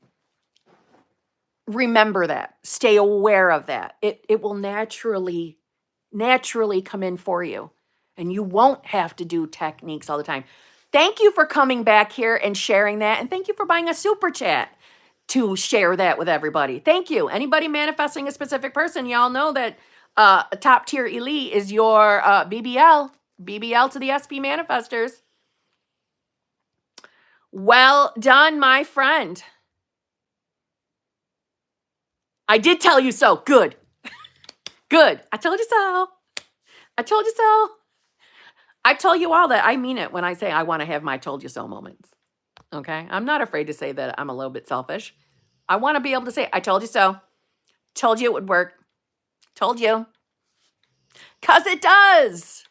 S1: remember that, stay aware of that, it will naturally come in for you. And you won't have to do techniques all the time. Thank you for coming back here and sharing that. And thank you for buying a super chat to share that with everybody. Thank you. Anybody manifesting a specific person, y'all know that a top tier elite is your BBL to the SP manifestors. Well done, my friend. I did tell you so. Good. Good. I told you so. I told you so. I tell you all that. I mean it when I say I want to have my told you so moments. Okay? I'm not afraid to say that I'm a little bit selfish. I want to be able to say, I told you so. Told you it would work. Told you. Because it does.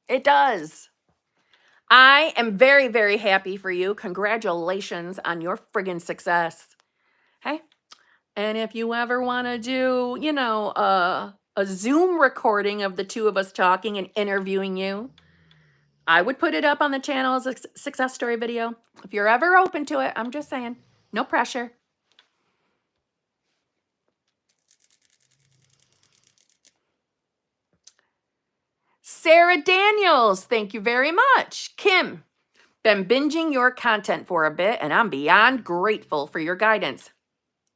S1: It does. I am very, very happy for you. Congratulations on your friggin' success. Okay? And if you ever want to do, a Zoom recording of the two of us talking and interviewing you, I would put it up on the channel as a success story video. If you're ever open to it, I'm just saying, no pressure. Sarah Daniels, thank you very much. Kim, been binging your content for a bit, and I'm beyond grateful for your guidance.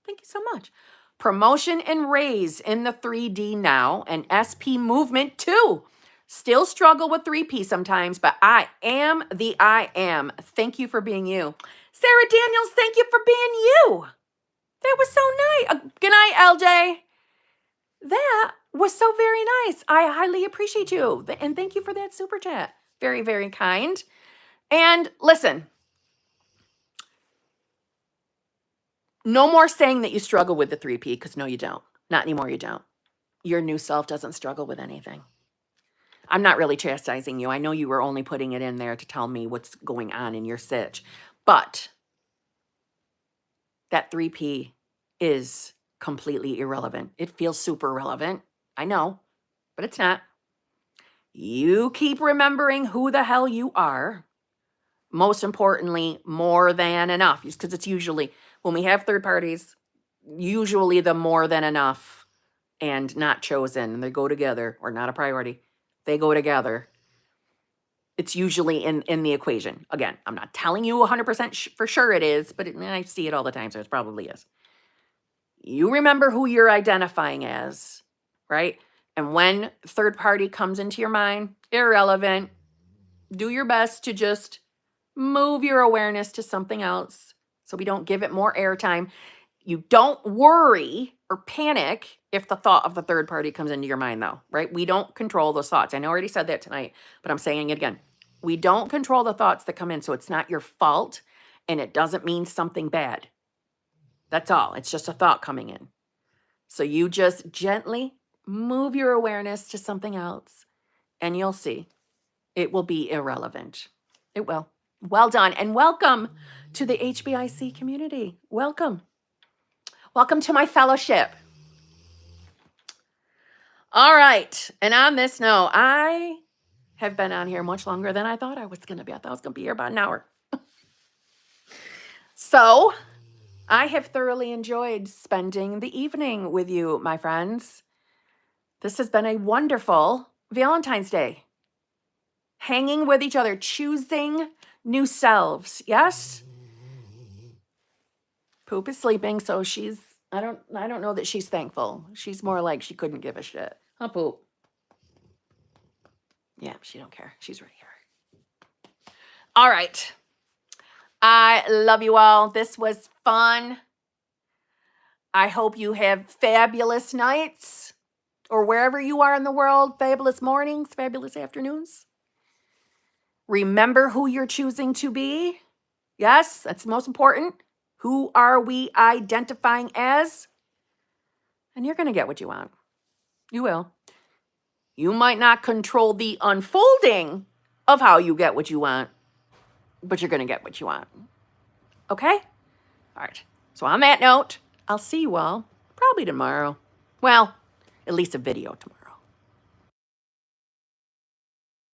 S1: Thank you so much. Promotion and raise in the 3D now, and SP movement too. Still struggle with 3P sometimes, but I am the I am. Thank you for being you. Sarah Daniels, thank you for being you. That was so nice. Good night, LJ. That was so very nice. I highly appreciate you. And thank you for that super chat. Very, very kind. And listen, No more saying that you struggle with the 3P, because no, you don't. Not anymore, you don't. Your new self doesn't struggle with anything. I'm not really chastising you. I know you were only putting it in there to tell me what's going on in your sitch. But that 3P is completely irrelevant. It feels super relevant. I know, but it's not. You keep remembering who the hell you are. Most importantly, more than enough. Because it's usually, when we have third parties, usually the more than enough and not chosen, and they go together, or not a priority, they go together. It's usually in the equation. Again, I'm not telling you 100% for sure it is, but I see it all the time, so it probably is. You remember who you're identifying as, right? And when third party comes into your mind, irrelevant, do your best to just move your awareness to something else so we don't give it more airtime. You don't worry or panic if the thought of the third party comes into your mind, though, right? We don't control those thoughts. I know I already said that tonight, but I'm saying it again. We don't control the thoughts that come in, so it's not your fault, and it doesn't mean something bad. That's all. It's just a thought coming in. So you just gently move your awareness to something else, and you'll see it will be irrelevant. It will. Well done, and welcome to the HBIC community. Welcome. Welcome to my fellowship. All right, and on this note, I have been on here much longer than I thought I was going to be. I thought I was going to be here about an hour. So I have thoroughly enjoyed spending the evening with you, my friends. This has been a wonderful Valentine's Day. Hanging with each other, choosing new selves. Yes? Poop is sleeping, so she's, I don't know that she's thankful. She's more like she couldn't give a shit. Huh, Poop? Yeah, she don't care. She's right here. All right. I love you all. This was fun. I hope you have fabulous nights, or wherever you are in the world, fabulous mornings, fabulous afternoons. Remember who you're choosing to be. Yes, that's the most important. Who are we identifying as? And you're going to get what you want. You will. You might not control the unfolding of how you get what you want, but you're going to get what you want. Okay? All right. So on that note, I'll see you all probably tomorrow. Well, at least a video tomorrow.